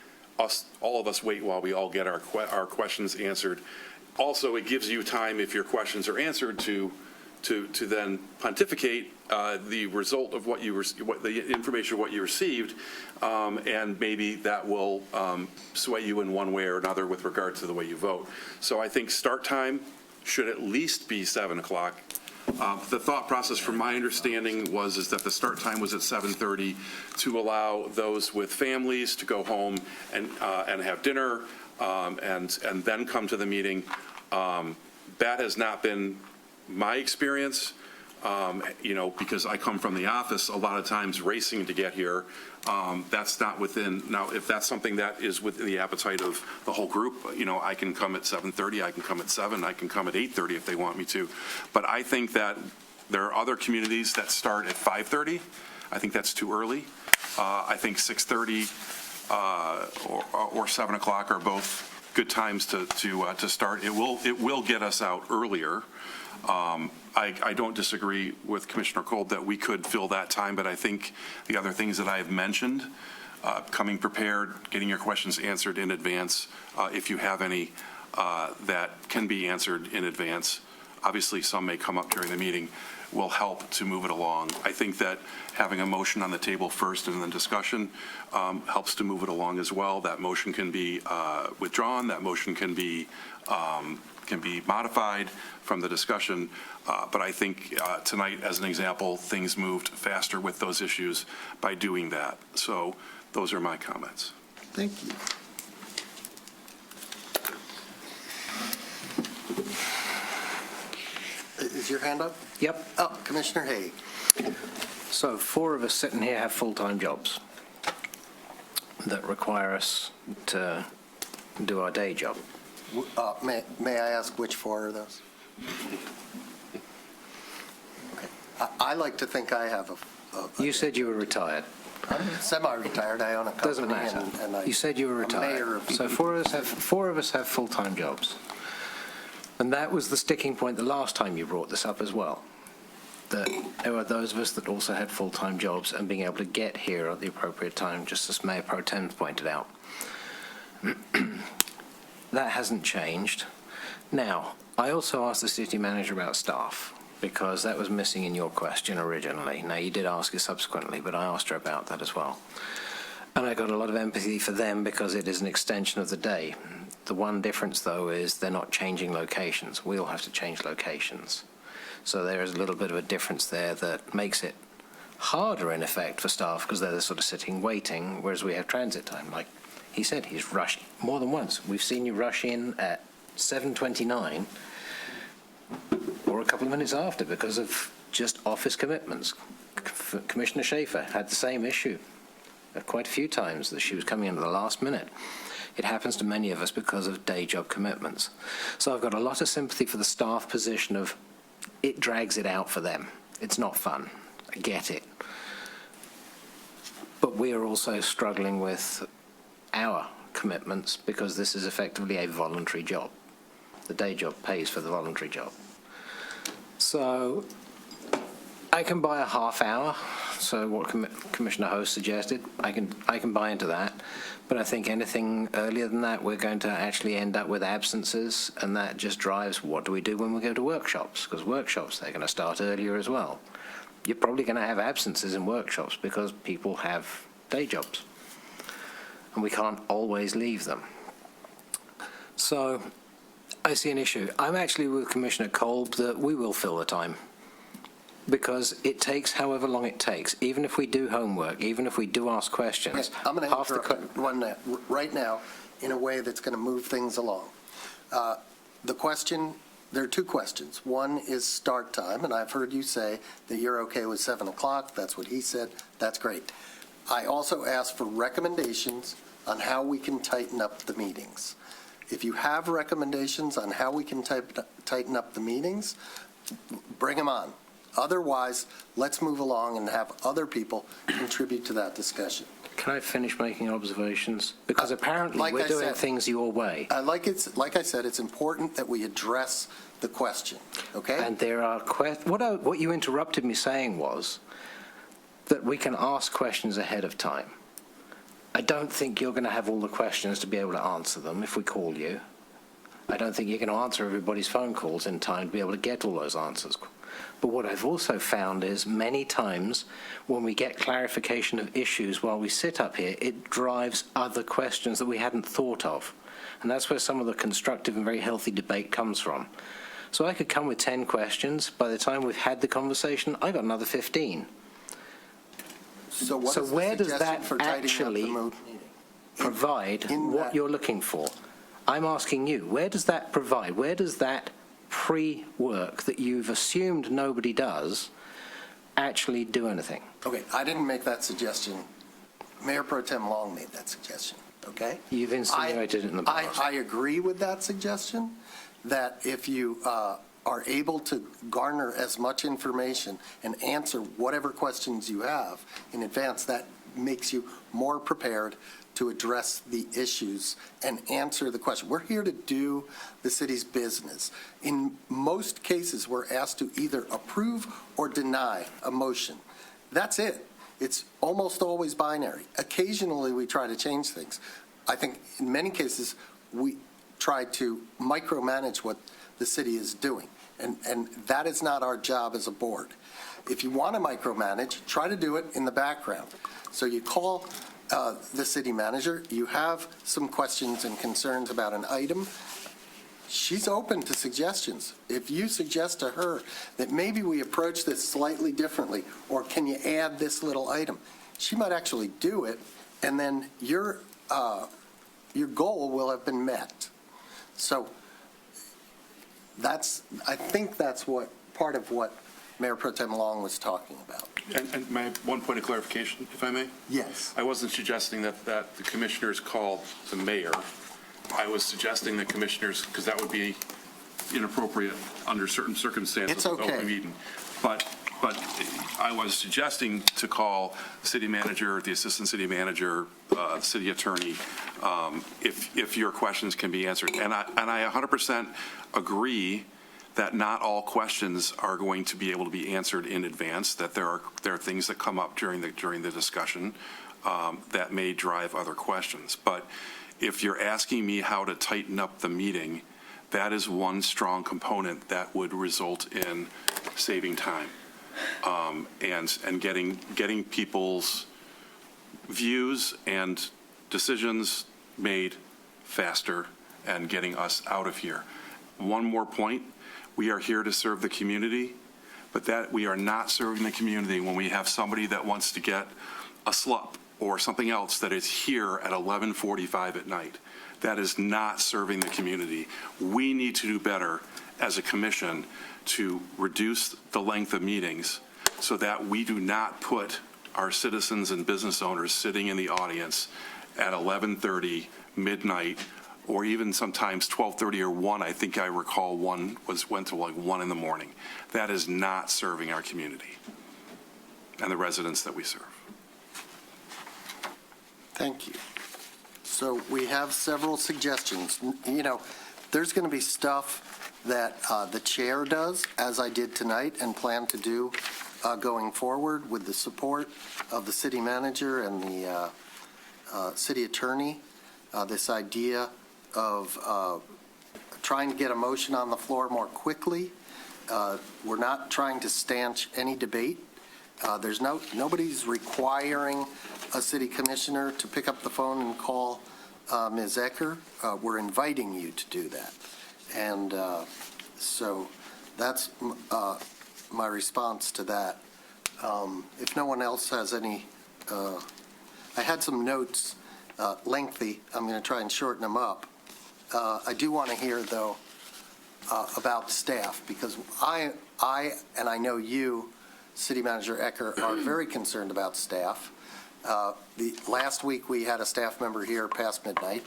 all of us wait while we all get our questions answered. Also, it gives you time, if your questions are answered, to then pontificate the result of the information of what you received, and maybe that will sway you in one way or another with regard to the way you vote. So I think start time should at least be 7 o'clock. The thought process, from my understanding, is that the start time was at 7:30 to allow those with families to go home and have dinner, and then come to the meeting. That has not been my experience, because I come from the office a lot of times racing to get here. That's not within, now if that's something that is within the appetite of the whole group, I can come at 7:30, I can come at 7, I can come at 8:30 if they want me to. But I think that there are other communities that start at 5:30. I think that's too early. I think 6:30 or 7 o'clock are both good times to start. It will get us out earlier. I don't disagree with Commissioner Kolb that we could fill that time, but I think the other things that I have mentioned, coming prepared, getting your questions answered in advance, if you have any that can be answered in advance, obviously some may come up during the meeting, will help to move it along. I think that having a motion on the table first and then discussion helps to move it along as well. That motion can be withdrawn. That motion can be modified from the discussion. But I think tonight, as an example, things moved faster with those issues by doing that. So those are my comments. Thank you. Is your hand up? Yep. Oh, Commissioner Hay. So 4 of us sitting here have full-time jobs that require us to do our day job. May I ask which 4 are those? Okay. I like to think I have You said you were retired. I'm semi-retired. I own a company. Doesn't matter. And You said you were I'm mayor retired. of So 4 of us have full-time jobs. And that was the sticking point the last time you brought this up as well. That there were those of us that also had full-time jobs and being able to get here at the appropriate time, just as Mayor Pro Tem pointed out. That hasn't changed. Now, I also asked the city manager about staff, because that was missing in your question originally. Now, you did ask it subsequently, but I asked her about that as well. And I got a lot of empathy for them because it is an extension of the day. The one difference, though, is they're not changing locations. We all have to change locations. So there is a little bit of a difference there that makes it harder, in effect, for staff because they're sort of sitting waiting, whereas we have transit time. Like he said, he's rushed more than once. We've seen you rush in at 7:29 or a couple of minutes after because of just office commitments. Commissioner Schaefer had the same issue quite a few times that she was coming in at the last minute. It happens to many of us because of day job commitments. So I've got a lot of sympathy for the staff position of it drags it out for them. It's not fun. I get it. But we are also struggling with our commitments because this is effectively a voluntary job. The day job pays for the voluntary job. So I can buy a half hour. So what Commissioner Host suggested, I can buy into that. But I think anything earlier than that, we're going to actually end up with absences, and that just drives what do we do when we go to workshops? Because workshops, they're going to start earlier as well. You're probably going to have absences in workshops because people have day jobs. And we can't always leave them. So I see an issue. I'm actually with Commissioner Kolb that we will fill the time. Because it takes however long it takes, even if we do homework, even if we do ask questions. Okay, I'm going to interrupt right now in a way that's going to move things along. The question, there are 2 questions. One is start time, and I've heard you say that you're okay with 7 o'clock. That's what he said. That's great. I also asked for recommendations on how we can tighten up the meetings. If you have recommendations on how we can tighten up the meetings, bring them on. Otherwise, let's move along and have other people contribute to that discussion. Can I finish making observations? Because apparently we're doing things your way. Like I said, it's important that we address the question, okay? And there are what you interrupted me saying was that we can ask questions ahead of time. I don't think you're going to have all the questions to be able to answer them if we call you. I don't think you're going to answer everybody's phone calls in time to be able to get all those answers. But what I've also found is many times when we get clarification of issues while we sit up here, it drives other questions that we hadn't thought of. And that's where some of the constructive and very healthy debate comes from. So I could come with 10 questions. By the time we've had the conversation, I got another 15. So where does that actually provide what you're looking for? I'm asking you, where does that provide? Where does that pre-work that you've assumed nobody does actually do anything? Okay, I didn't make that suggestion. Mayor Pro Tem Long made that suggestion, okay? You've insinuated it in the past. I agree with that suggestion, that if you are able to garner as much information and answer whatever questions you have in advance, that makes you more prepared to address the issues and answer the question. We're here to do the city's business. In most cases, we're asked to either approve or deny a motion. That's it. It's almost always binary. Occasionally, we try to change things. I think in many cases, we try to micromanage what the city is doing. And that is not our job as a board. If you want to micromanage, try to do it in the background. So you call the city manager, you have some questions and concerns about an item, she's open to suggestions. If you suggest to her that maybe we approach this slightly differently, or can you add this little item, she might actually do it, and then your goal will have been met. So I think that's what part of what Mayor Pro Tem Long was talking about. And my one point of clarification, if I may? Yes. I wasn't suggesting that the commissioners call the mayor. I was suggesting that commissioners, because that would be inappropriate under certain circumstances. It's okay. With open meeting. But I was suggesting to call the city manager, the assistant city manager, city attorney, if your questions can be answered. And I 100% agree that not all questions are going to be able to be answered in advance, that there are things that come up during the discussion that may drive other questions. But if you're asking me how to tighten up the meeting, that is one strong component that would result in saving time and getting people's views and decisions made faster and getting us out of here. One more point. We are here to serve the community, but that we are not serving the community when we have somebody that wants to get a slup or something else that is here at 11:45 at night. That is not serving the community. We need to do better as a commission to reduce the length of meetings so that we do not put our citizens and business owners sitting in the audience at 11:30, midnight, or even sometimes 12:30 or 1. I think I recall one went to like 1 in the morning. That is not serving our community and the residents that we serve. Thank you. So we have several suggestions. You know, there's going to be stuff that the chair does, as I did tonight and plan to do going forward with the support of the city manager and the city attorney. This idea of trying to get a motion on the floor more quickly. We're not trying to stanch any debate. Nobody's requiring a city commissioner to pick up the phone and call Ms. Ecker. We're inviting you to do that. And so that's my response to that. If no one else has any, I had some notes, lengthy. I'm going to try and shorten them up. I do want to hear, though, about staff, because I know you, City Manager Ecker, are very concerned about staff. Last week, we had a staff member here past midnight.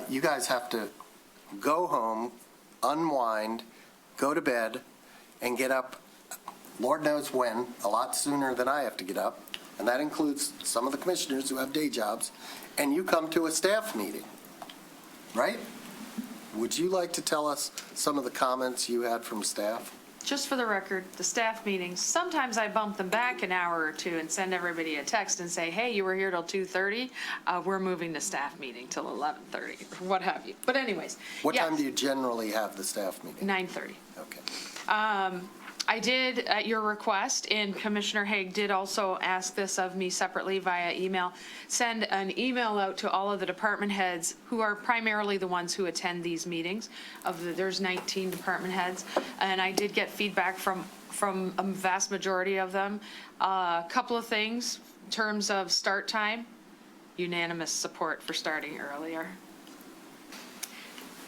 You guys have to go home, unwind, go to bed, and get up, Lord knows when, a lot sooner than I have to get up, and that includes some of the commissioners who have day jobs, and you come to a staff meeting, right? Would you like to tell us some of the comments you had from staff? Just for the record, the staff meetings, sometimes I bump them back an hour or two and send everybody a text and say, hey, you were here till 2:30. We're moving the staff meeting till 11:30, or what have you. But anyways. What yes. time do you generally have the staff meeting? 9:30. Okay. I did, at your request, and Commissioner Haig did also ask this of me separately via email, send an email out to all of the department heads who are primarily the ones who attend these meetings. There's 19 department heads, and I did get feedback from a vast majority of them. A couple of things in terms of start time, unanimous support for starting earlier.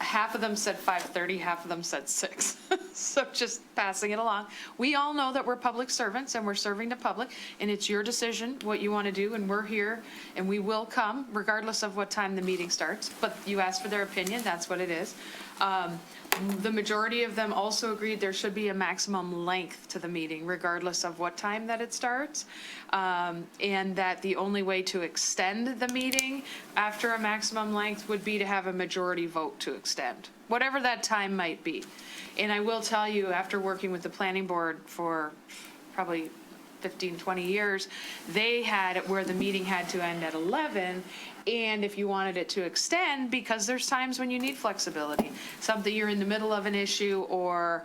Half of them said 5:30, half of them said 6. So just passing it along. We all know that we're public servants and we're serving the public, and it's your decision what you want to do, and we're here and we will come regardless of what time the meeting starts. But you asked for their opinion, that's what it is. The majority of them also agreed there should be a maximum length to the meeting regardless of what time that it starts, and that the only way to extend the meeting after a maximum length would be to have a majority vote to extend, whatever that time might be. And I will tell you, after working with the planning board for probably 15, 20 years, they had it where the meeting had to end at 11, and if you wanted it to extend, because there's times when you need flexibility, something you're in the middle of an issue, or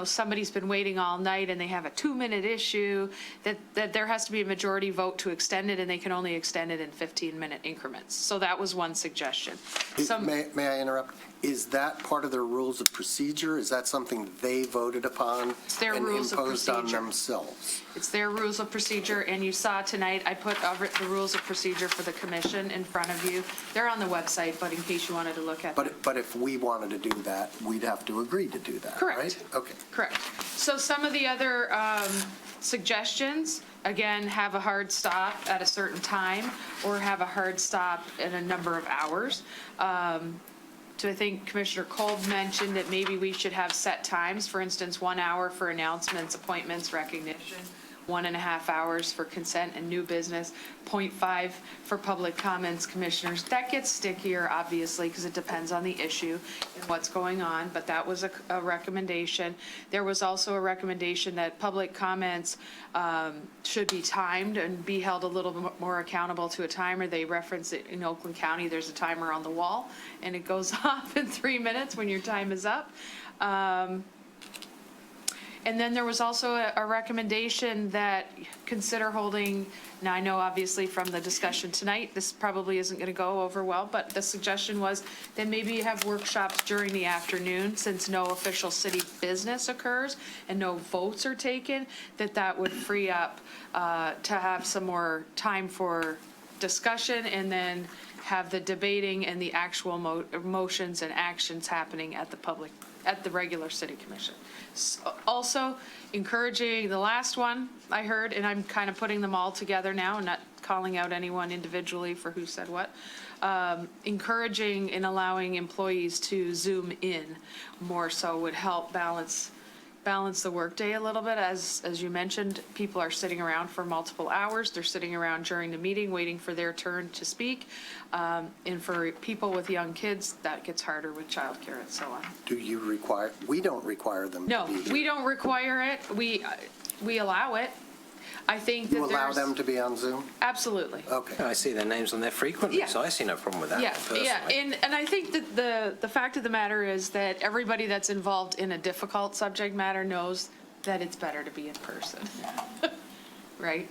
somebody's been waiting all night and they have a 2-minute issue, that there has to be a majority vote to extend it, and they can only extend it in 15-minute increments. So that was one suggestion. May I interrupt? Is that part of their rules of procedure? Is that something they voted upon It's their and rules of imposed on procedure. themselves? It's their rules of procedure, and you saw tonight, I put the rules of procedure for the commission in front of you. They're on the website, but in case you wanted to look at them. But if we wanted to do that, we'd have to agree to do that, Correct. right? Okay. Correct. So some of the other suggestions, again, have a hard stop at a certain time, or have a hard stop in a number of hours. So I think Commissioner Kolb mentioned that maybe we should have set times, for instance, 1 hour for announcements, appointments, recognition, 1.5 hours for consent and new business, 0.5 for public comments, commissioners. That gets stickier, obviously, because it depends on the issue and what's going on, but that was a recommendation. There was also a recommendation that public comments should be timed and be held a little bit more accountable to a timer. They reference it in Oakland County, there's a timer on the wall, and it goes off in 3 minutes when your time is up. And then there was also a recommendation that consider holding, now I know obviously from the discussion tonight, this probably isn't going to go over well, but the suggestion was that maybe you have workshops during the afternoon, since no official city business occurs and no votes are taken, that would free up to have some more time for discussion, and then have the debating and the actual motions and actions happening at the regular city commission. Also, encouraging, the last one I heard, and I'm kind of putting them all together now and not calling out anyone individually for who said what, encouraging and allowing employees to Zoom in more so would help balance the workday a little bit. As you mentioned, people are sitting around for multiple hours. They're sitting around during the meeting waiting for their turn to speak. And for people with young kids, that gets harder with childcare and so on. Do you require, we don't require them to be here. No, we don't require it. We allow it. I think that You allow there's. them to be on Zoom? Absolutely. Okay. I see their names on there frequently, Yeah. so I see no problem with that personally. And I think that the fact of the matter is that everybody that's involved in a difficult subject matter knows that it's better to be in person, right?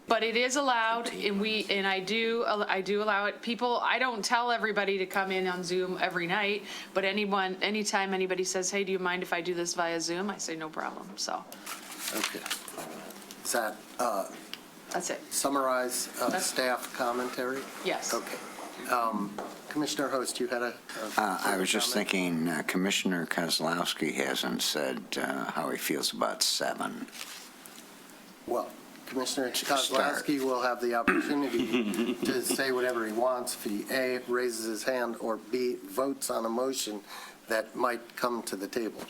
But it is allowed, and I do allow it. People, I don't tell everybody to come in on Zoom every night, but anytime anybody says, hey, do you mind if I do this via Zoom? I say no problem, so. Okay. Is that, that's it. Summarize staff commentary? Yes. Okay. Commissioner Host, you had a I was just comment? thinking, Commissioner Kozlowski hasn't said how he feels about 7. Well, Commissioner Kozlowski will have the opportunity to say whatever he wants if he, A, raises his hand, or B, votes on a motion that might come to the table.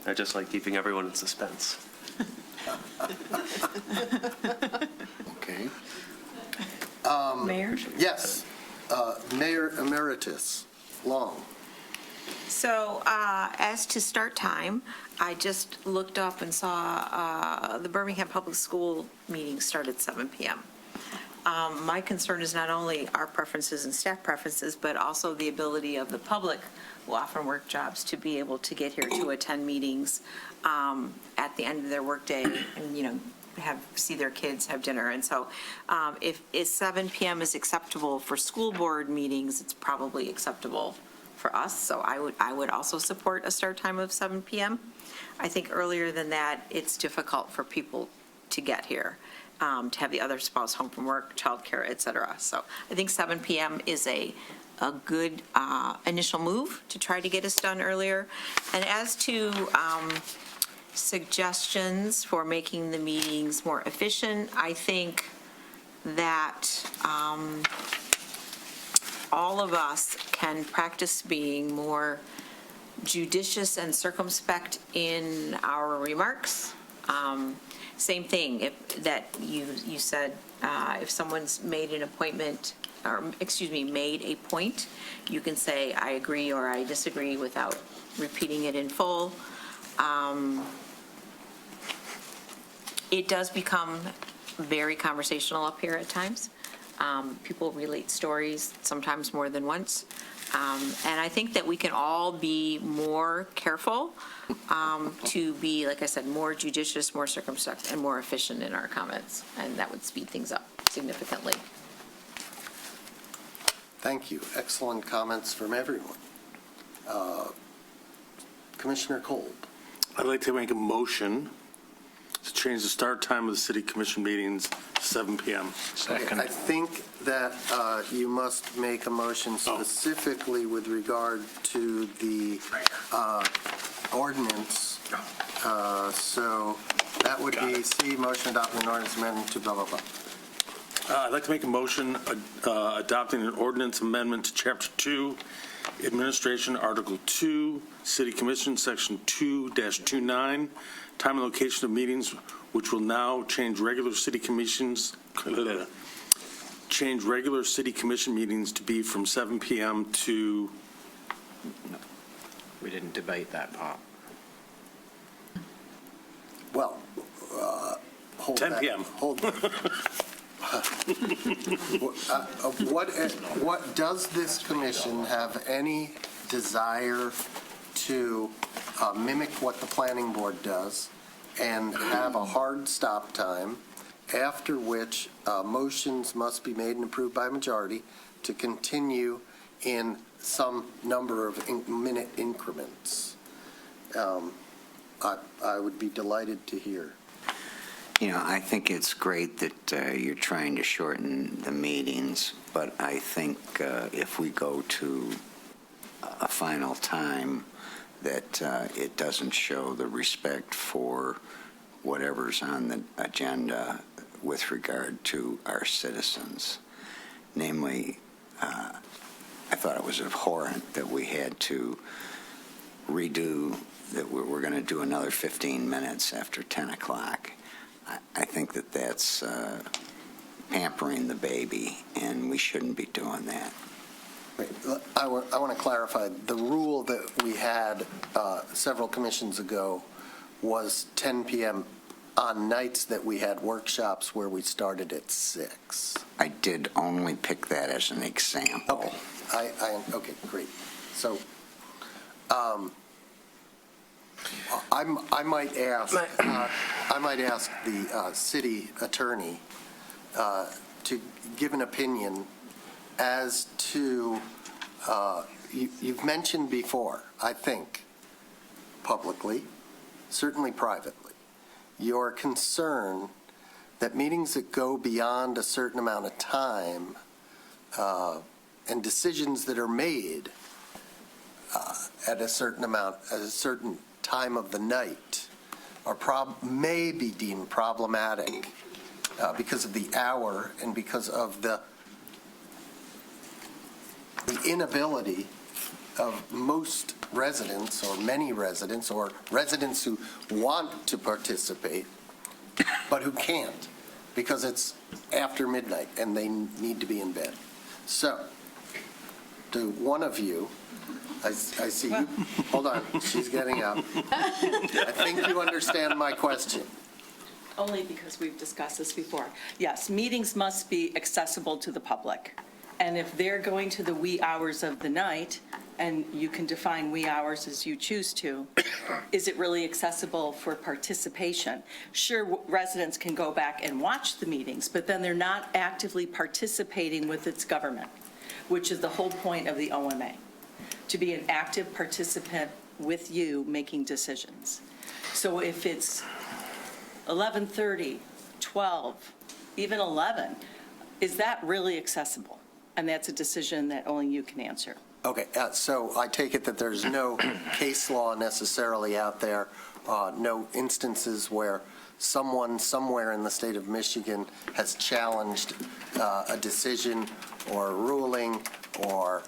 I just like keeping everyone in suspense. Okay. Mayor? Yes. Mayor Emeritus Long. So as to start time, I just looked up and saw the Birmingham Public School meeting start at 7 p.m. My concern is not only our preferences and staff preferences, but also the ability of the public who often work jobs to be able to get here to attend meetings at the end of their workday and, see their kids, have dinner. And so if 7 p.m. is acceptable for school board meetings, it's probably acceptable for us. So I would also support a start time of 7 p.m. I think earlier than that, it's difficult for people to get here, to have the other spouse home from work, childcare, et cetera. So I think 7 p.m. is a good initial move to try to get us done earlier. And as to suggestions for making the meetings more efficient, I think that all of us can practice being more judicious and circumspect in our remarks. Same thing that you said, if someone's made an appointment, or made a point, you can say, I agree or I disagree without repeating it in full. It does become very conversational up here at times. People relate stories sometimes more than once. And I think that we can all be more careful to be, like I said, more judicious, more circumspect, and more efficient in our comments, and that would speed things up significantly. Thank you. Excellent comments from everyone. Commissioner Kolb. I'd like to make a motion to change the start time of the city commission meetings to 7 p.m. Okay, I think that you must make a motion specifically with regard to the ordinance. So that would be C, motion adopting an ordinance amendment to blah, blah, blah. I'd like to make a motion adopting an ordinance amendment to Chapter 2, Administration, Article 2, City Commission, Section 2-29, time and location of meetings, which will now change regular city commission meetings to be from 7 p.m. to... No, we didn't debate that part. Well, hold 10 that. p.m. Hold what does this commission have any desire to mimic what the planning board does and have a hard stop time, after which motions must be made and approved by majority to continue in some number of minute increments? I would be delighted to hear. You know, I think it's great that you're trying to shorten the meetings, but I think if we go to a final time, that it doesn't show the respect for whatever's on the agenda with regard to our citizens. Namely, I thought it was abhorrent that we had to redo, that we're going to do another 15 minutes after 10 o'clock. I think that that's pampering the baby, and we shouldn't be doing that. I want to clarify. The rule that we had several commissions ago was 10 p.m. on nights that we had workshops where we started at 6. I did only pick that as an example. Okay, okay, great. So, I might ask the city attorney to give an opinion as to, you've mentioned before, I think, publicly, certainly privately, your concern that meetings that go beyond a certain amount of time and decisions that are made at a certain time of the night may be deemed problematic because of the hour and because of the inability of most residents or many residents or residents who want to participate but who can't because it's after midnight and they need to be in bed. So, do one of you, I see you, hold on, she's getting up. I think you understand my question. Only because we've discussed this before. Yes, meetings must be accessible to the public. And if they're going to the wee hours of the night, and you can define wee hours as you choose to, is it really accessible for participation? Sure, residents can go back and watch the meetings, but then they're not actively participating with its government, which is the whole point of the OMA, to be an active participant with you making decisions. So if it's 11:30, 12, even 11, is that really accessible? And that's a decision that only you can answer. Okay, so I take it that there's no case law necessarily out there, no instances where someone somewhere in the state of Michigan has challenged a decision or a ruling or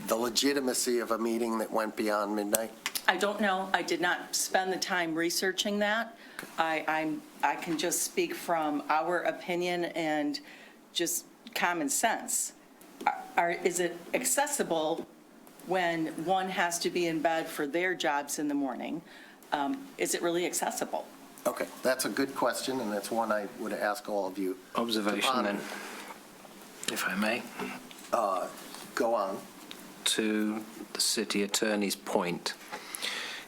the legitimacy of a meeting that went beyond midnight? I don't know. I did not spend the time researching that. I can just speak from our opinion and just common sense. Is it accessible when one has to be in bed for their jobs in the morning? Is it really accessible? Okay, that's a good question, and that's one I would ask all of you. Observation then, if I may. Go on. to the city attorney's point,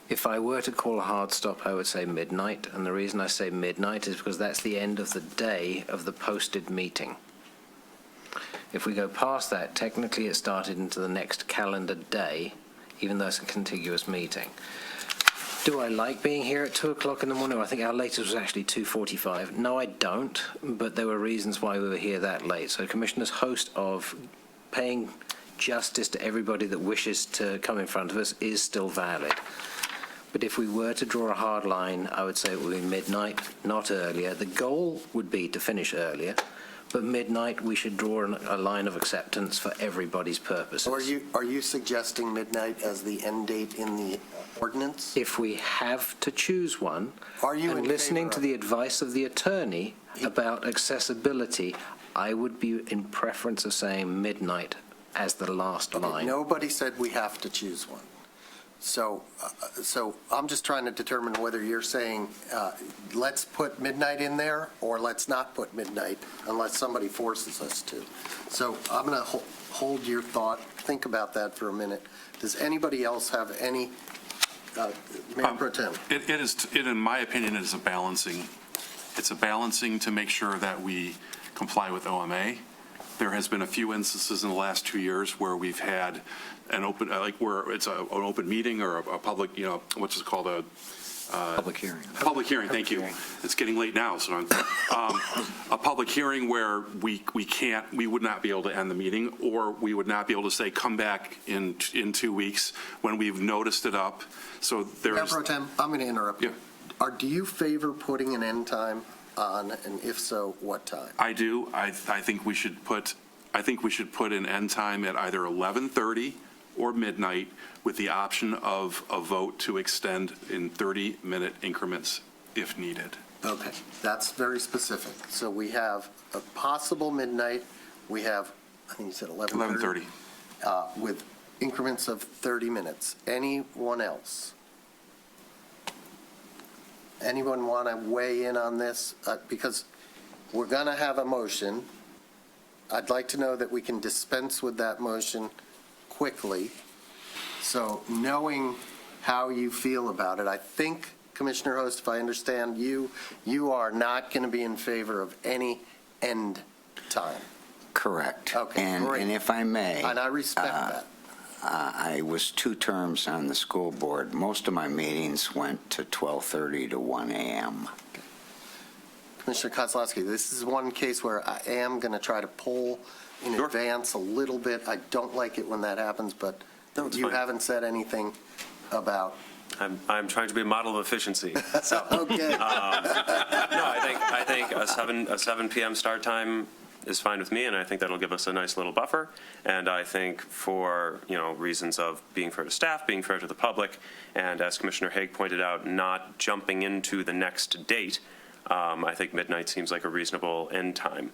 if I were to call a hard stop, I would say midnight, and the reason I say midnight is because that's the end of the day of the posted meeting. If we go past that, technically it started into the next calendar day, even though it's a contiguous meeting. Do I like being here at 2 o'clock in the morning? I think our latest was actually 2:45. No, I don't, but there were reasons why we were here that late. So Commissioner's host of paying justice to everybody that wishes to come in front of us is still valid. But if we were to draw a hard line, I would say it would be midnight, not earlier. The goal would be to finish earlier, but midnight, we should draw a line of acceptance for everybody's purposes. Are you suggesting midnight as the end date in the ordinance? If we have to choose one, Are you and in listening favor to the advice of the attorney about accessibility, I would be in preference of saying midnight as the last line. Nobody said we have to choose one. So I'm just trying to determine whether you're saying, let's put midnight in there, or let's not put midnight unless somebody forces us to. So I'm going to hold your thought. Think about that for a minute. Does anybody else have any, Mayor Pro Tem? In my opinion, it is a balancing. It's a balancing to make sure that we comply with OMA. There has been a few instances in the last 2 years where we've had an open, like where it's an open meeting or a public, what's it called, Public hearing. Public hearing, thank you. It's getting late now, so a public hearing where we would not be able to end the meeting, or we would not be able to say, come back in 2 weeks when we've noticed it up. So there's. Mayor Pro Tem, I'm going to interrupt you. Do you favor putting an end time on, and if so, what time? I do. I think we should put an end time at either 11:30 or midnight, with the option of a vote to extend in 30-minute increments if needed. Okay, that's very specific. So we have a possible midnight. We have, I think you said 11:30. 11:30. With increments of 30 minutes. Anyone else? Anyone want to weigh in on this? Because we're going to have a motion. I'd like to know that we can dispense with that motion quickly. So knowing how you feel about it, I think, Commissioner Host, if I understand you are not going to be in favor of any end time. Correct. Okay, great. And if I may. And I respect that. I was 2 terms on the school board. Most of my meetings went to 12:30 to 1 a.m. Commissioner Kozlowski, this is one case where I am going to try to pull in advance a little bit. I don't like it when that happens, but you haven't said anything about. I'm trying to be a model of efficiency. So, okay. No, I think a 7 p.m. start time is fine with me, and I think that'll give us a nice little buffer. And I think for reasons of being fair to staff, being fair to the public, and as Commissioner Haig pointed out, not jumping into the next date, I think midnight seems like a reasonable end time.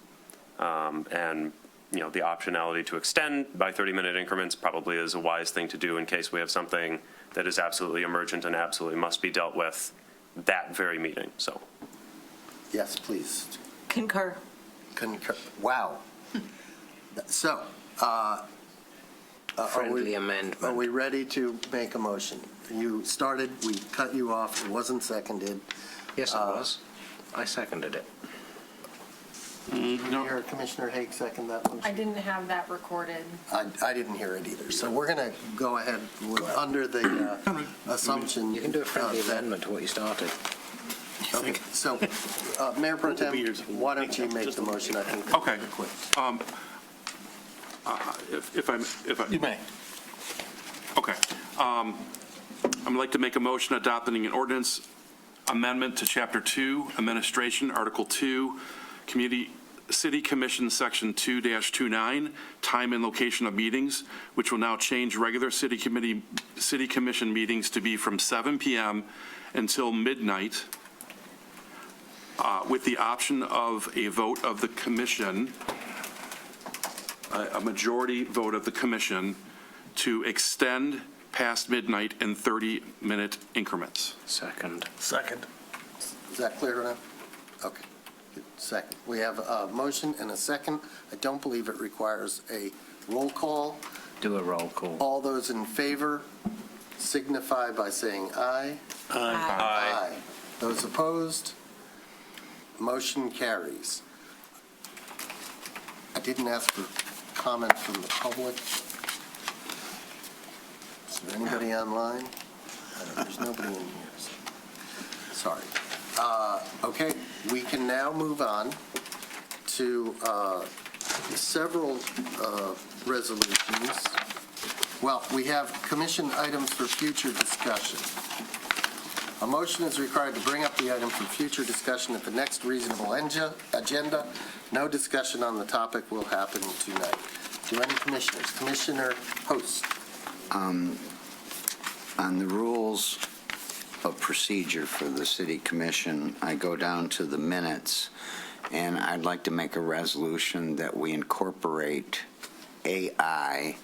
And the optionality to extend by 30-minute increments probably is a wise thing to do in case we have something that is absolutely emergent and absolutely must be dealt with that very meeting. So, yes, please. Concur. Wow. So, Friendly amendment. Are we ready to make a motion? You started, we cut you off, it wasn't seconded. Yes, it was. I seconded it. Did you hear Commissioner Haig second that motion? I didn't have that recorded. I didn't hear it either. So we're going to go ahead under the assumption. You can do a friendly amendment to what you started. Okay, so Mayor Pro Tem, why don't you make the motion? I think. Okay. If I You may. Okay. I'd like to make a motion adopting an ordinance amendment to Chapter 2, Administration, Article 2, City Commission, Section 2-29, Time and Location of Meetings, which will now change regular City Commission meetings to be from 7 p.m. until midnight, with the option of a vote of the commission, a majority vote of the commission, to extend past midnight in 30-minute increments. Second. Is that clear enough? Okay. Second. We have a motion and a second. I don't believe it requires a roll call. Do a roll call. All those in favor signify by saying aye. Aye. Those opposed? Motion carries. I didn't ask for comment from the public. Is there anybody online? There's nobody in here. Sorry. Okay, we can now move on to several resolutions. Well, we have commission items for future discussion. A motion is required to bring up the item for future discussion at the next reasonable agenda. No discussion on the topic will happen tonight. Do any commissioners? Commissioner Host. On the rules of procedure for the city commission, I go down to the minutes, and I'd like to make a resolution that we incorporate AI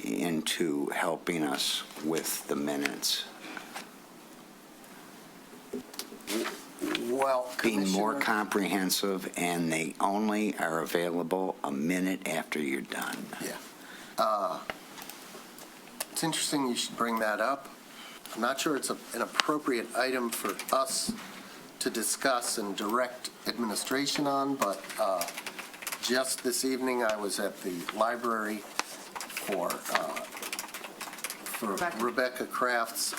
into helping us with the minutes. Well, being more comprehensive, and they only are available a minute after you're done. Yeah. It's interesting you should bring that up. I'm not sure it's an appropriate item for us to discuss and direct administration on, but just this evening I was at the library for Rebecca Kraft's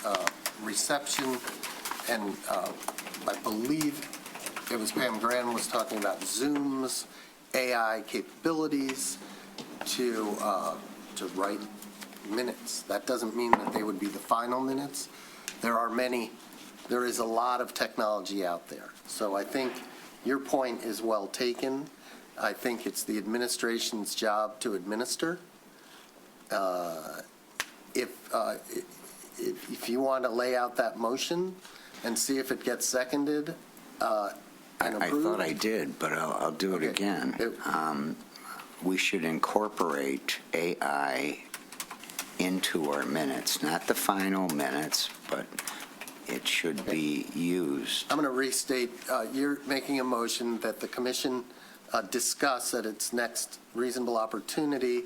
reception, and I believe it was Pam Gran was talking about Zoom's AI capabilities to write minutes. That doesn't mean that they would be the final minutes. There is a lot of technology out there. So I think your point is well taken. I think it's the administration's job to administer. If you want to lay out that motion and see if it gets seconded and approved. I thought I did, but I'll do it again. We should incorporate AI into our minutes, not the final minutes, but it should be used. I'm going to restate, you're making a motion that the commission discuss at its next reasonable opportunity,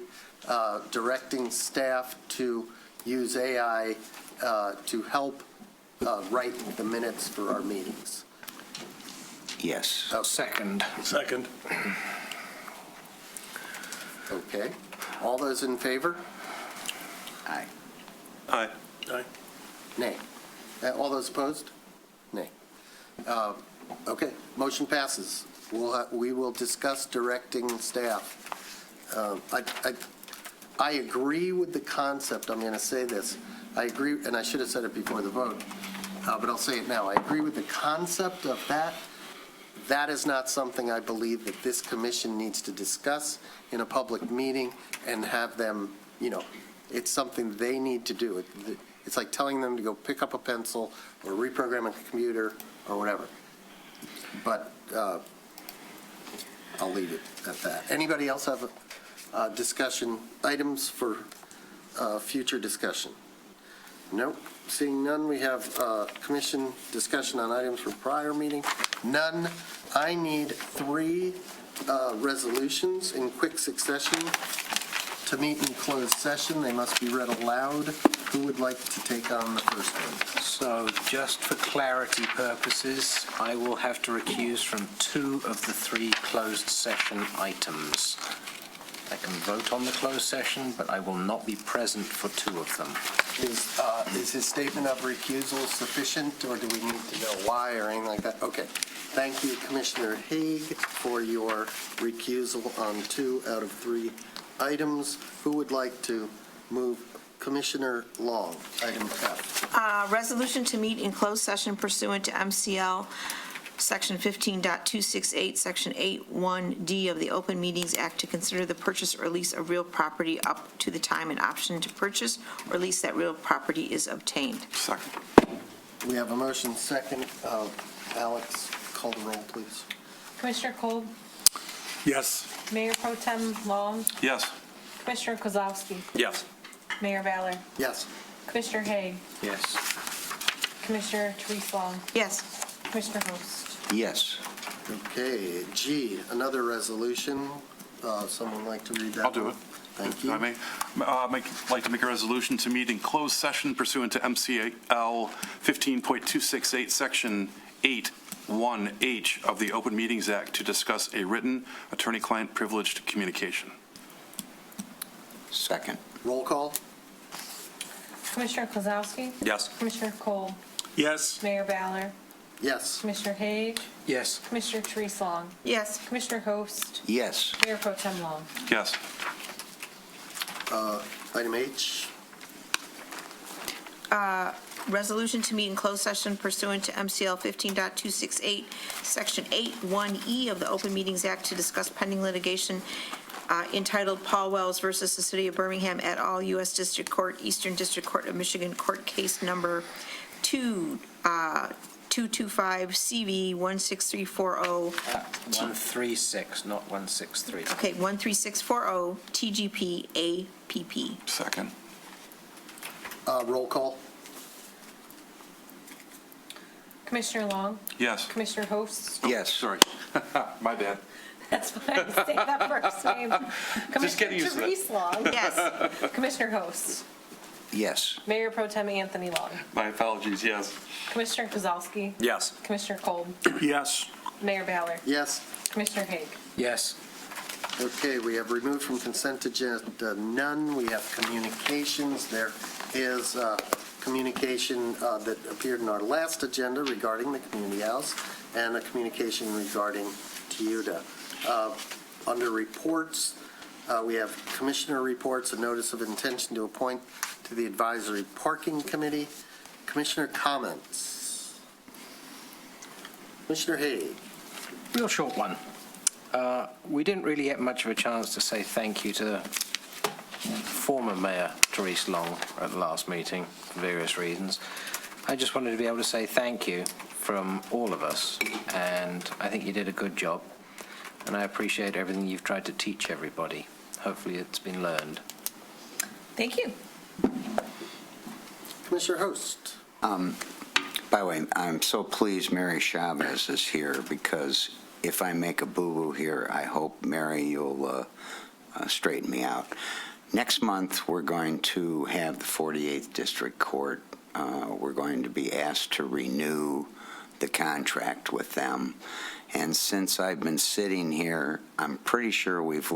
directing staff to use AI to help write the minutes for our meetings. Yes. Second. Second. Okay. All those in favor? Aye. Aye. Aye. Nay. All those opposed? Nay. Okay, motion passes. We will discuss directing staff. I agree with the concept. I'm going to say this. I agree, and I should have said it before the vote, but I'll say it now. I agree with the concept of that. That is not something I believe that this commission needs to discuss in a public meeting and have them, it's something they need to do. It's like telling them to go pick up a pencil or reprogram a computer or whatever. But I'll leave it at that. Anybody else have discussion items for future discussion? Nope. Seeing none, we have commission discussion on items for prior meeting. None. I need 3 resolutions in quick succession to meet in closed session. They must be read aloud. Who would like to take on the first one? So just for clarity purposes, I will have to recuse from 2 of the 3 closed session items. I can vote on the closed session, but I will not be present for 2 of them. Is his statement of recusal sufficient, or do we need to know why or anything like that? Okay. Thank you, Commissioner Haig, for your recusal on 2 out of 3 items. Who would like to move? Commissioner Long, item F. Resolution to meet in closed session pursuant to MCL Section 15.268, Section 8(1)D of the Open Meetings Act to consider the purchase or lease of real property up to the time an option to purchase or lease that real property is obtained. Second. We have a motion second. Alex, call the roll, please. Commissioner Kolb, Yes. Mayor Pro Tem Long, Yes. Commissioner Kozlowski, Yes. Mayor Valor, Yes. Commissioner Haig, Yes. Commissioner Therese Long, Yes. Commissioner Host. Yes. Okay, G, another resolution. Someone like to read that? I'll do it. Thank If I may, like to make a resolution to meet in closed session pursuant to MCL 15.268, Section 8(1)H of the Open Meetings Act to discuss a written attorney-client privileged communication. Second. Roll call? Commissioner Kozowski? Yes. Commissioner Cole? Yes. Mayor Ballard? Yes. Commissioner Haig? Yes. Commissioner Therese Long? Yes. Commissioner Host? Yes. Mayor Pro Tem Long? Yes. Item H? Resolution to meet in closed session pursuant to MCL 15.268, Section 8(1)E of the Open Meetings Act to discuss pending litigation entitled Paul Wells versus the City of Birmingham et al., U.S. District Court, Eastern District Court of Michigan, court case number 225 CV 16340. 136, not 163. Okay, 13640 TGP APP. Second. Roll call? Commissioner Long? Yes. Commissioner Host? Yes. Sorry. My bad. That's fine, say that first name. Just getting used to Commissioner it. Therese Long? Yes. Commissioner Host? Yes. Mayor Pro Tem Anthony Long? My apologies, yes. Commissioner Kozowski? Yes. Commissioner Cole? Yes. Mayor Ballard? Yes. Commissioner Haig? Yes. Okay, we have removed from consent agenda none. We have communications. There is communication that appeared in our last agenda regarding the community house and a communication regarding TIUDA. Under reports, we have commissioner reports, a notice of intention to appoint to the advisory parking committee. Commissioner comments. Commissioner Haig. Real short one. We didn't really get much of a chance to say thank you to former Mayor Therese Long at the last meeting for various reasons. I just wanted to be able to say thank you from all of us, and I think you did a good job, and I appreciate everything you've tried to teach everybody. Hopefully it's been learned. Thank you. Commissioner Host. By the way, I'm so pleased Mary Chavez is here, because if I make a boo-boo here, I hope, Mary, you'll straighten me out. Next month, we're going to have the 48th District Court. We're going to be asked to renew the contract with them. And since I've been sitting here, I'm pretty sure we've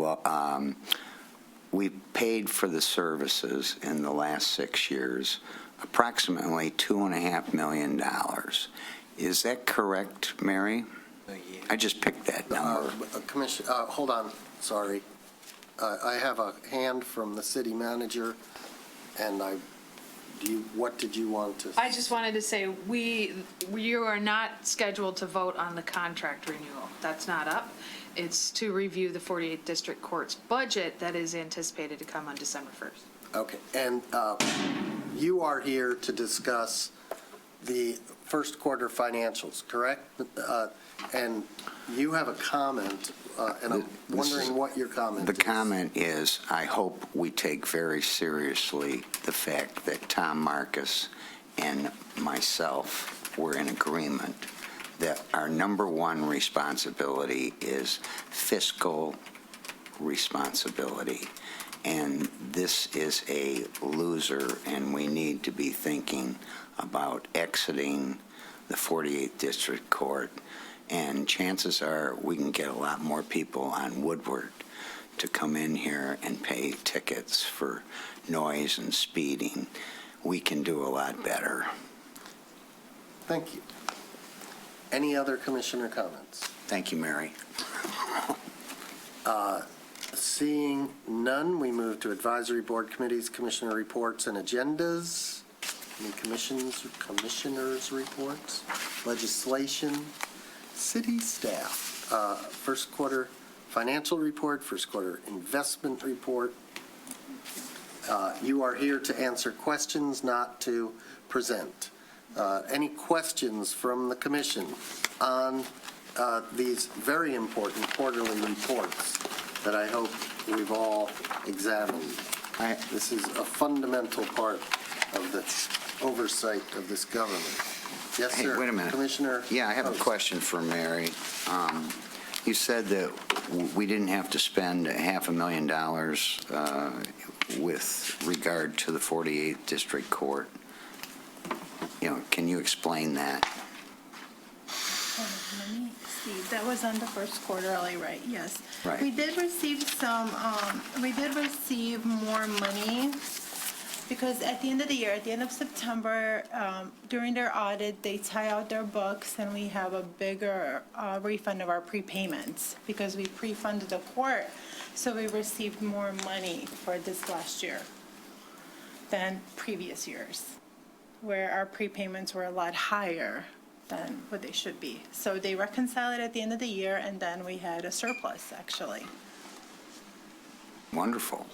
paid for the services in the last 6 years, approximately $2.5 million. Is that correct, Mary? I just picked that number. Commissioner, hold on, sorry. I have a hand from the city manager, and what did you want to? I just wanted to say, you are not scheduled to vote on the contract renewal. That's not up. It's to review the 48th District Court's budget that is anticipated to come on December 1st. Okay, and you are here to discuss the first quarter financials, correct? And you have a comment, and I'm wondering what your comment is. The comment is, I hope we take very seriously the fact that Tom Marcus and myself were in agreement that our number one responsibility is fiscal responsibility. And this is a loser, and we need to be thinking about exiting the 48th District Court. And chances are we can get a lot more people on Woodward to come in here and pay tickets for noise and speeding. We can do a lot better. Thank you. Any other commissioner comments? Thank you, Mary. Seeing none, we move to advisory board committees, commissioner reports, and agendas. Any commissioners' reports? Legislation, city staff. First quarter financial report, first quarter investment report. You are here to answer questions, not to present. Any questions from the commission on these very important quarterly reports that I hope we've all examined? This is a fundamental part of the oversight of this government. Yes, sir. Hey, wait a minute. Commissioner? Yeah, I have a Host. question for Mary. You said that we didn't have to spend $500,000 with regard to the 48th District Court. Can you explain that? Let me see, that was on the first quarterly, right? Yes. Right. We did receive more money because at the end of the year, at the end of September, during their audit, they tie out their books and we have a bigger refund of our prepayments because we pre-funded the court. So we received more money for this last year than previous years, where our prepayments were a lot higher than what they should be. So they reconcile it at the end of the year, and then we had a surplus, actually. Wonderful.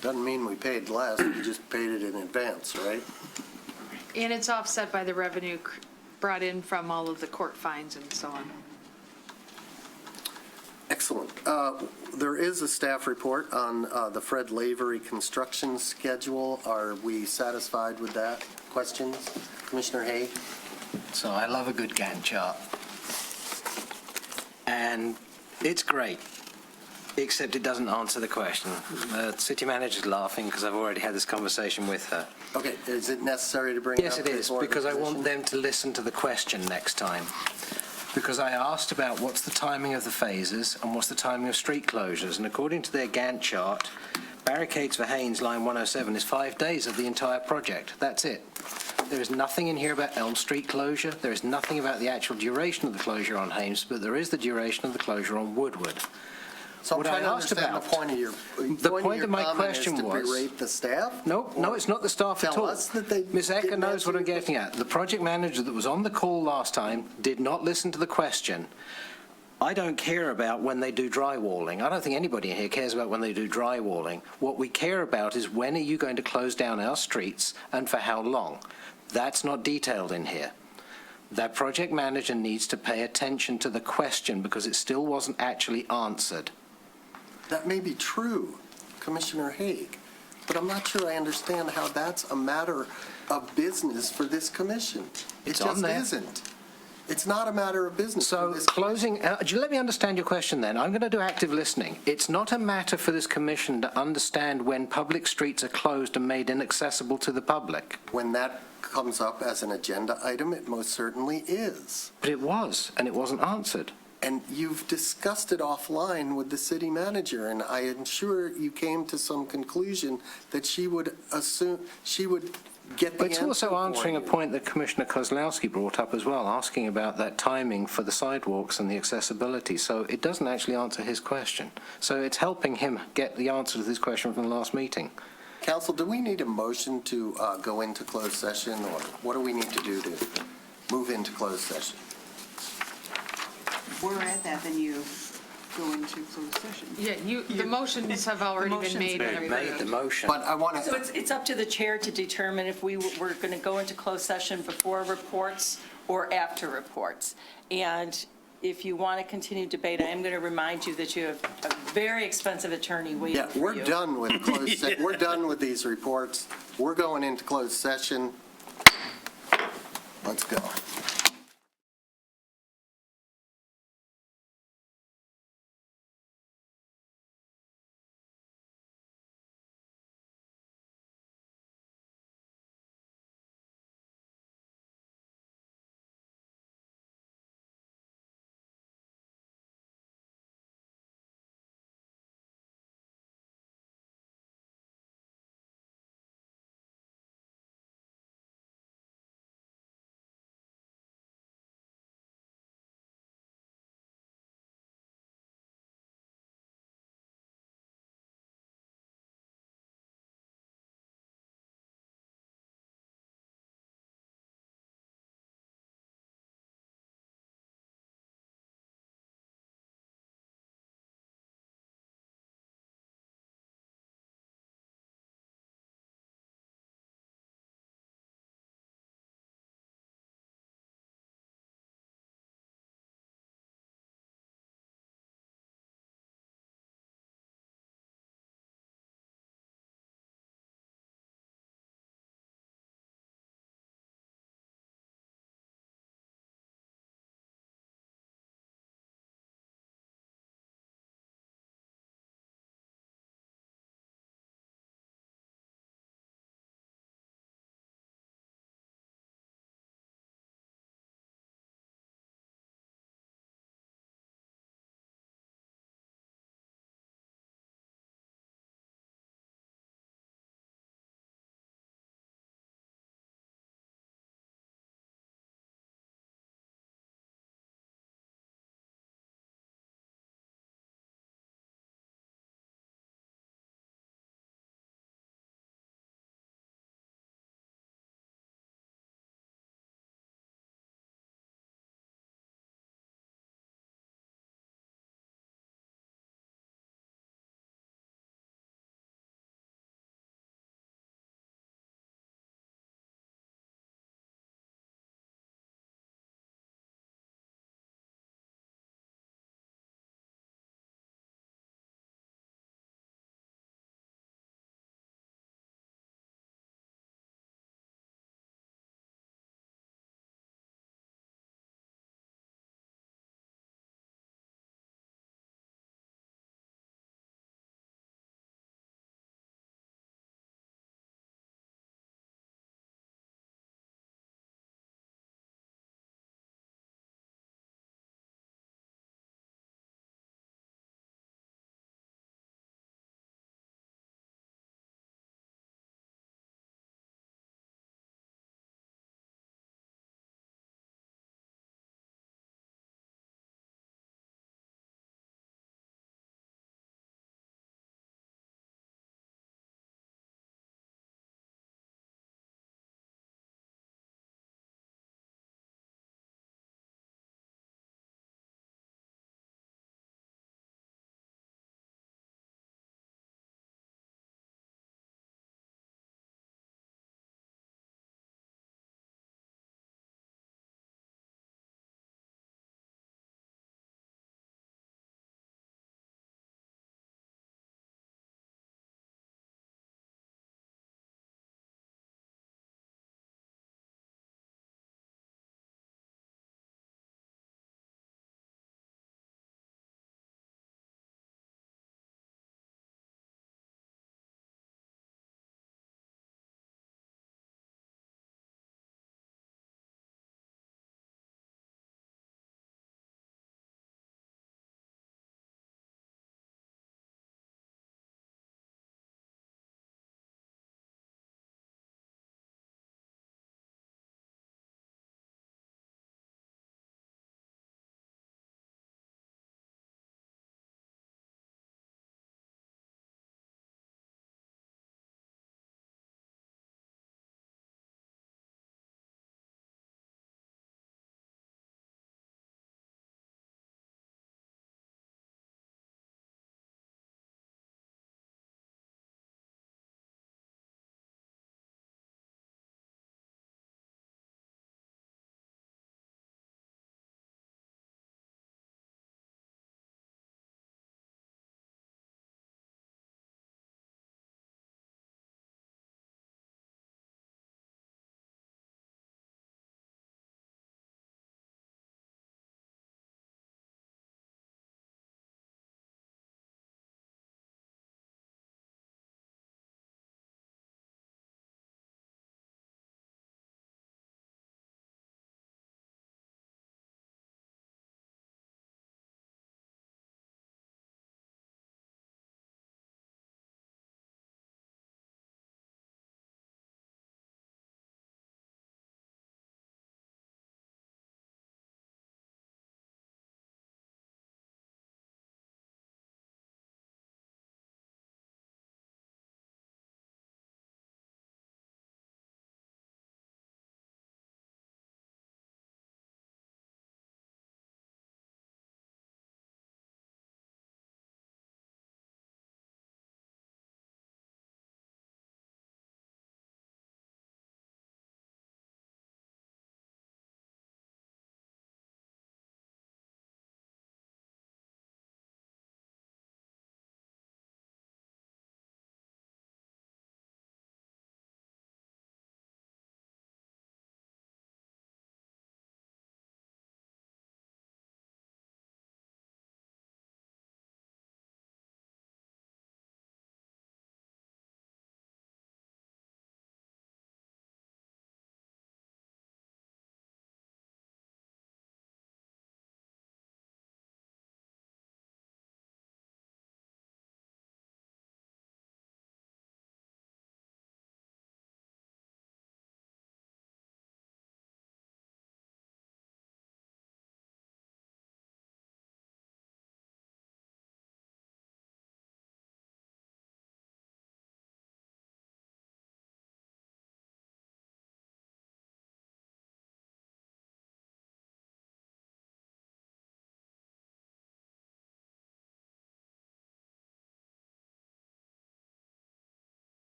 Doesn't mean we paid less, we just paid it in advance, right? And it's offset by the revenue brought in from all of the court fines and so on. Excellent. There is a staff report on the Fred Lavery construction schedule. Are we satisfied with that? Questions? Commissioner Haig? So I love a good Gantt chart. And it's great, except it doesn't answer the question. The city manager's laughing because I've already had this conversation with her. Okay, is it necessary to bring it up? Yes, it is, because I want them to listen to the question next time. Because I asked about what's the timing of the phases and what's the timing of street closures. And according to their Gantt chart, barricades for Haynes, line 107, is 5 days of the entire project. That's it. There is nothing in here about Elm Street closure. There is nothing about the actual duration of the closure on Haynes, but there is the duration of the closure on Woodward. So I'm trying to understand the point of your question was was to berate the staff? No, it's not the staff at all. Tell us that they Ms. Ecker didn't knows answer what I'm your getting at. The project manager that was on the call last time did not listen to the question. I don't care about when they do drywalling. I don't think anybody in here cares about when they do drywalling. What we care about is when are you going to close down our streets and for how long. That's not detailed in here. That project manager needs to pay attention to the question because it still wasn't actually answered. That may be true, Commissioner Haig, but I'm not sure I understand how that's a matter of business for this commission. It just isn't. It's not a matter of business. So closing, let me understand your question then. I'm going to do active listening. It's not a matter for this commission to understand when public streets are closed and made inaccessible to the public. When that comes up as an agenda item, it most certainly is. But it was, and it wasn't answered. And you've discussed it offline with the city manager, and I am sure you came to some conclusion that she would get the But it's answer also for answering a you. point that Commissioner Kozlowski brought up as well, asking about that timing for the sidewalks and the accessibility. So it doesn't actually answer his question. So it's helping him get the answer to this question from the last meeting. Council, do we need a motion to go into closed session, or what do we need to do to move into closed session? We're at that, then you go into closed session. Yeah, the motions have already been made. They made the motion. But I want to... So it's up to the chair to determine if we're going to go into closed session before reports or after reports. And if you want to continue debate, I am going to remind you that you have a very expensive attorney waiting for you. We're done with closed session. We're done with these reports. We're going into closed session. Let's go.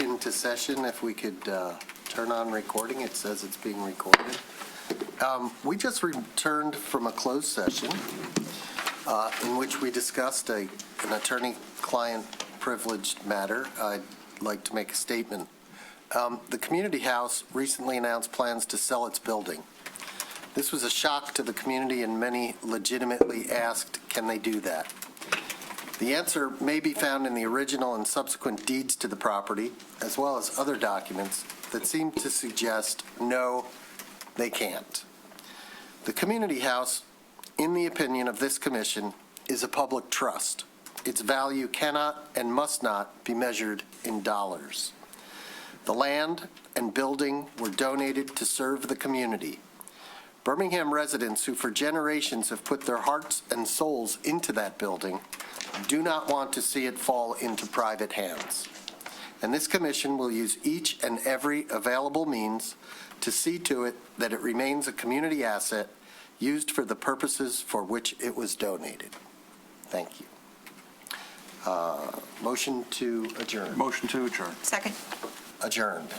into session. If we could turn on recording, it says it's being recorded. We just returned from a closed session in which we discussed an attorney-client privileged matter. I'd like to make a statement. The Community House recently announced plans to sell its building. This was a shock to the community, and many legitimately asked, can they do that? The answer may be found in the original and subsequent deeds to the property, as well as other documents that seem to suggest, no, they can't. The Community House, in the opinion of this commission, is a public trust. Its value cannot and must not be measured in dollars. The land and building were donated to serve the community. Birmingham residents who for generations have put their hearts and souls into that building do not want to see it fall into private hands. And this commission will use each and every available means to see to it that it remains a community asset used for the purposes for which it was donated. Thank you. Motion to adjourn. Motion to adjourn. Second. Adjourned.